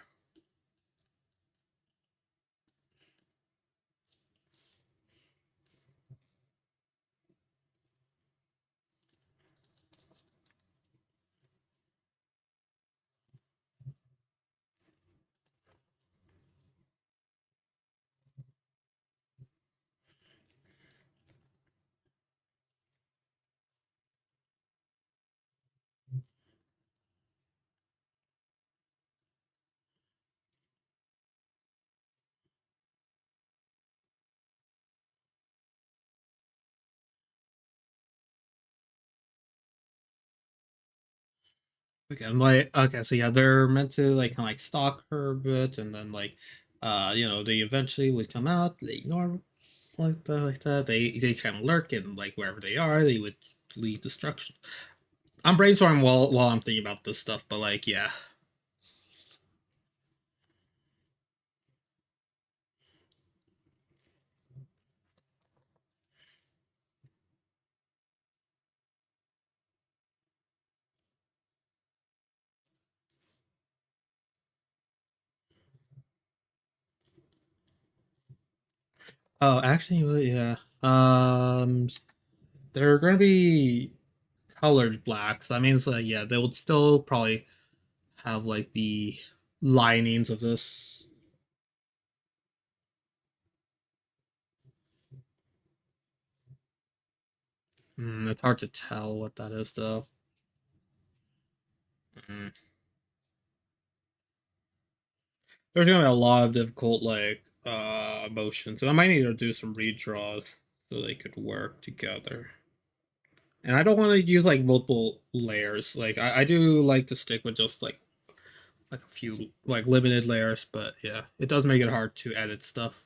Okay, I'm like okay, so yeah, they're meant to like kind of like stalk her a bit, and then like, they eventually would come out. They ignore like that. They kind of lurk, and like wherever they are, they would lead destruction. I'm brainstorming while I'm thinking about this stuff, but like yeah. Oh, actually, well, yeah. They're gonna be colored black. So that means like yeah, they would still probably have like the linings of this. It's hard to tell what that is though. Mm. There's gonna be a lot of difficult like motions, and I might need to do some redraws so they could work together. And I don't want to use like multiple layers. Like I do like to stick with just like a few like limited layers, but yeah, it does make it hard to edit stuff.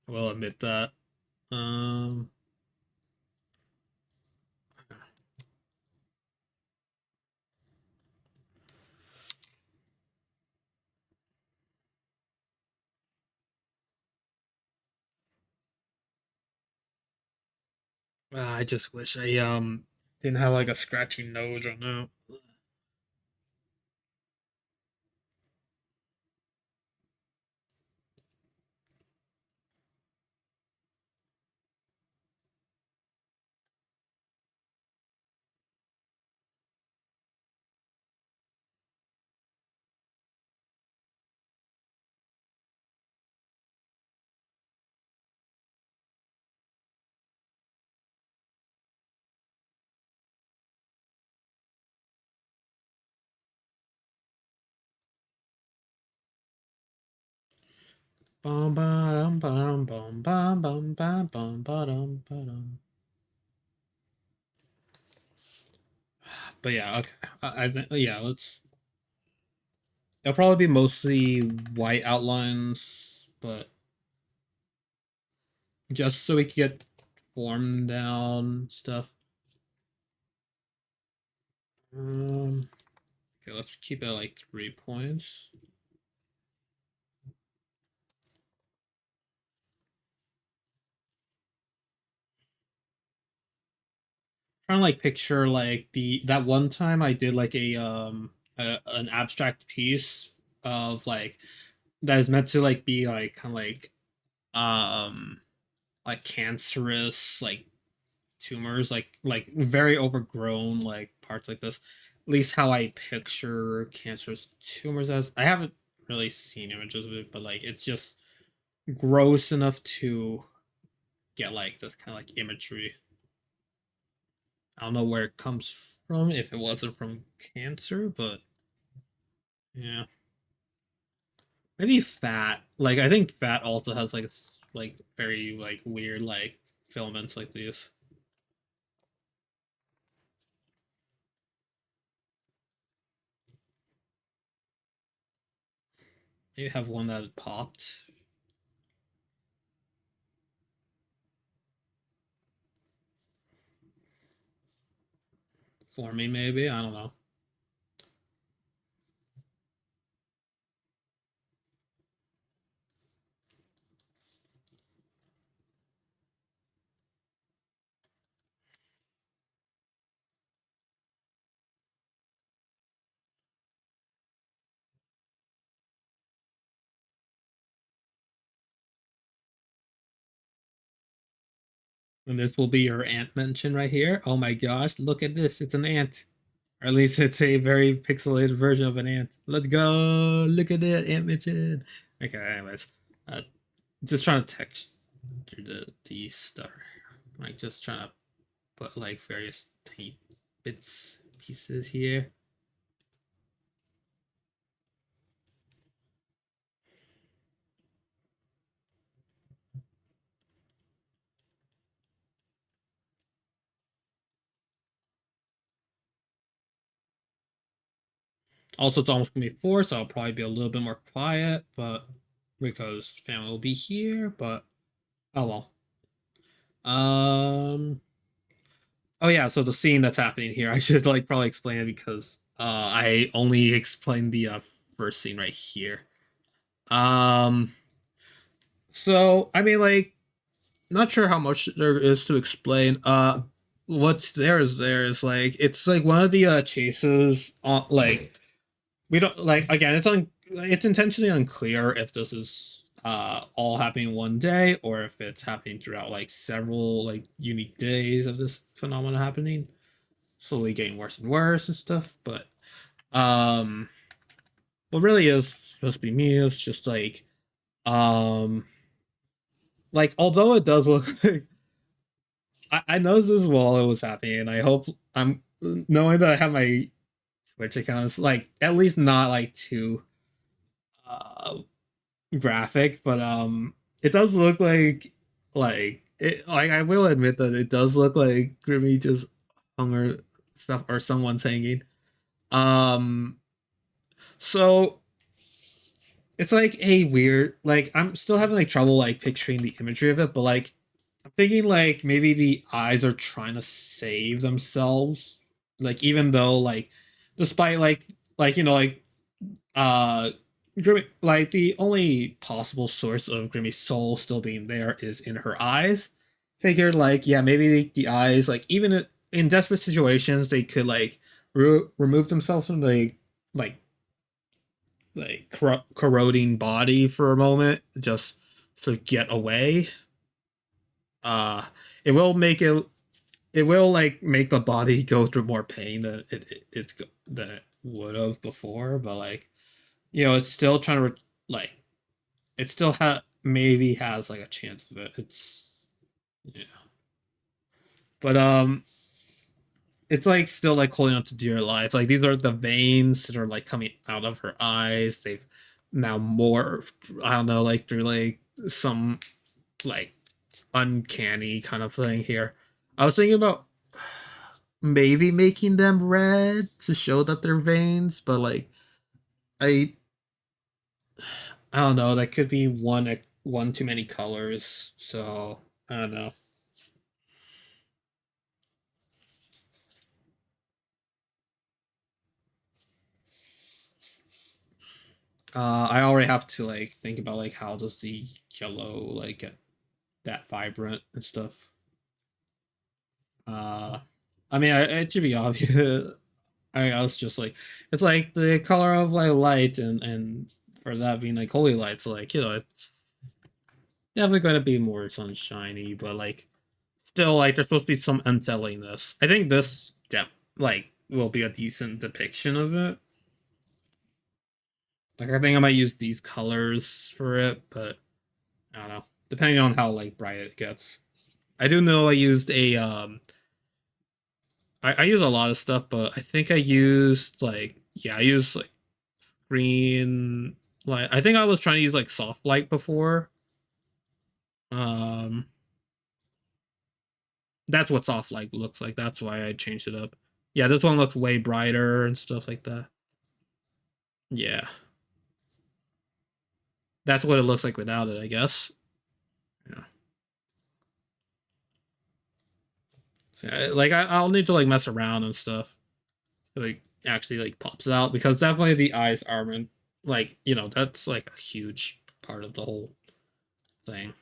I will admit that. Um, I just wish I didn't have like a scratchy nose right now. Bum bum bum bum bum bum bum bum bum bum. But yeah, okay. I think yeah, let's. It'll probably be mostly white outlines, but just so we can get form down stuff. Um, okay, let's keep it at like 3 points. Trying to like picture like the that one time I did like an abstract piece of that is meant to like be like kind of um like cancerous like tumors like very overgrown like parts like this. At least how I picture cancerous tumors as. I haven't really seen images of it, but like it's just gross enough to get like this kind of like imagery. I don't know where it comes from if it wasn't from cancer, but yeah. Maybe fat. Like I think fat also has like like very like weird like filaments like these. Maybe have one that popped. for me, maybe. I don't know. And this will be your ant mention right here. Oh my gosh, look at this. It's an ant. Or at least it's a very pixelated version of an ant. Let's go. Look at that ant mention. Okay, anyways. Uh, just trying to texture the stuff. Like just trying to put like various tiny bits pieces here. Also, it's almost gonna be 4, so I'll probably be a little bit more quiet, but because family will be here, but oh well. Oh yeah, so the scene that's happening here, I should like probably explain it because I only explained the first scene right here. Um so I mean like not sure how much there is to explain. What's there is like it's like one of the chases on like we don't like again it's intentionally unclear if this is all happening one day or if it's happening throughout like several like unique days of this phenomenon happening, slowly getting worse and worse and stuff. But um what really is supposed to be me is just like although it does look like I noticed this while it was happening and I hope I'm knowing that I have my Twitch accounts like at least not like too uh graphic, but it does look like it like I will admit that it does look like Grimmy just hung or stuff or someone's hanging. Um so it's like a weird like I'm still having like trouble like picturing the imagery of it, but like I'm thinking like maybe the eyes are trying to save themselves. Like even though like despite like you know uh like the only possible source of Grimmy's soul still being there is in her eyes. Figured like yeah maybe the eyes like even in desperate situations they could like remove themselves from the like corroding body for a moment just to get away. Uh, it will make it will like make the body go through more pain than than it would have before, but like you know it's still trying to like it still maybe has like a chance of it. It's yeah, but it's like still like holding on to dear life. Like these are the veins that are like coming out of her eyes. They've now morphed. I don't know, like through like some like uncanny kind of thing here. I was thinking about maybe making them red to show that they're veins, but like I I don't know. That could be one too many colors. So I don't know. I already have to like think about like how does the yellow like get that vibrant and stuff. Uh, I mean, it should be obvious. I was just like, it's like the color of like light, and for that being like holy light, so like you know, it's definitely going to be more sunshiny, but like still like there's supposed to be some unsettlingness. I think this like will be a decent depiction of it. Like I think I might use these colors for it, but I don't know. Depending on how like bright it gets. I do know I used a I use a lot of stuff, but I think I used like yeah, I used like green light. I think I was trying to use like soft light before. Um that's what soft light looks like. That's why I changed it up. Yeah, this one looks way brighter and stuff like that. Yeah. That's what it looks like without it, I guess. Yeah. So, like I'll need to like mess around and stuff. like actually like pops out, because definitely the eyes are like, you know, that's like a huge part of the whole thing.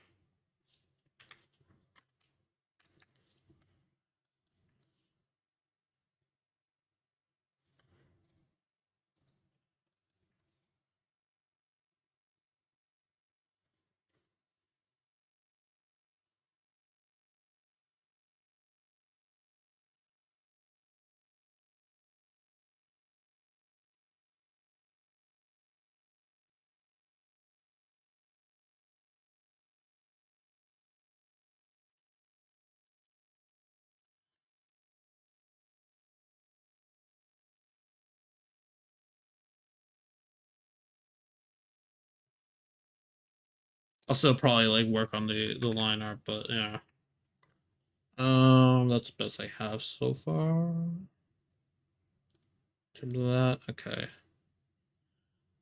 I'll still probably like work on the line art, but yeah. That's the best I have so far. In terms of that, okay.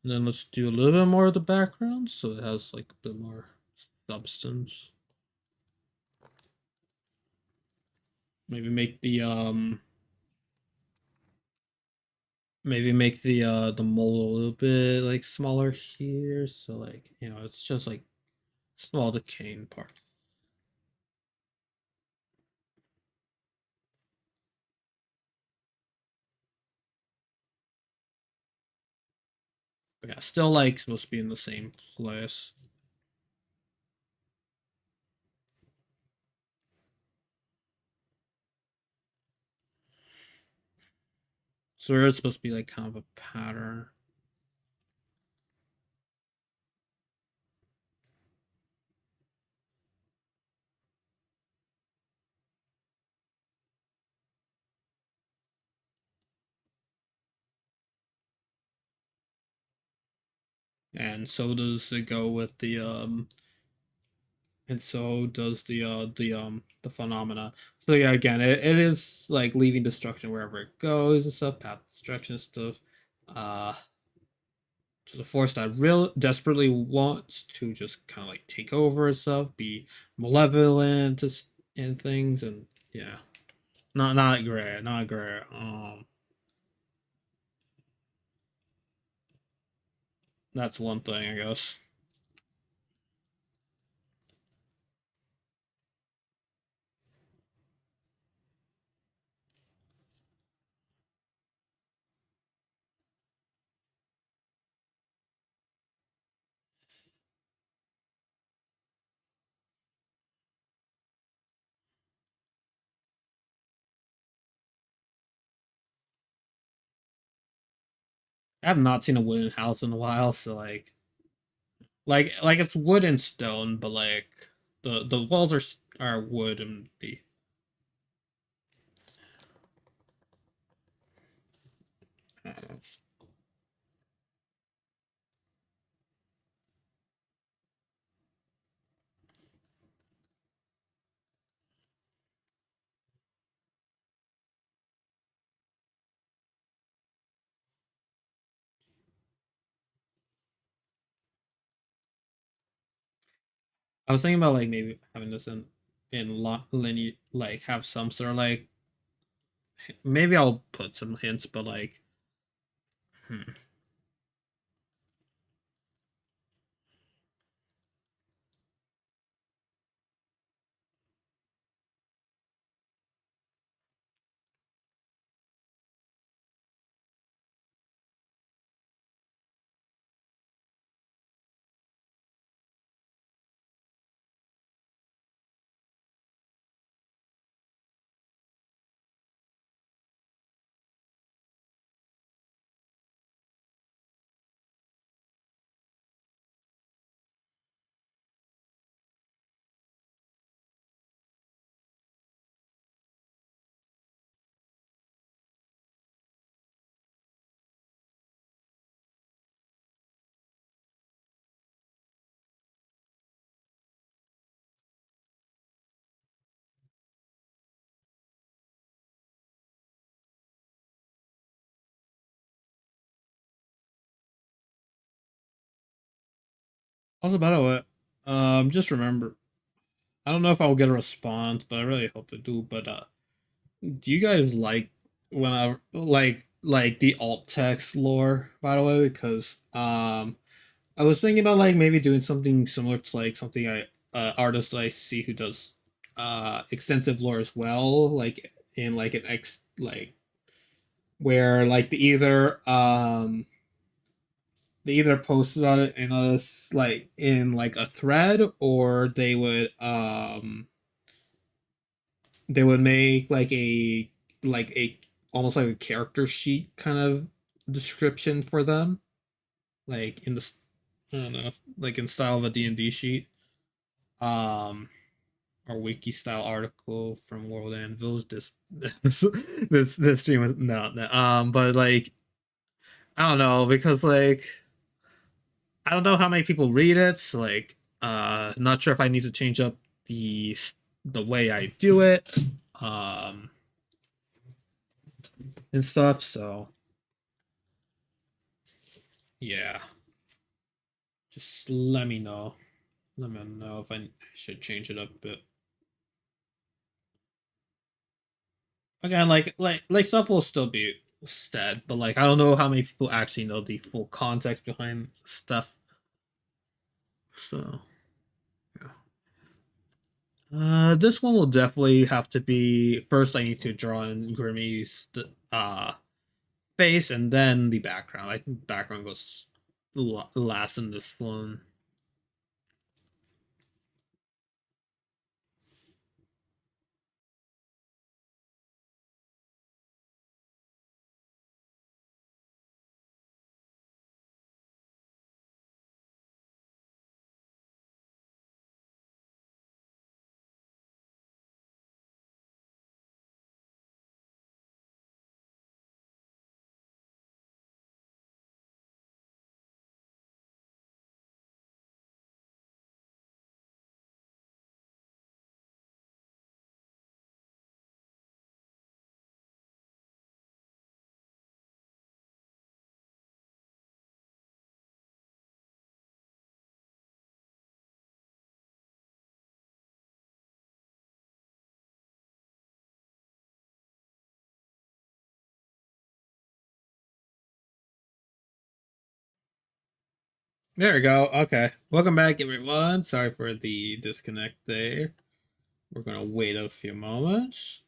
And then let's do a little bit more of the background so it has like a bit more substance. Maybe make the mole a little bit like smaller here, so like, you know, it's just like small decaying parts. But yeah, still like supposed to be in the same place. So there is supposed to be like kind of a pattern. And so does it go with the and so does the phenomena. So yeah, again, it is like leaving destruction wherever it goes and stuff, path destruction and stuff. Uh just a force that real desperately wants to just kind of like take over itself, be malevolent and things, and yeah. Not great, not great. That's one thing, I guess. I have not seen a wooden house in a while, so like it's wood and stone, but like the walls are wood and the I don't know. I was thinking about like maybe having this in linear, like have some sort of like, maybe I'll put some hints, but like, hmm. Also, by the way, just remember, I don't know if I'll get a response, but I really hope I do. But do you guys like whenever like like the alt text lore, by the way, because I was thinking about like maybe doing something similar to like something I artist that I see who does extensive lore as well, like in like an X like where like they either posted on it in a like in like a thread, or they would make like a almost like a character sheet kind of description for them, like in the I don't know, like in style of a D&D sheet, um, or wiki style article from World Anvils. This stream is no, but like I don't know because like I don't know how many people read it. So, like, not sure if I need to change up the way I do it, um, and stuff. So yeah, just let me know. Let me know if I should change it up a bit. Again, like stuff will still be said, but like I don't know how many people actually know the full context behind stuff. So yeah. This one will definitely have to be first. I need to draw in Grimmy's face and then the background. I think the background goes last in this one. There we go. Okay. Welcome back, everyone. Sorry for the disconnect there. We're gonna wait a few moments.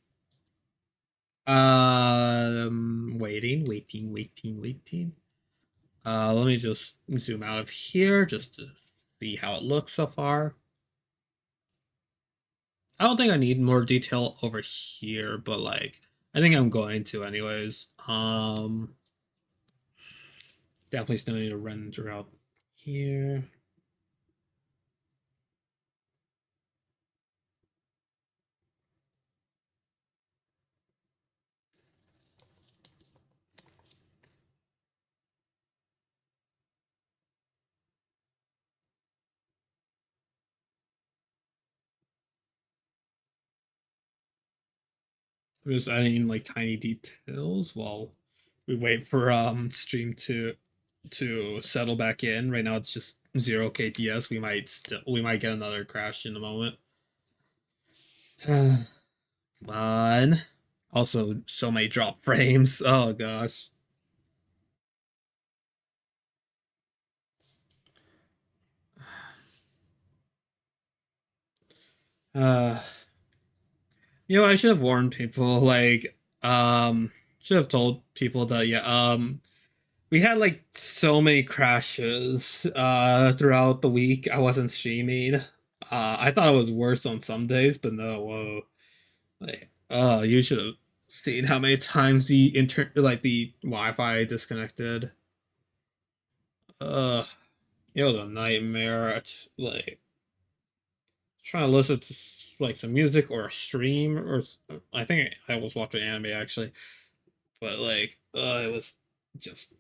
Waiting. Let me just zoom out of here just to see how it looks so far. I don't think I need more detail over here, but like I think I'm going to anyways. Definitely still need to render out here. I'm just adding like tiny details while we wait for stream to settle back in. Right now it's just 0 kps. We might get another crash in a moment. Come on. Also, so many drop frames. Oh gosh. Uh, I should have warned people. Like, should have told people that yeah, we had like so many crashes throughout the week. I wasn't streaming. I thought it was worse on some days, but no, whoa. Like, you should have seen how many times the Wi-Fi disconnected. Uh, it was a nightmare. Like trying to listen to like some music or a stream I think I was watching anime actually, but like it was just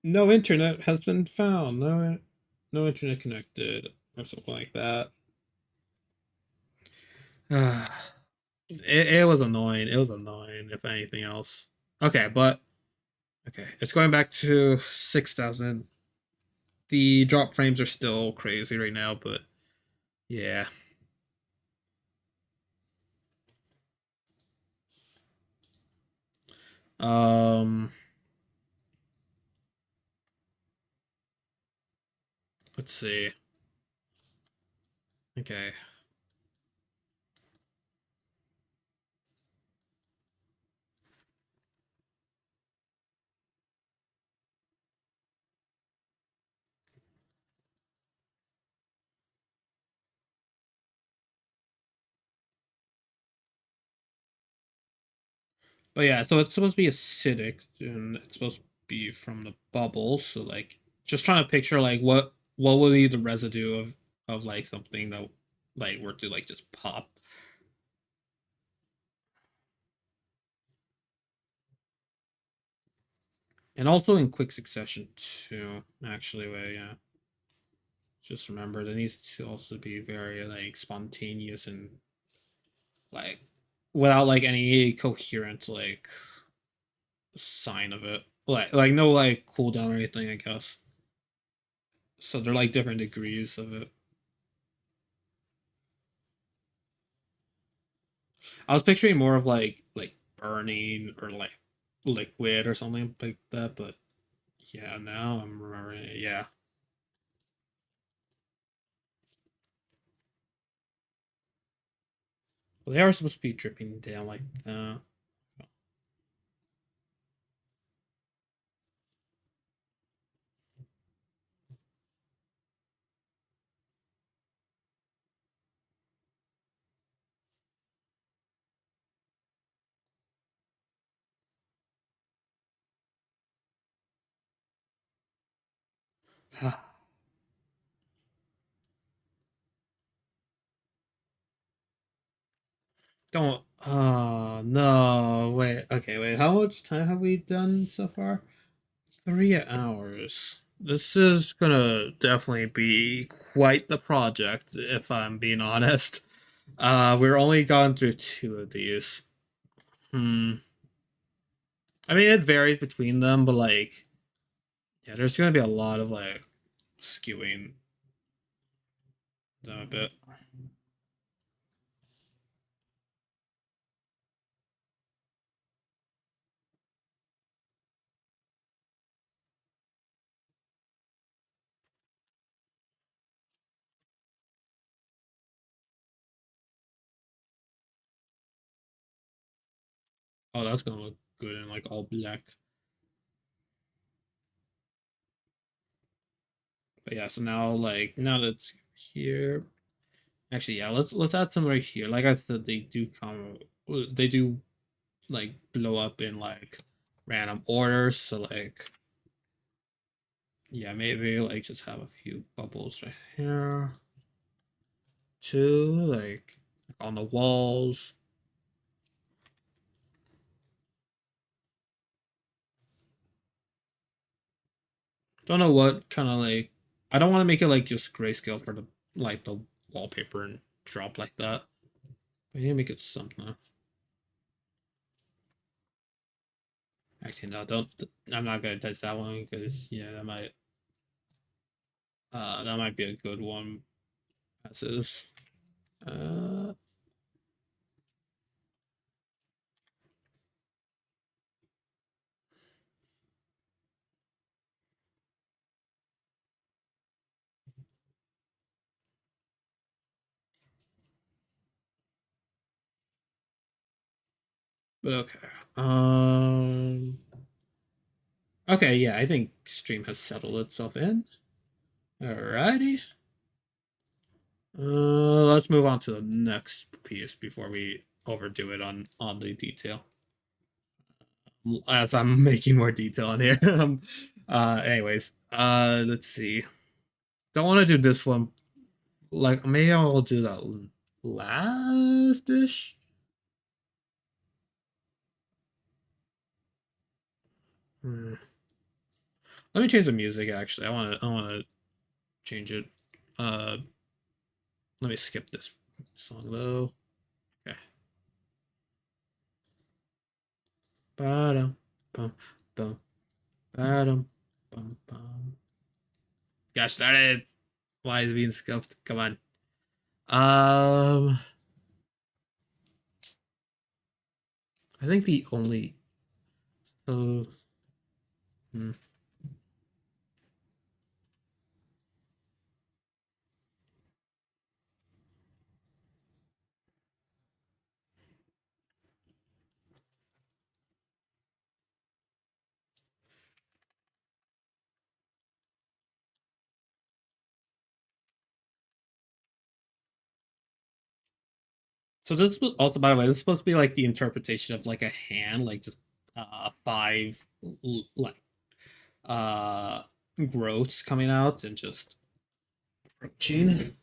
no internet has been found. No internet connected or something like that. It was annoying. It was annoying if anything else. Okay, but okay, it's going back to 6,000. The drop frames are still crazy right now, but yeah. Um, let's see. Okay. But yeah, so it's supposed to be acidic, and it's supposed to be from the bubbles. So like, just trying to picture like what would be the residue of like something that like were to like just pop. And also in quick succession too. Actually, wait, yeah. Just remember, it needs to also be very like spontaneous and like without like any coherent like sign of it. Like no like cooldown or anything, I guess. So they're like different degrees of it. I was picturing more of like burning or like liquid or something like that, but yeah, now I'm remembering it. Yeah. Well, they are supposed to be dripping down like that. Don't. Oh no! Wait. Okay. Wait. How much time have we done so far? 3 hours. This is gonna definitely be quite the project, if I'm being honest. We're only gone through two of these. Hmm. I mean, it varies between them, but like, yeah, there's gonna be a lot of like skewing them a bit. Oh, that's gonna look good in like all black. But yeah, so now like now that's here. Actually, yeah, let's add some right here. Like I said, they do come, they do like blow up in like random orders. So like, yeah, maybe like just have a few bubbles right here too, like on the walls. Don't know what kind of like. I don't want to make it like just grayscale for the wallpaper and drop like that. I need to make it something. Actually, no, don't. I'm not gonna test that one because yeah, that might be a good one as is. Uh, but okay. Okay, yeah, I think stream has settled itself in. Alrighty. Let's move on to the next piece before we overdo it on the detail. As I'm making more detail on here. Anyways, let's see. Don't want to do this one. Like maybe I'll do that last dish. Hmm. Let me change the music. Actually, I want to change it. Uh, Let me skip this song though. Okay. Ba-dum, bum, bum, ba-dum, bum, bum. Got started. Why is it being scuffed? Come on. Um, I think the only So, hmm. So this was also, by the way, this is supposed to be like the interpretation of like a hand, like just five like uh growths coming out and just approaching.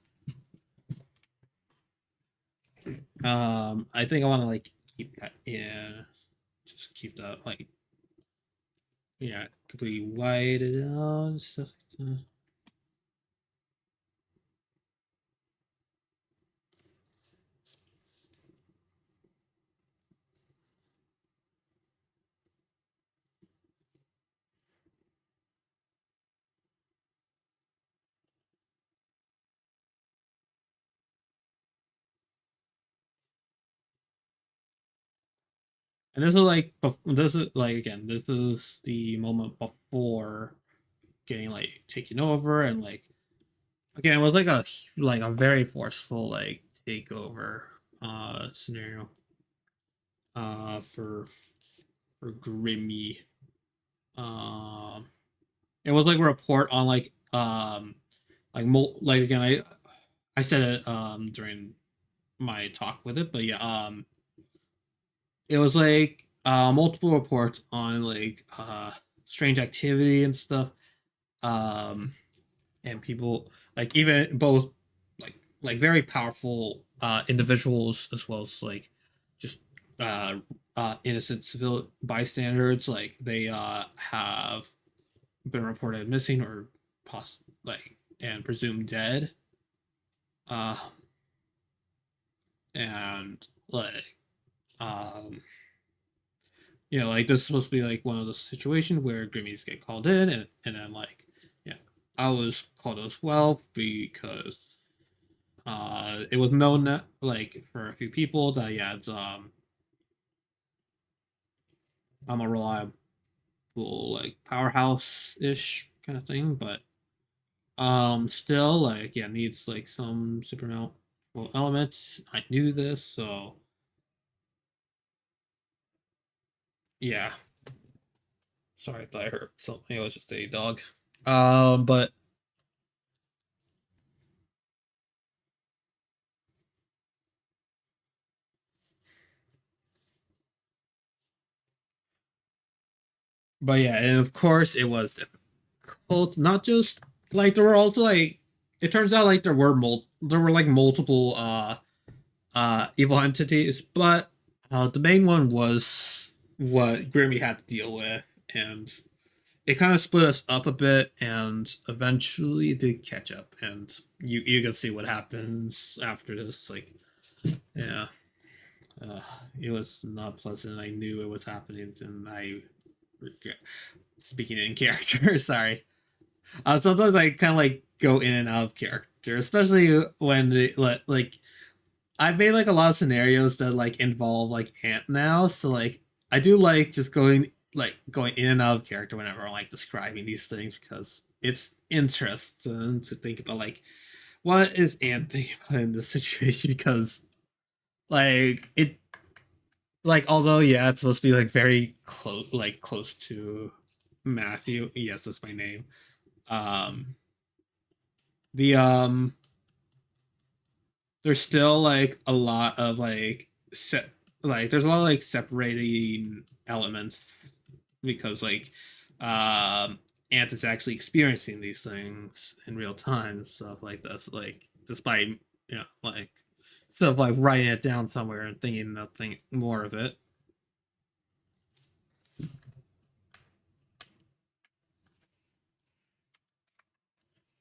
I think I want to like keep that in, just keep that like, yeah, completely whited out and stuff like that. And this is like this is like, again, this is the moment before getting like taken over, and like, again, it was like a very forceful like takeover scenario for Grimmy. Um it was like a report on like again, I said it during my talk with it, but yeah, it was like multiple reports on like strange activity and stuff. Um and people, like, even both like very powerful individuals, as well as like just uh innocent civil bystanders, like they have been reported missing or like and presumed dead. uh and like, um like, this is supposed to be like one of those situations where Grimmies get called in, and then like, yeah, I was called as well because it was known that, like, for a few people that, yeah, I'm a reliable like powerhouse ish kind of thing, but still, like, yeah, needs like some supernatural elements. I knew this, so yeah. Sorry, I thought I heard something. It was just a dog. But yeah, and of course it was difficult. Not just like, there were also like, it turns out like there were like multiple evil entities, but the main one was what Grimmy had to deal with, and it kind of split us up a bit, and eventually it did catch up, and you can see what happens after this. Like, yeah, uh, it was not pleasant. I knew it was happening, and I regret speaking in character. Sorry. Sometimes I kind of like go in and out of character, especially when the like I've made like a lot of scenarios that like involve like Ant now, so like I do like just going in and out of character whenever I'm like describing these things, because it's interesting to think about like, what is Ant thinking about in this situation, because like it, like, although, yeah, it's supposed to be like very close to Matthew. Yes, that's my name. Um the There's still like a lot of like there's a lot of like separating elements, because like, um Ant is actually experiencing these things in real time and stuff like this, like, despite, like, instead of like writing it down somewhere and thinking nothing more of it.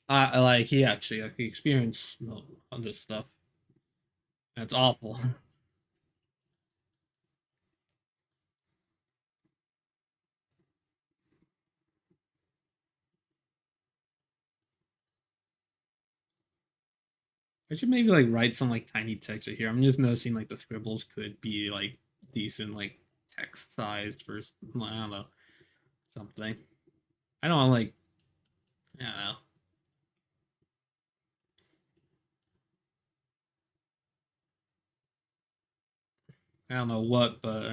Like, he actually like he experienced all this stuff, and it's awful. I should maybe like write some like tiny text right here. I'm just noticing like the scribbles could be like decent like text sized first. I don't know, something. I don't like. I don't know. I don't know what, but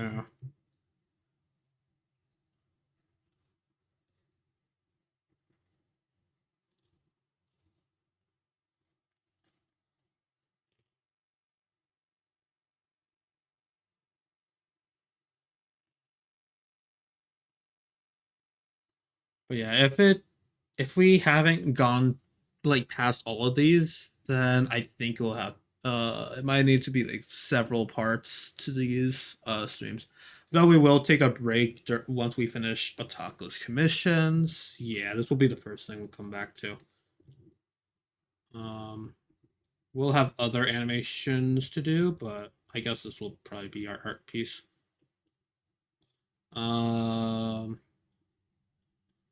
yeah, if we haven't gone like past all of these, then I think we'll have it might need to be like several parts to these streams. Though we will take a break once we finish Otaku's commissions. Yeah, this will be the first thing we'll come back to. Um, we'll have other animations to do, but I guess this will probably be our art piece. Um,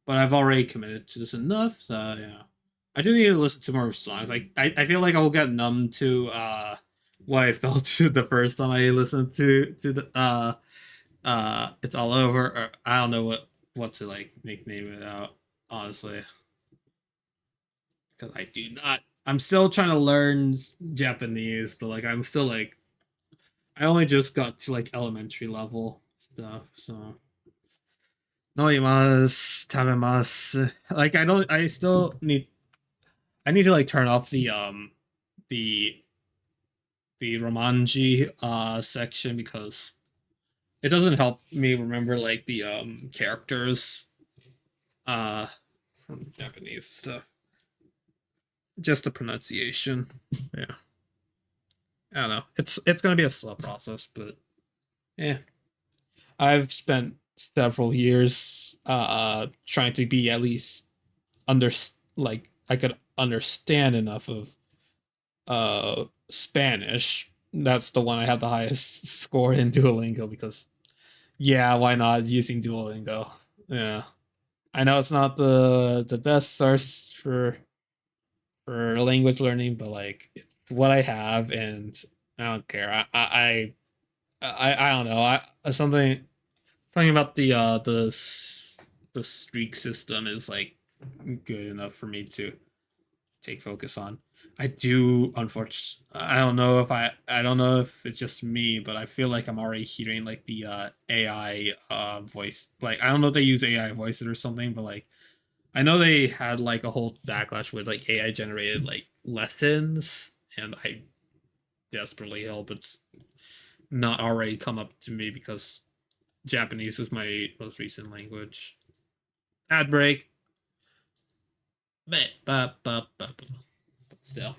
but I've already committed to this enough, so yeah. I do need to listen to more songs. Like I feel like I will get numb to what I felt to the first time I listened to the it's all over, or I don't know what to like nickname it out, honestly. Because I do not I'm still trying to learn Japanese, but like I'm still like I only just got to like elementary level stuff, so noimasu, tabemasu. Like I still need to like turn off the the Romanji section because it doesn't help me remember like the characters uh from Japanese stuff. Just the pronunciation. Yeah. I don't know. It's gonna be a slow process, but yeah. I've spent several years trying to be at least under like I could understand enough of Spanish. That's the one I had the highest score in Duolingo because yeah, why not using Duolingo? Yeah. I know it's not the best source for language learning, but like it's what I have and I don't care. I don't know. Something about the streak system is like good enough for me to take focus on. I do unfortunately I don't know if it's just me, but I feel like I'm already hearing like the AI voice. Like I don't know if they use AI voices or something, but like I know they had like a whole backlash with like AI generated like lessons, and I desperately hope it's not already come up to me because Japanese is my most recent language. Ad break. But still.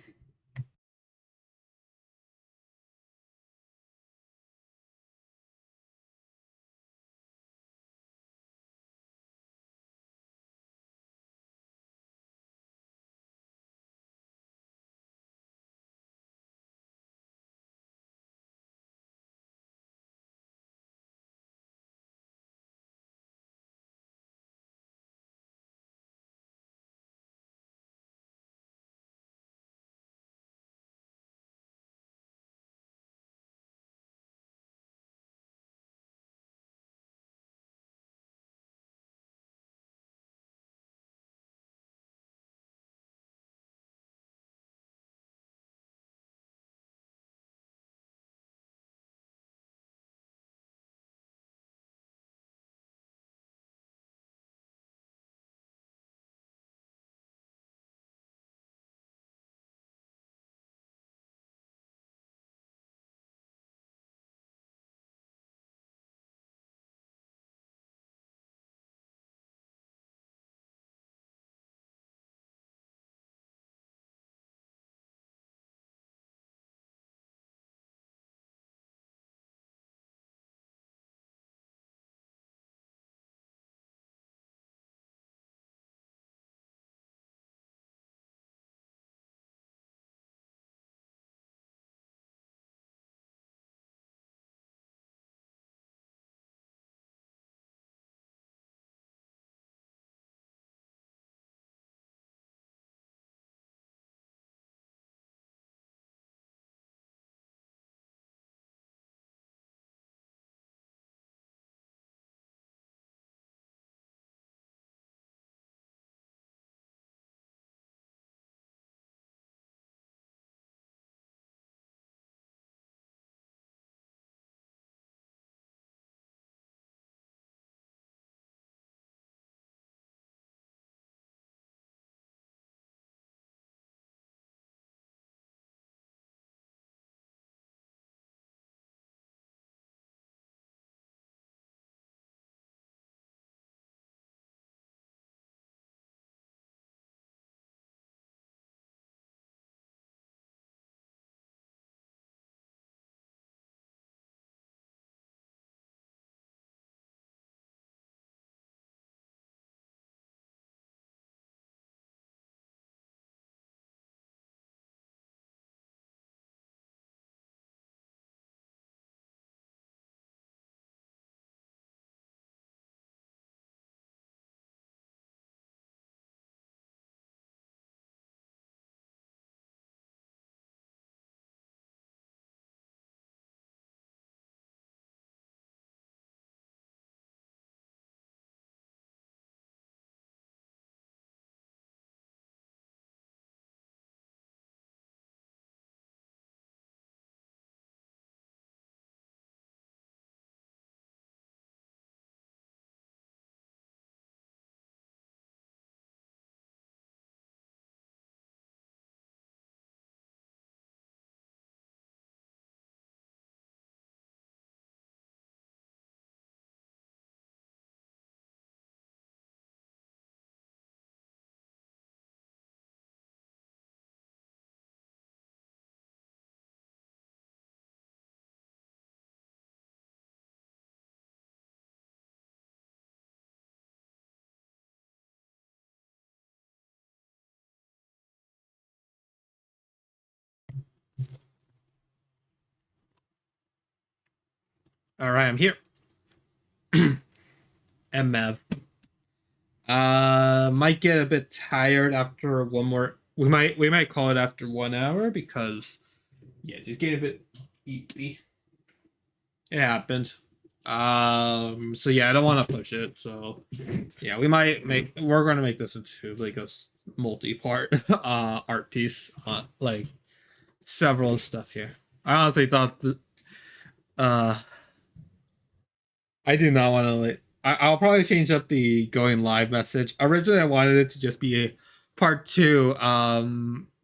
All right, I'm here. MF. Might get a bit tired after one more. We might call it after 1 hour because yeah, just get a bit eepy. It happened. So yeah, I don't want to push it. So yeah, we're gonna make this into like a multi-part art piece. Like several stuff here. I honestly thought uh I do not want to like. I'll probably change up the going live message. Originally, I wanted it to just be a part two.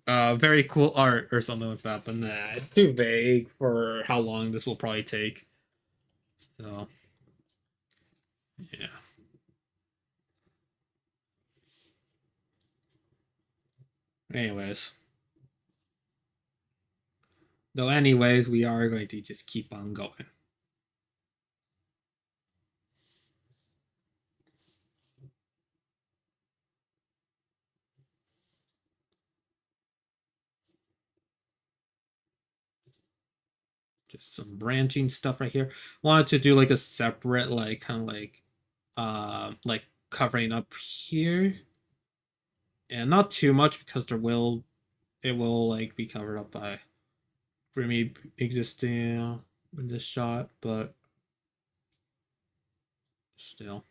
Very cool art or something like that. But nah, it's too vague for how long this will probably take. So yeah. Anyways, we are going to just keep on going. Just some branching stuff right here. Wanted to do like a separate, like kind of like covering up here, and not too much because it will like be covered up by Grimmy existing in this shot, but still.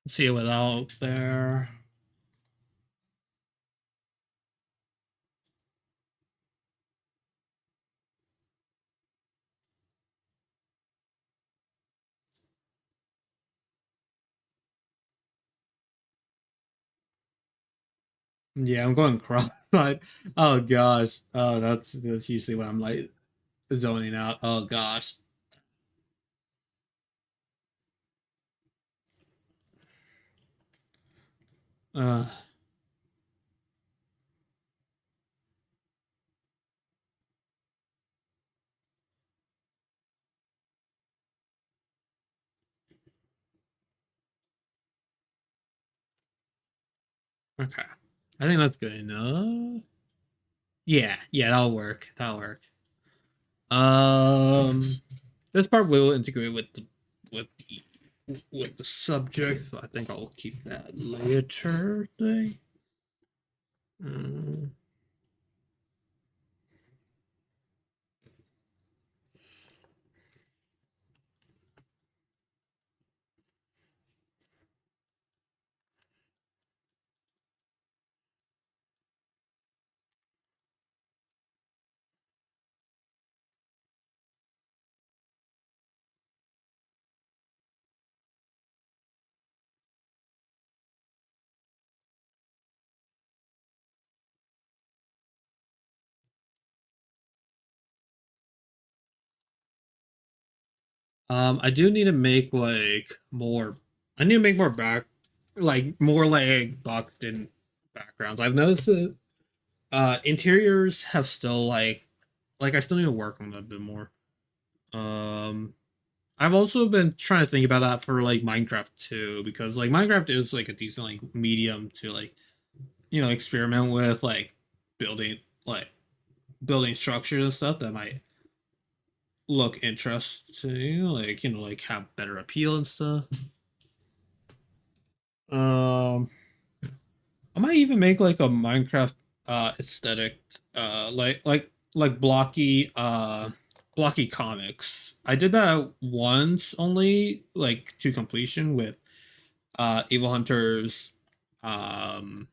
See it without there. Yeah, I'm going cross. But oh gosh, oh that's usually when I'm like zoning out. Oh gosh. Uh, okay. I think that's good enough. Yeah, yeah, that'll work. That'll work. This part will integrate with the with the subject. So I think I'll keep that later thing. Mm. I do need to make like more. I need to make more like more like boxed in backgrounds. I've noticed that interiors have still like I still need to work on that a bit more. Um, I've also been trying to think about that for like Minecraft too, because like Minecraft is like a decent like medium to like experiment with building like building structures and stuff that might look interesting, like like have better appeal and stuff. Um, I might even make like a Minecraft aesthetic, like blocky blocky comics. I did that once only, like to completion with Evil Hunter's um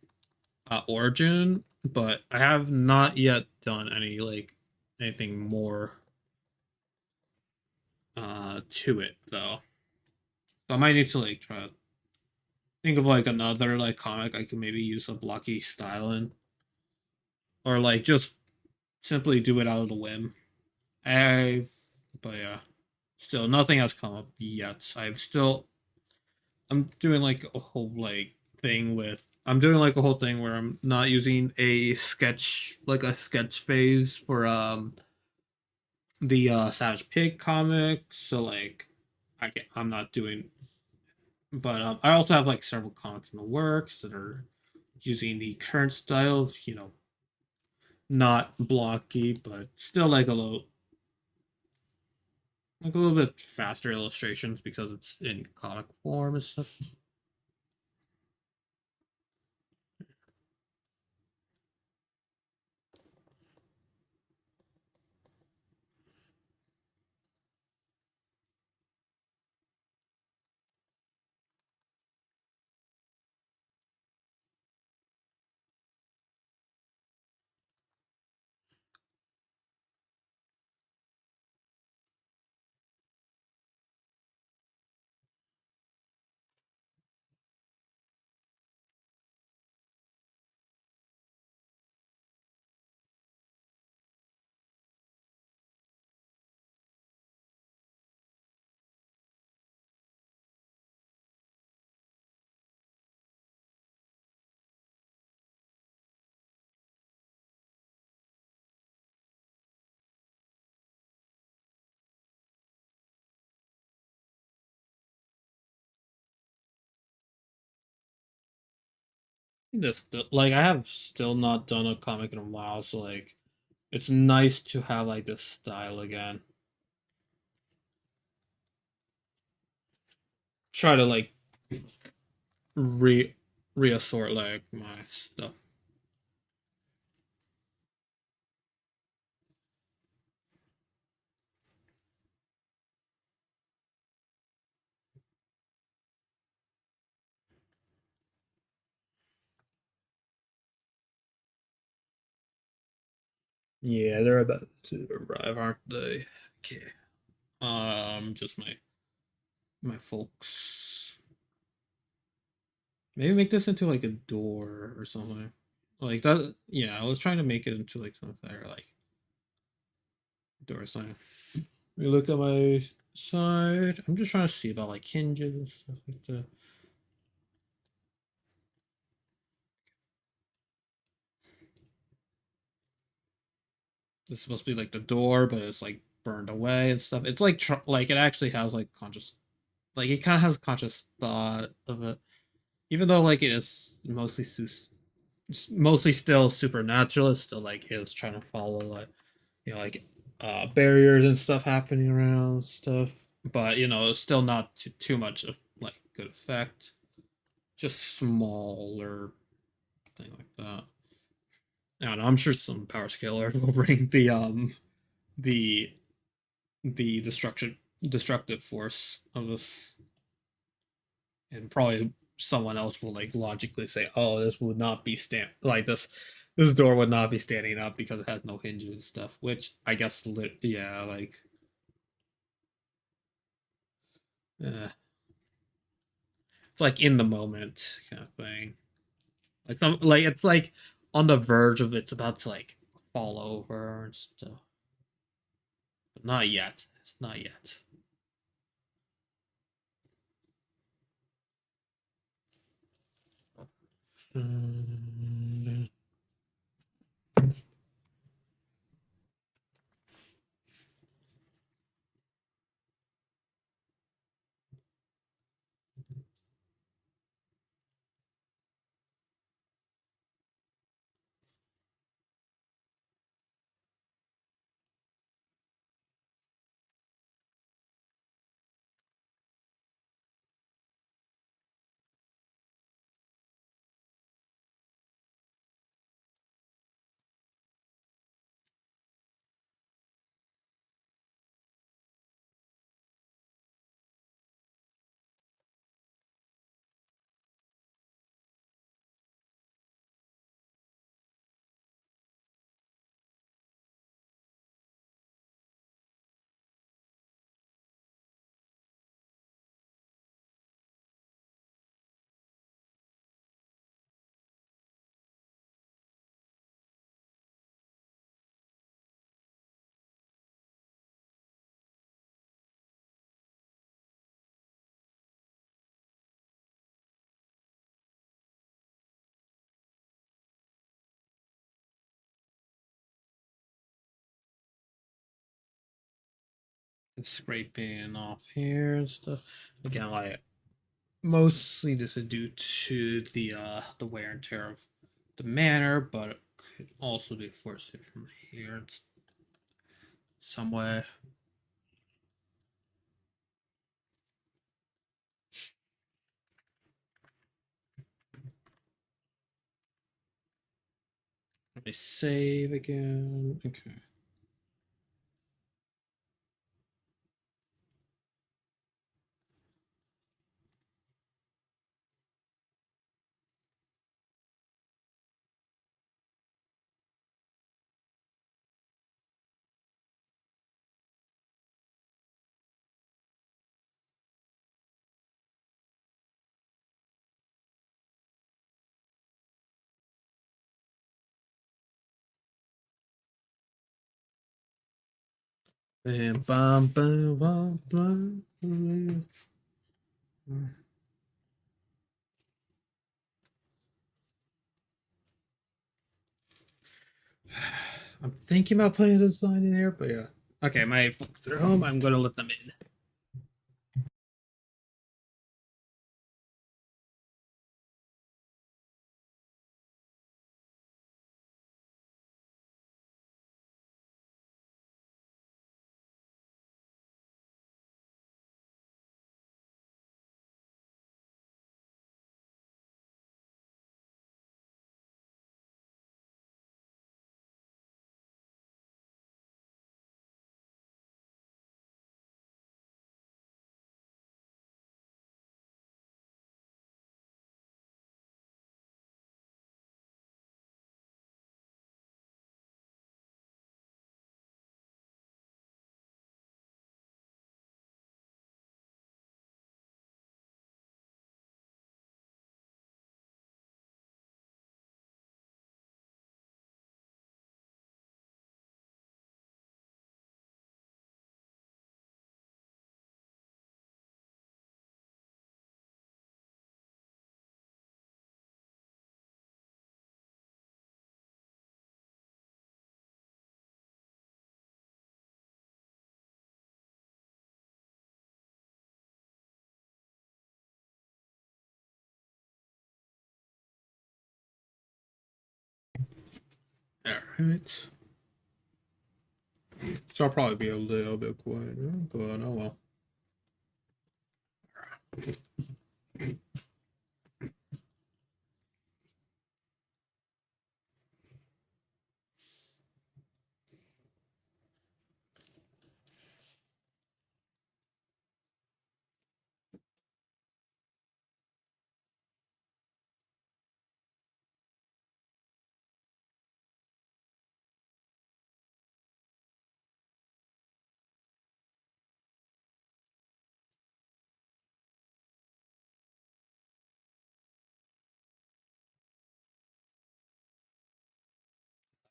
origin, but I have not yet done any like anything more to it though. So I might need to like try to think of like another like comic I could maybe use a blocky style in, or like just simply do it out of the whim. I've but yeah, still nothing has come up yet. I'm doing like a whole like thing with I'm doing like a whole thing where I'm not using a sketch like a sketch phase for the Savage Pig comic. So like I'm not doing, but I also have like several comics in the works that are using the current styles. You know, not blocky, but still like a little bit faster illustrations because it's in comic form and stuff. This like I have still not done a comic in a while, so like it's nice to have like this style again. Try to like re reassort like my stuff. Yeah, they're about to arrive, aren't they? Okay. Just my folks. Maybe make this into like a door or something. Like that. Yeah, I was trying to make it into like something there, like door sign. Let me look at my side. I'm just trying to see about like hinges and stuff like that. This is supposed to be like the door, but it's like burned away and stuff. It's like like it actually has like conscious, like it kind of has conscious thought of it, even though like it is mostly still supernatural. It's still like it's trying to follow like like barriers and stuff happening around stuff, but it's still not too much of like good effect. Just smaller thing like that. I don't know, I'm sure some power scaler will bring the the destructive force of this, and probably someone else will like logically say, "Oh, this would not be like this door would not be standing up because it has no hinges and stuff." Which I guess, yeah, like, it's like in the moment kind of thing. Like it's like on the verge of it's about to like fall over and stuff, but not yet. It's not yet. Mm, scraping off here and stuff. Again, like mostly this is due to the wear and tear of the manor, but it could also be forced from here some way. Let me save again. Okay. Bam, bam, bam, bam, bam. I'm thinking about putting this line in here, but yeah. Okay, my folks are home. I'm gonna let them in. Alright. So I'll probably be a little bit quieter, but oh well.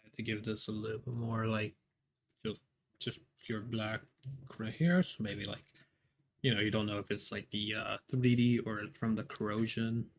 I had to give this a little bit more like just just pure black right here. So maybe like you don't know if it's like the 3D or from the corrosion.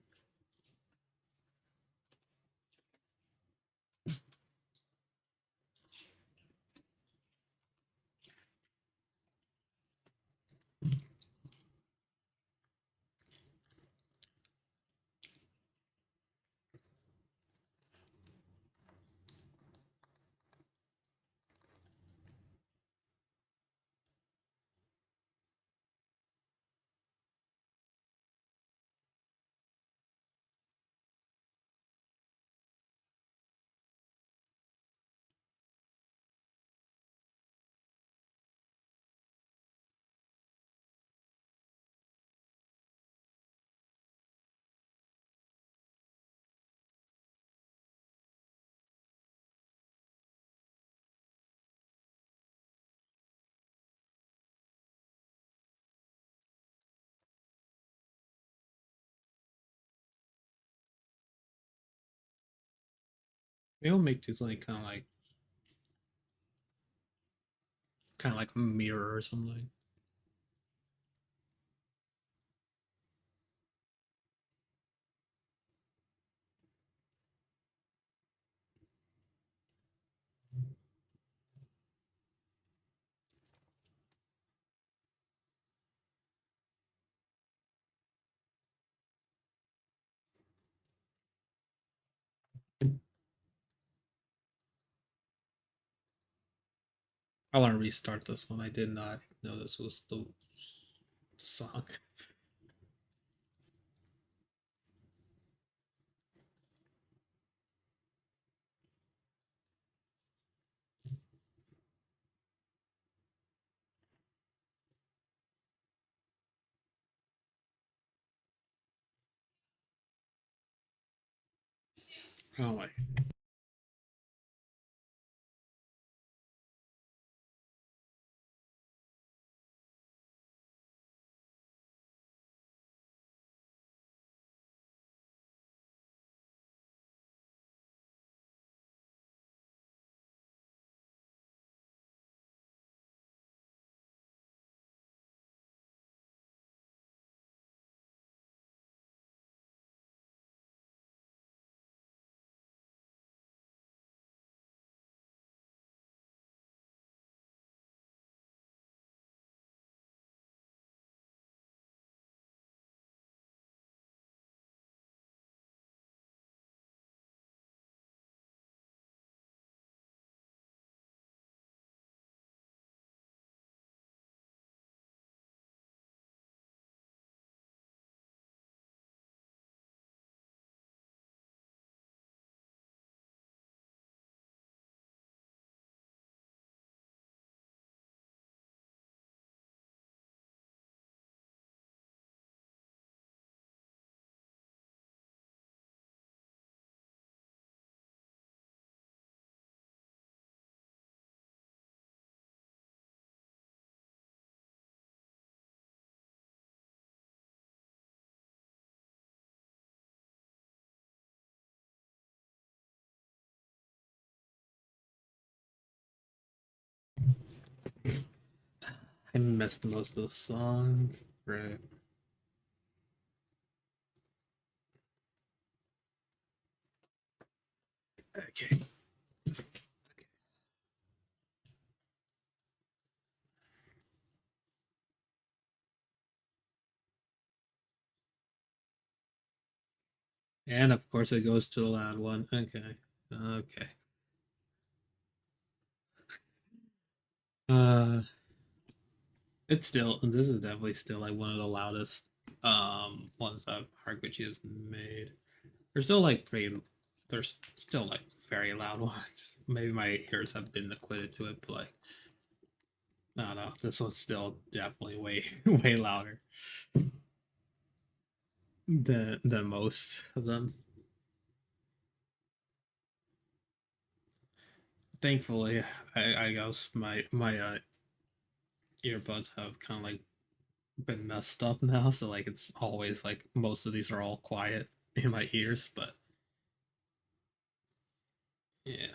Maybe I'll make these like kind of like a mirror or something. I want to restart this one. I did not know this was the song. Oh my. I missed most of the song. Right. Okay. And of course it goes to the loud one. Okay. Okay. Uh it's still, this is definitely still like one of the loudest ones that Harguchi has made. They're still like pretty, there's still like very loud ones. Maybe my ears have been acquitted to it, but like I don't know. This one's still definitely way way louder than most of them. Thankfully, I guess my earbuds have kind of like been messed up now, so like it's always like most of these are all quiet in my ears, but yeah.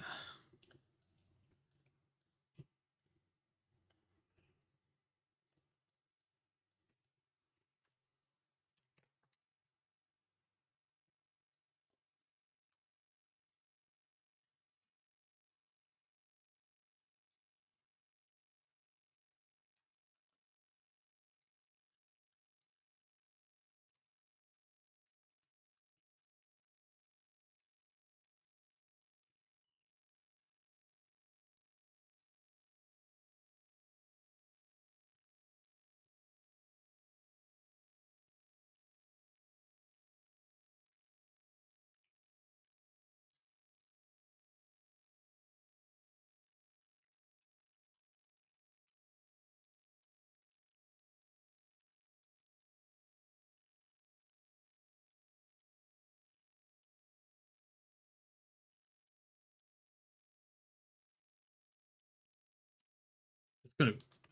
It's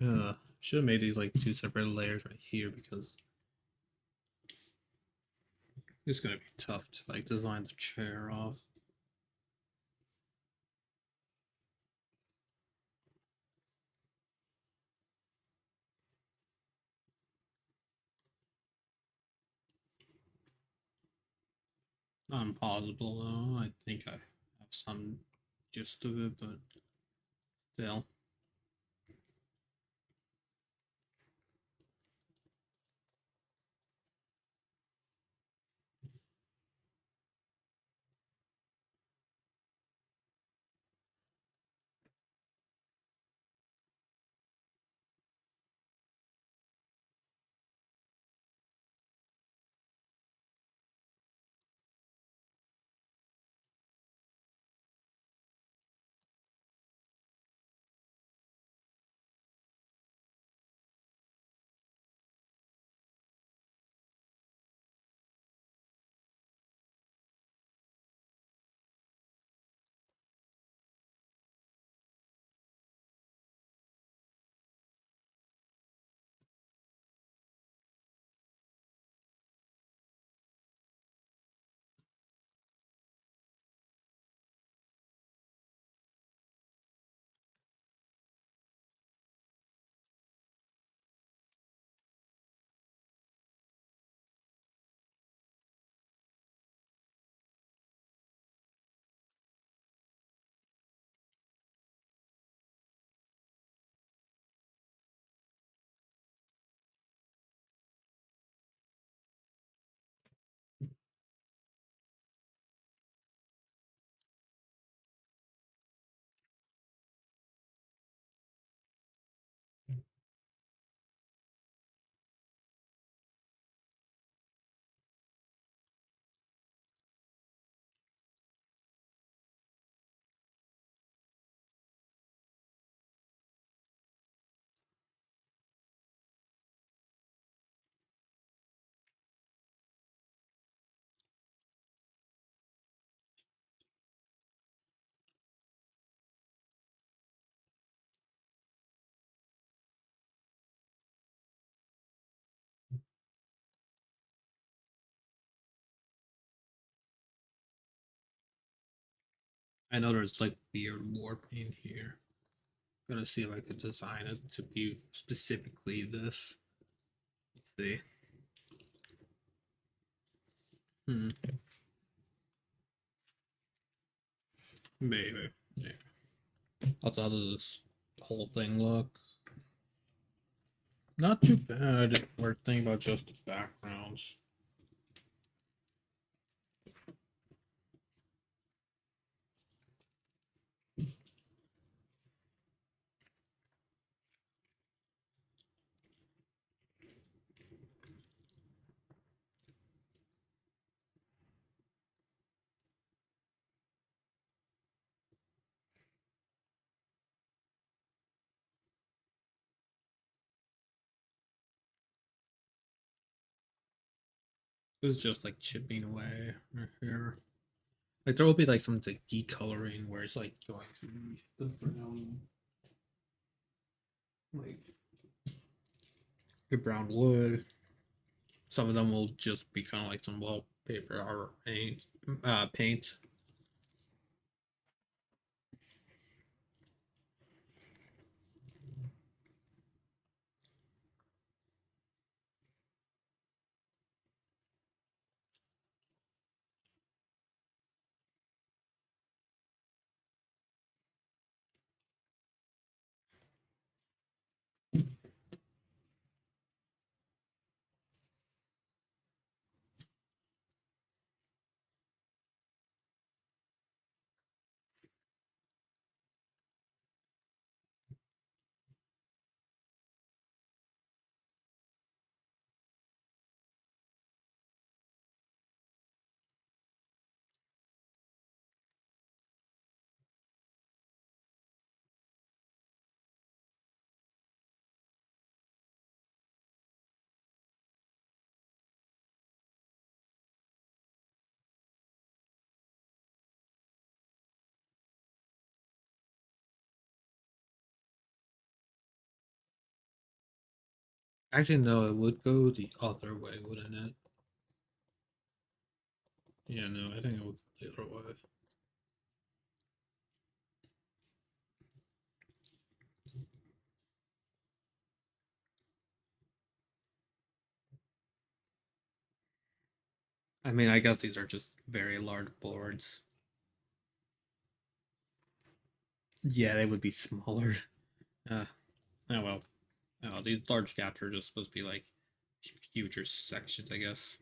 gonna should have made these like two separate layers right here because it's gonna be tough to like design the chair off. Not impossible though. I think I have some gist of it, but still. I know there's like weird warp in here. Gonna see if I could design it to be specifically this. Let's see. Hmm. Maybe. Maybe. How does this whole thing look? Not too bad. We're thinking about just the backgrounds. This is just like chipping away right here. Like there will be like some like decoloring where it's like going to be the brown, like the brown wood. Some of them will just be kind of like some wallpaper or paint. Actually, no, it would go the other way, wouldn't it? Yeah, no, I think it would go the other way. I mean, I guess these are just very large boards. Yeah, they would be smaller. Oh well. Oh, these large gaps are just supposed to be like future sections, I guess.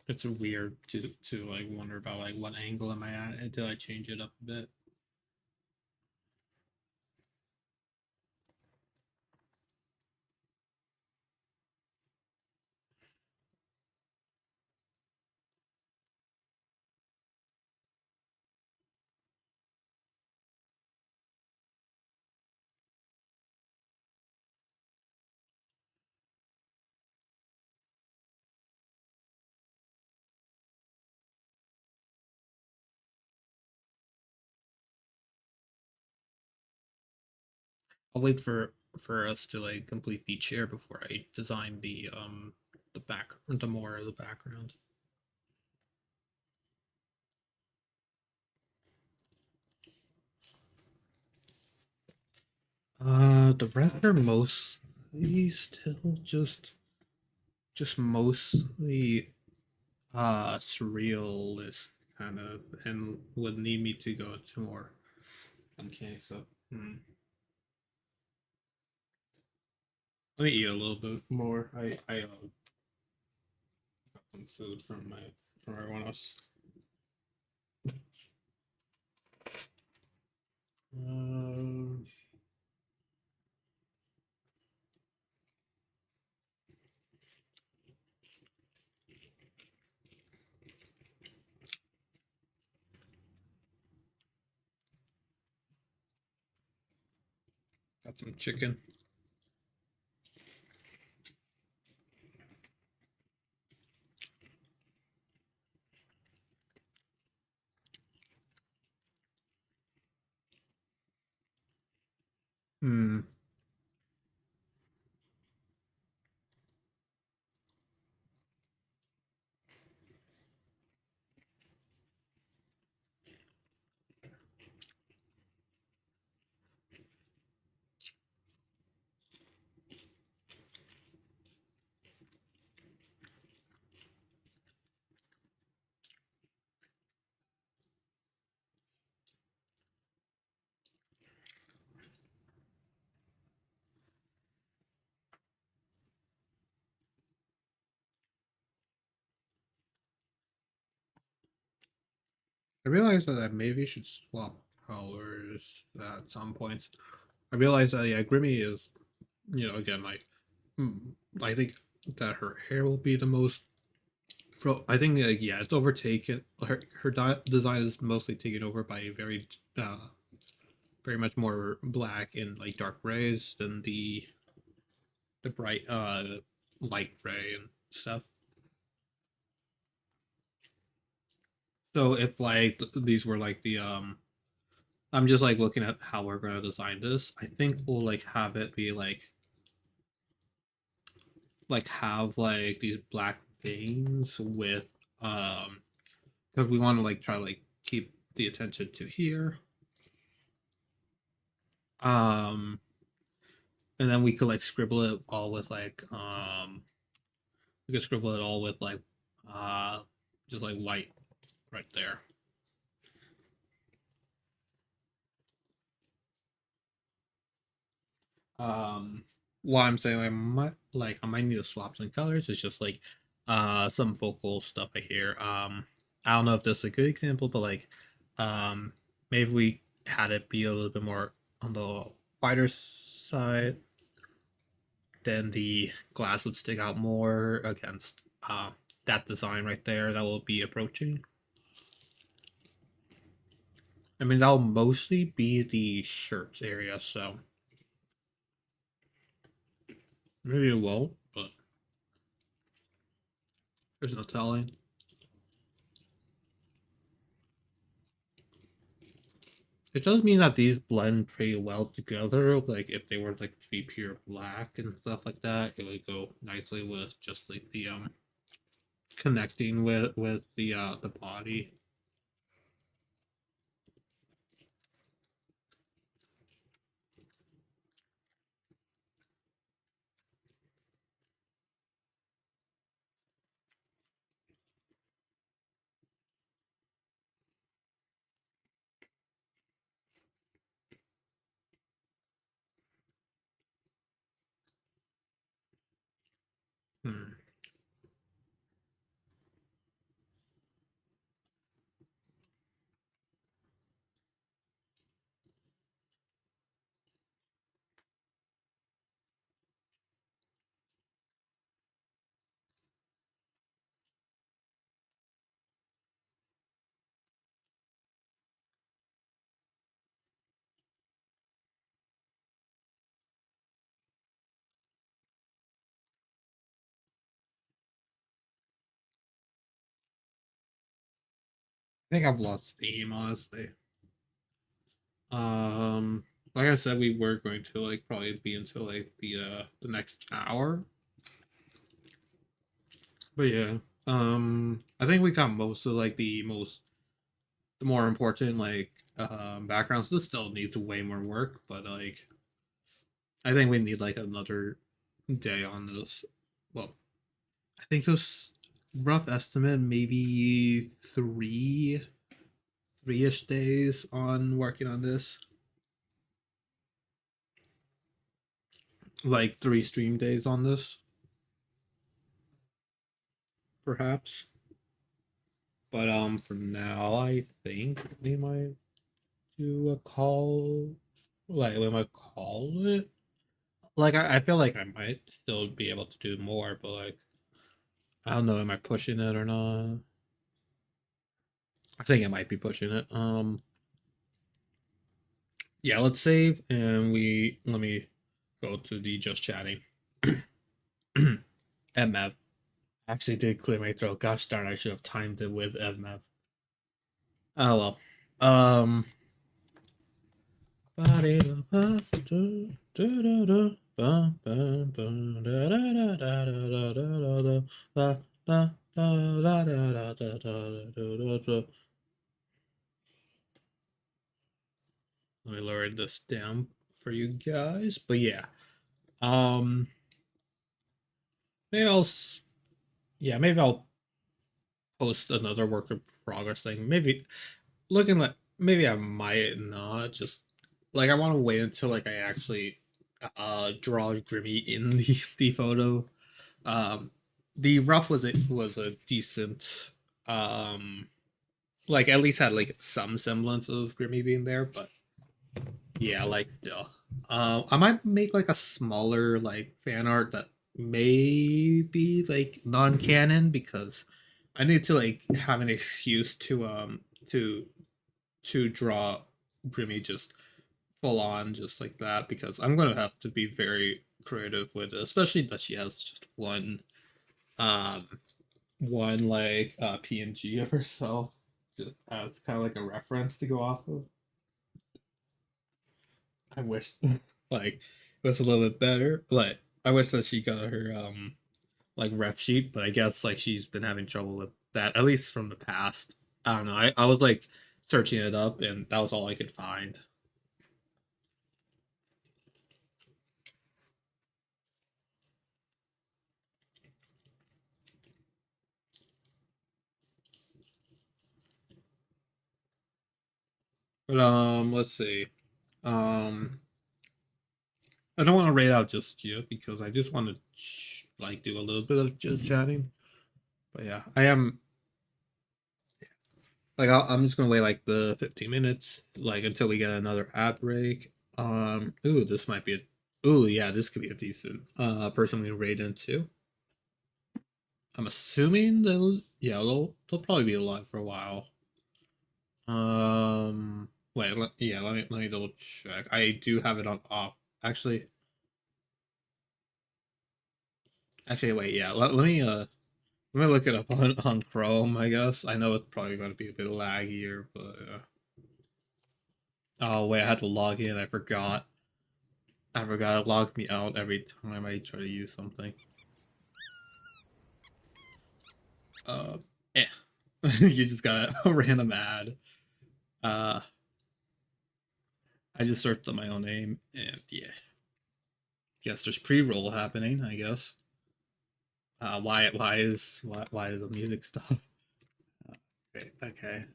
It's weird to like wonder about like what angle am I at until I change it up a bit. I'll wait for us to like complete the chair before I design the back the more of the background. The rest are mostly still just mostly surrealist kind of, and would need me to go to more uncanny stuff. Let me eat a little bit more. I got some food from everyone else. Um, got some chicken. Hmm. I realized that I maybe should swap colors at some points. I realized that yeah, Grimmy is, again like, hmm, I think that her hair will be the most. I think yeah, it's overtaken. Her design is mostly taken over by a very much more black and like dark grays than the bright light gray and stuff. So if like these were like I'm just like looking at how we're gonna design this. I think we'll like have it be like have like these black veins with because we want to like try to like keep the attention to here. Um and then we could like scribble it all with like we could scribble it all with like uh just like white right there. What I'm saying I might need to swap some colors. It's just like some vocal stuff I hear. I don't know if this is a good example, but like um maybe we had it be a little bit more on the wider side, then the glass would stick out more against that design right there that will be approaching. I mean, that'll mostly be the shirts area, so maybe it won't, but there's no telling. It does mean that these blend pretty well together. Like if they were like to be pure black and stuff like that, it would go nicely with just like the connecting with the body. Hmm. I think I've lost steam, honestly. Um, like I said, we were going to like probably be until like the next hour. But yeah, I think we got most of like the more important like backgrounds. This still needs way more work, but like I think we need like another day on this. Well, I think this rough estimate maybe three-ish days on working on this. Like 3 stream days on this, perhaps. But for now, I think we might do a call. Like we might call it. Like I feel like I might still be able to do more, but like I don't know, am I pushing it or not? I think I might be pushing it. Yeah, let's save and we let me go to the just chatting. MF. Actually did clear my throat. Gosh darn, I should have timed it with MF. Oh well. Um Let me lower this down for you guys. But yeah. Um maybe maybe I'll post another work in progress thing. Maybe looking like maybe I might not just like I want to wait until like I actually draw Grimmy in the photo. Um the rough was a decent like at least had like some semblance of Grimmy being there, but yeah, like still. I might make like a smaller like fan art that may be like non-canon because I need to like have an excuse to draw Grimmy just full on just like that because I'm gonna have to be very creative with it, especially that she has just um one like PNG of herself just as kind of like a reference to go off of. I wish like it was a little bit better. Like I wish that she got her like ref sheet, but I guess like she's been having trouble with that at least from the past. I don't know. I was like searching it up and that was all I could find. But let's see. Um I don't want to rate out just yet because I just want to like do a little bit of just chatting. But yeah, I am like I'm just gonna wait like the 15 minutes like until we get another ad break. Ooh, this might be a ooh yeah, this could be a decent person we rate into. I'm assuming they'll probably be alive for a while. Wait, let me double check. I do have it on op. Actually, wait, yeah. Let me look it up on Chrome. I guess I know it's probably going to be a bit laggier, but oh wait, I had to log in. I forgot. I forgot it logged me out every time I try to use something. Uh, eh. You just got a random ad. Uh, I just searched up my own name, and yeah, guess there's pre-roll happening. I guess. Why is the music stop? Okay, okay.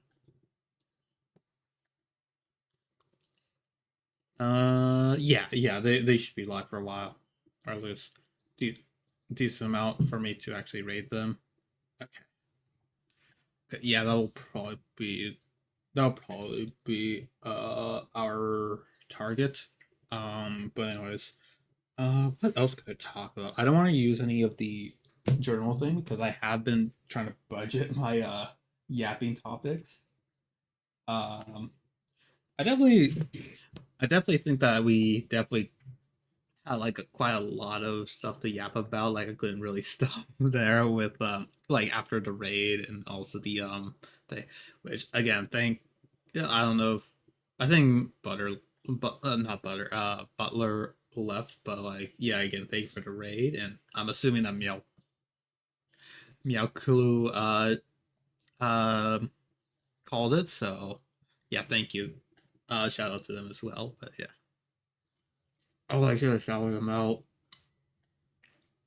Yeah, yeah. They should be live for a while, or at least. Do decent amount for me to actually raid them. Okay. Yeah, that'll probably be our target. But anyways, what else could I talk about? I don't want to use any of the journal thing because I have been trying to budget my yapping topics. Um, I definitely, I definitely think that we definitely had like quite a lot of stuff to yap about. Like I couldn't really stop there with like after the raid and also the thing, which again, yeah, I don't know if I think but not Butter, Butler left, but like yeah, again, thank you for the raid, and I'm assuming that Meow Kulu um called it, so yeah, thank you. Shout out to them as well, but yeah. Oh, I should have shouted them out.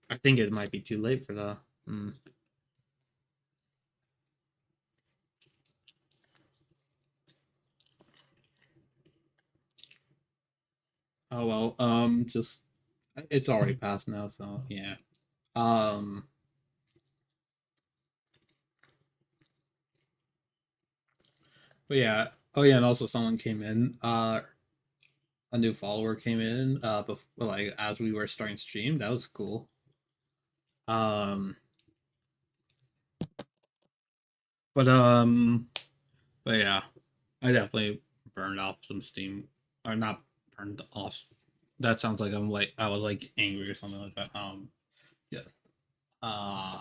I think it might be too late for that. Hmm. Oh well, just it's already passed now, so yeah. Um, but yeah. Oh yeah, and also someone came in. A new follower came in. Before, like as we were starting stream, that was cool. Um, but but yeah, I definitely burned off some steam, or not burned off. That sounds like I was like angry or something like that. Yeah. Uh,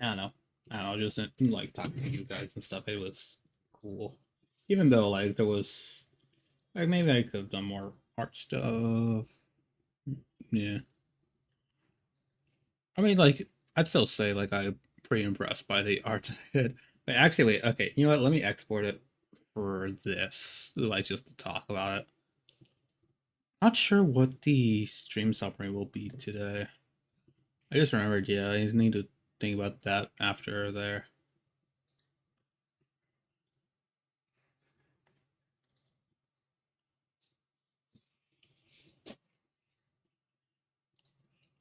I don't know. I don't know. Just like talking to you guys and stuff. It was cool, even though like there was like maybe I could have done more art stuff. Yeah, I mean like I'd still say like I'm pretty impressed by the art. But actually, wait, okay, you know what? Let me export it for this, like just to talk about it. Not sure what the stream summary will be today. I just remembered. Yeah, I need to think about that after there.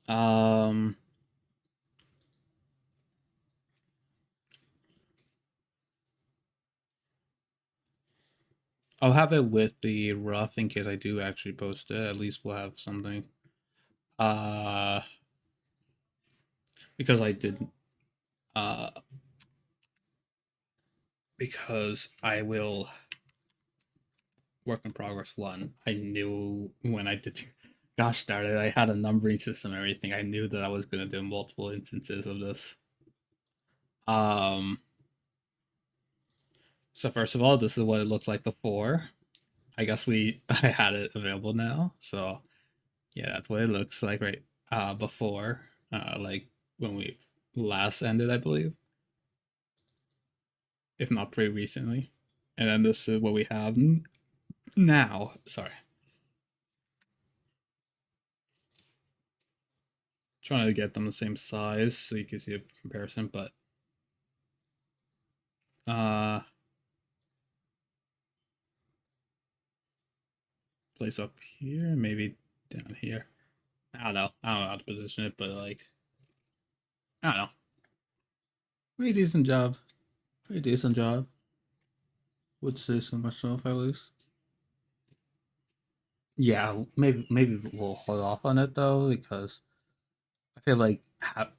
Um, I'll have it with the rough in case I do actually post it. At least we'll have something. Uh, because I didn't. Uh, because I will work in progress one. I knew when I did. Gosh darn it! I had a numbering system and everything. I knew that I was gonna do multiple instances of this. Um. So first of all, this is what it looked like before. I guess I had it available now. So yeah, that's what it looks like right before. Like when we last ended, I believe, if not pretty recently. And then this is what we have now. Sorry, trying to get them the same size so you can see a comparison. But uh, place up here, maybe down here. I don't know. I don't know how to position it, but like I don't know. Pretty decent job. Pretty decent job. Would say so myself at least. Yeah, maybe we'll hold off on it though because I feel like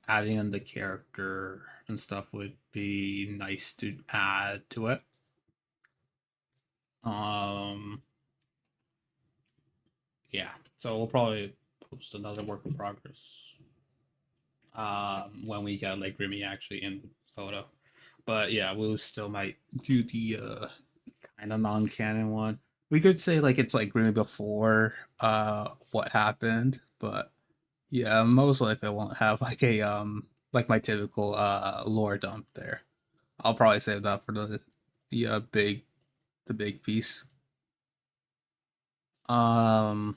adding in the character and stuff would be nice to add to it. Um, yeah. So we'll probably post another work in progress when we get like Grimmy actually in the photo. But yeah, we'll still might do the kind of non-canon one. We could say like it's like Grimmy before what happened, but yeah, most likely I won't have like my typical lore dump there. I'll probably save that for the the big piece. Um,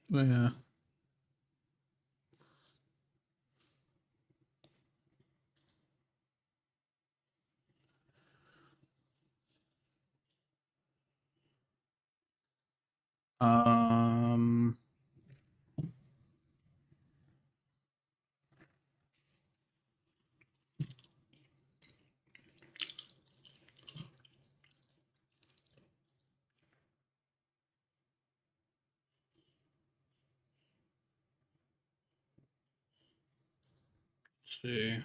yeah. Um, let's see.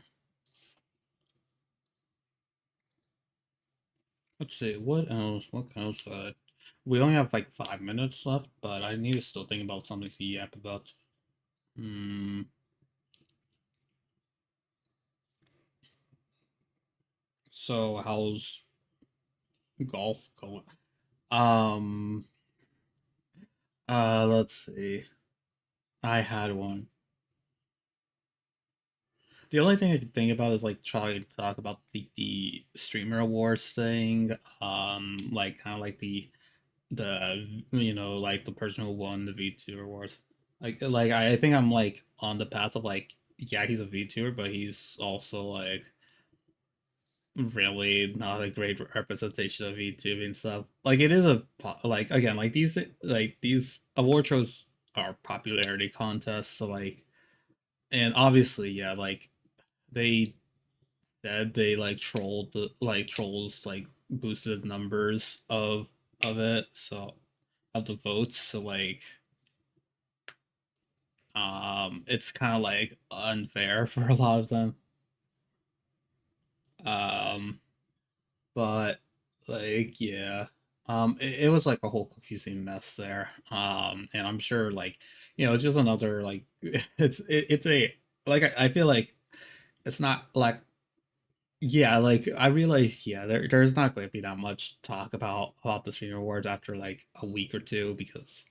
Let's see. What else? What else? We only have like 5 minutes left, but I need to still think about something to yap about. Hmm. So how's golf going? Um. Let's see. I had one. The only thing I could think about is like trying to talk about the streamer awards thing. Like kind of like the like the person who won the VTuber awards. Like I think I'm like on the path of like yeah he's a VTuber but he's also like really not a great representation of VTubing and stuff. Like it is like again like these award shows are popularity contests so like and obviously yeah like they said they like trolled the like trolls like boosted numbers of it so of the votes so like it's kind of like unfair for a lot of them um but like yeah it was like a whole confusing mess there and I'm sure like it's just another like it's a like I feel like it's not like yeah like I realized yeah there's not going to be that much talk about the streamer awards after like a week or two because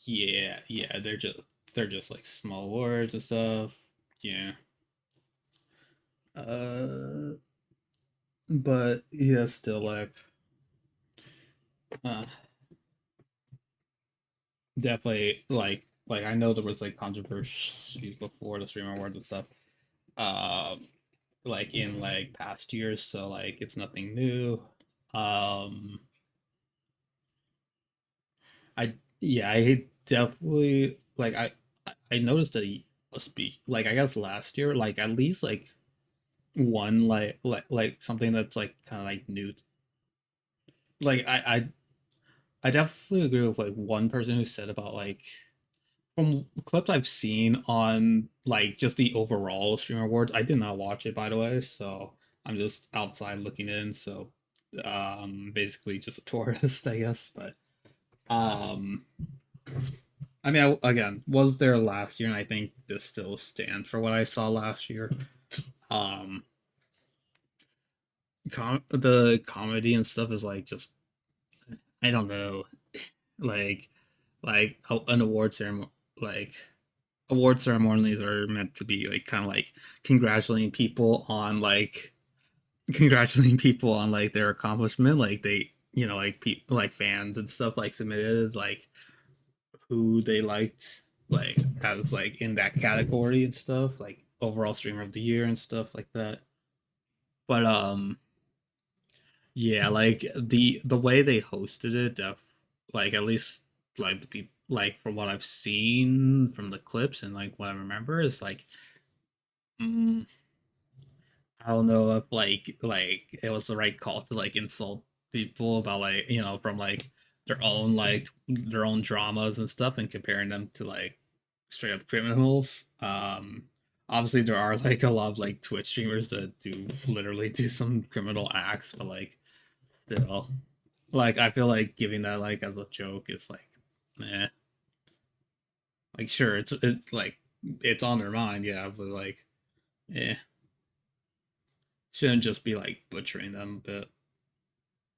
yeah they're just like small awards and stuff yeah uh but yeah still uh definitely like I know there was like controversies before the streamer awards and stuff um like in like past years so like it's nothing new um I yeah I definitely like I noticed that he speak like I guess last year like at least like one like something that's like kind of like new like I definitely agree with like one person who said about like from clips I've seen on like just the overall streamer awards. I did not watch it by the way, so I'm just outside looking in. So basically just a tourist, I guess. But um, I mean, again, was there last year, and I think this still stands for what I saw last year. Um, the comedy and stuff is like just I don't know, like an award ceremony like award ceremonies are meant to be like kind of like congratulating people on like congratulating people on like their accomplishment like they like people like fans and stuff like submitted like who they liked like as like in that category and stuff like overall streamer of the year and stuff like that but yeah like the way they hosted it like at least like the people like from what I've seen from the clips and like what I remember is like mm, I don't know if like it was the right call to like insult people about like from like their own dramas and stuff and comparing them to like straight up criminals. Obviously there are like a lot of like Twitch streamers that do literally do some criminal acts, but like still like I feel like giving that like as a joke is like eh. Like sure it's like it's on their mind, yeah, but like eh. Shouldn't just be like butchering them, but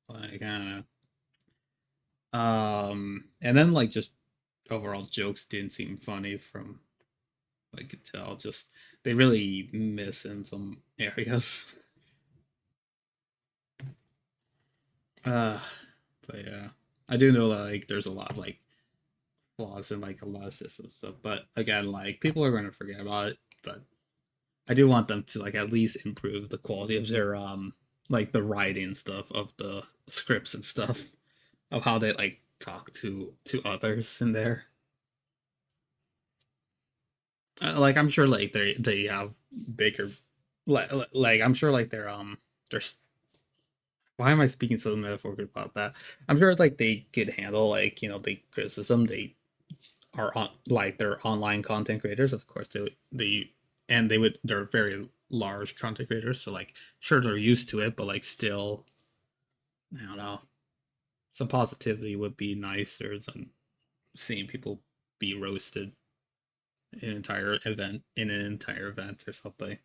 like I don't know. And then like just overall jokes didn't seem funny from I could tell. Just they really miss in some areas. Uh, but yeah, I do know that like there's a lot of like flaws in like a lot of systems stuff. But again, like people are going to forget about it. But I do want them to like at least improve the quality of their like the writing stuff of the scripts and stuff of how they like talk to others in there. Like I'm sure like they have bigger like I'm sure like there's why am I speaking so metaphorically about that? I'm sure like they could handle like the criticism. They are on like they're online content creators, of course they're very large content creators, so like sure they're used to it, but like still I don't know, some positivity would be nicer than seeing people be roasted in an entire event or something.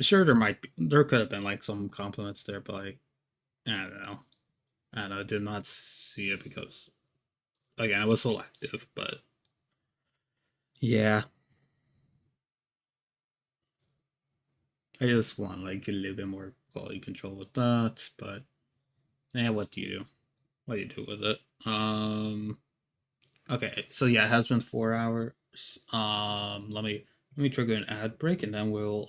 Sure there could have been like some compliments there, but like I don't know. I did not see it because again it was selective, but yeah, I just want like a little bit more quality control with that. But what do you do? What do you do with it? Okay, so yeah, it has been 4 hours. Let me trigger an ad break, and then we'll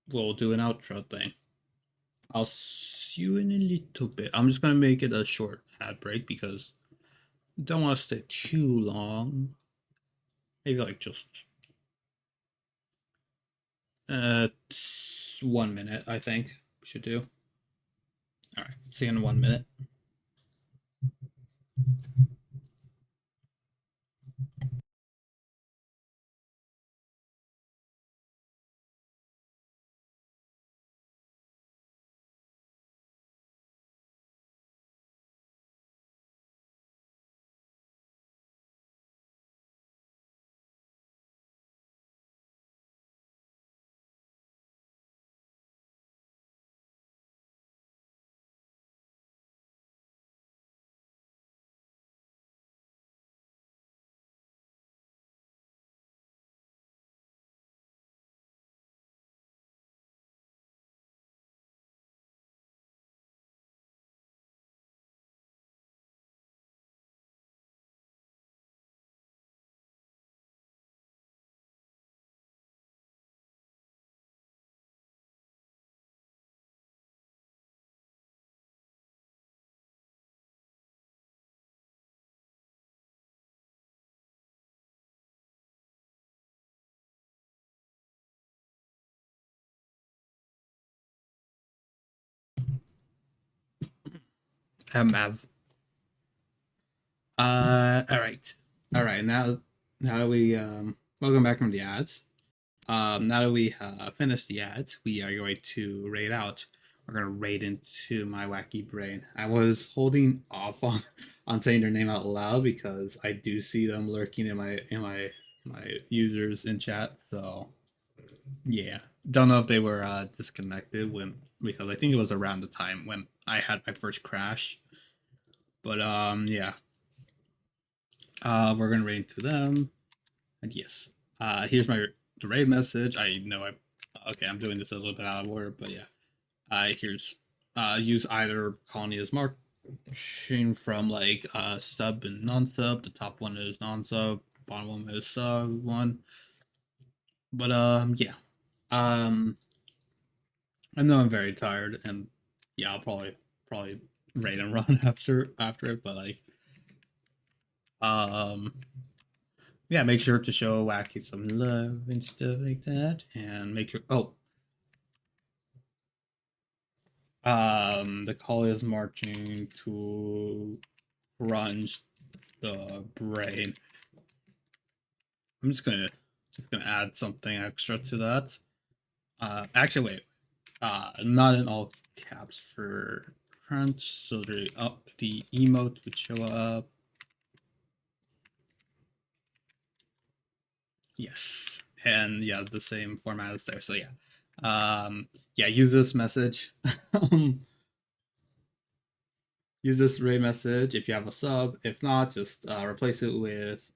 do an outro thing. I'll see you in a little bit. I'm just gonna make it a short ad break because I don't want to stay too long. Maybe like just 1 minute. I think we should do. All right. See you in 1 minute. Mav. All right. All right. Now that we welcome back from the ads. Now that we finished the ads, we are going to raid out. We're gonna raid into my wacky brain. I was holding off on saying their name out loud because I do see them lurking in my users in chat. So yeah, don't know if they were disconnected when because I think it was around the time when I had my first crash. But yeah, we're gonna raid into them, and yes, here's the raid message. I know okay. I'm doing this a little bit out of order, but yeah. Here's use either colony as marching from like sub and non-sub. The top one is non-sub, bottom one is sub one. But yeah. I know I'm very tired, and yeah, I'll probably raid and run after it, but like um yeah, make sure to show Wacky some love and stuff like that, and make sure the call is marching to crunch the brain. I'm just gonna add something extra to that. Actually, wait. Not in all caps for crunch. So the emote would show up. Yes, and yeah, the same format is there. So yeah, yeah, use this message. Use this array message if you have a sub. If not, just replace it with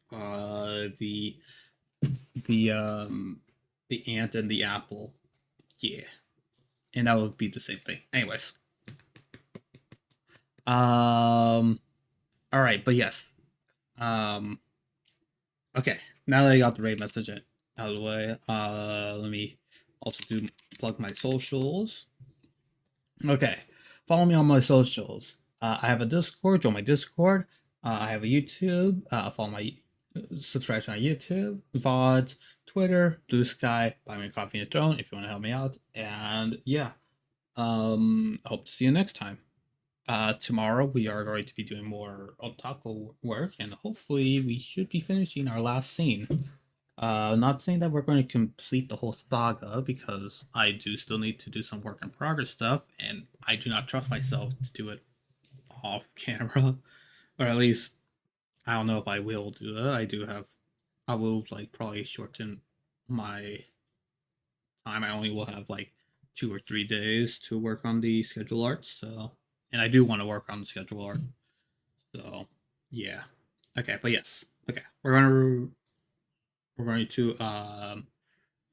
the ant and the apple. Yeah, and that would be the same thing. Anyways, all right, but yes, okay. Now that I got the raid message out of the way, let me also plug my socials. Okay, follow me on my socials. I have a Discord. Join my Discord. I have a YouTube. Follow my subscribe to my YouTube, VOD, Twitter, Blue Sky. Buy me a coffee and a throne if you want to help me out. And yeah, I hope to see you next time. Tomorrow we are going to be doing more otaku work, and hopefully we should be finishing our last scene. Not saying that we're going to complete the whole saga, because I do still need to do some work in progress stuff, and I do not trust myself to do it off camera, or at least I don't know if I will do that. I will like probably shorten my time. I only will have like 2 or 3 days to work on the schedule art, so, and I do want to work on the schedule art, so yeah. Okay, but yes, okay, we're going to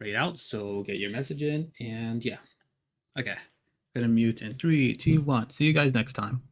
rate out. So get your message in, and yeah, okay. Gonna mute in 3, 2, 1. See you guys next time.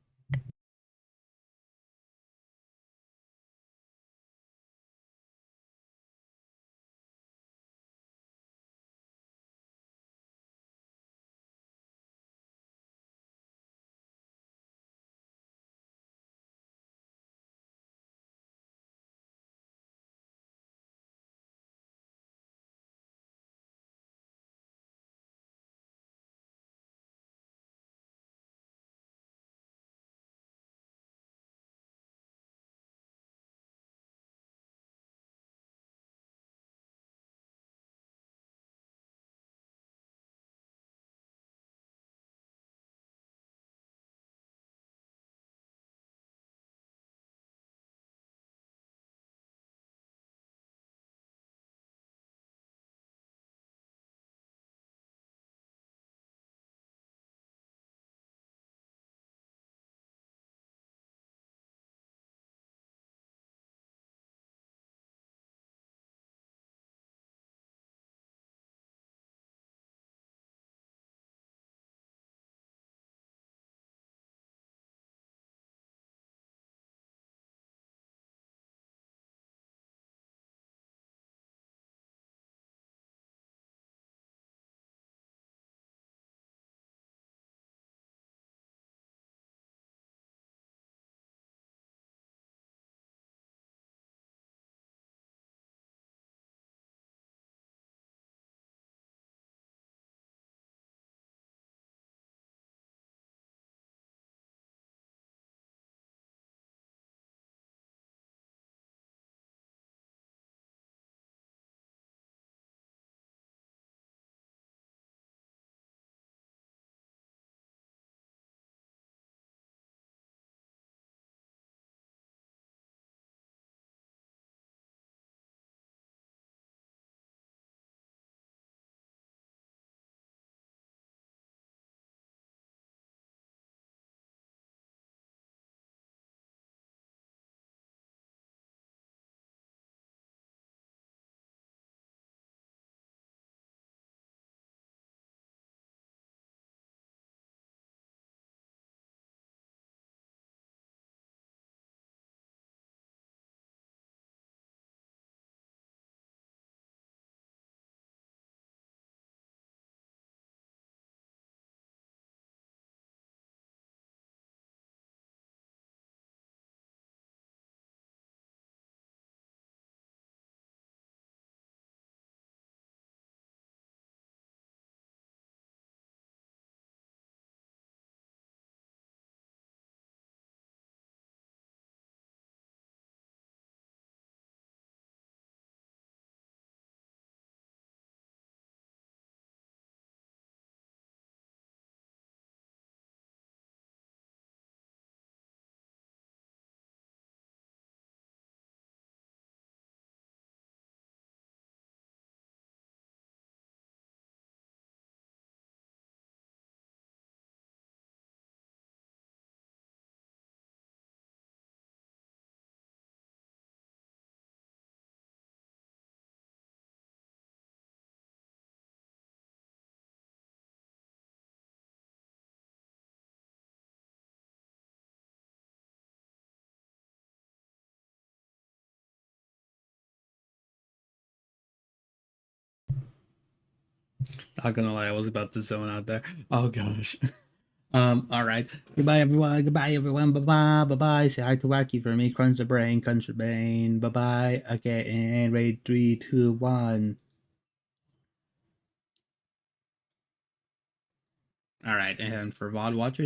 Not gonna lie, I was about to zone out there. Oh gosh. All right. Goodbye, everyone. Goodbye, everyone. Bye bye. Bye bye. Say hi to Wacky for me. Crunch the brain. Crunch the brain. Bye bye. Okay, and ready. 3, 2, 1. All right, and for VOD watchers,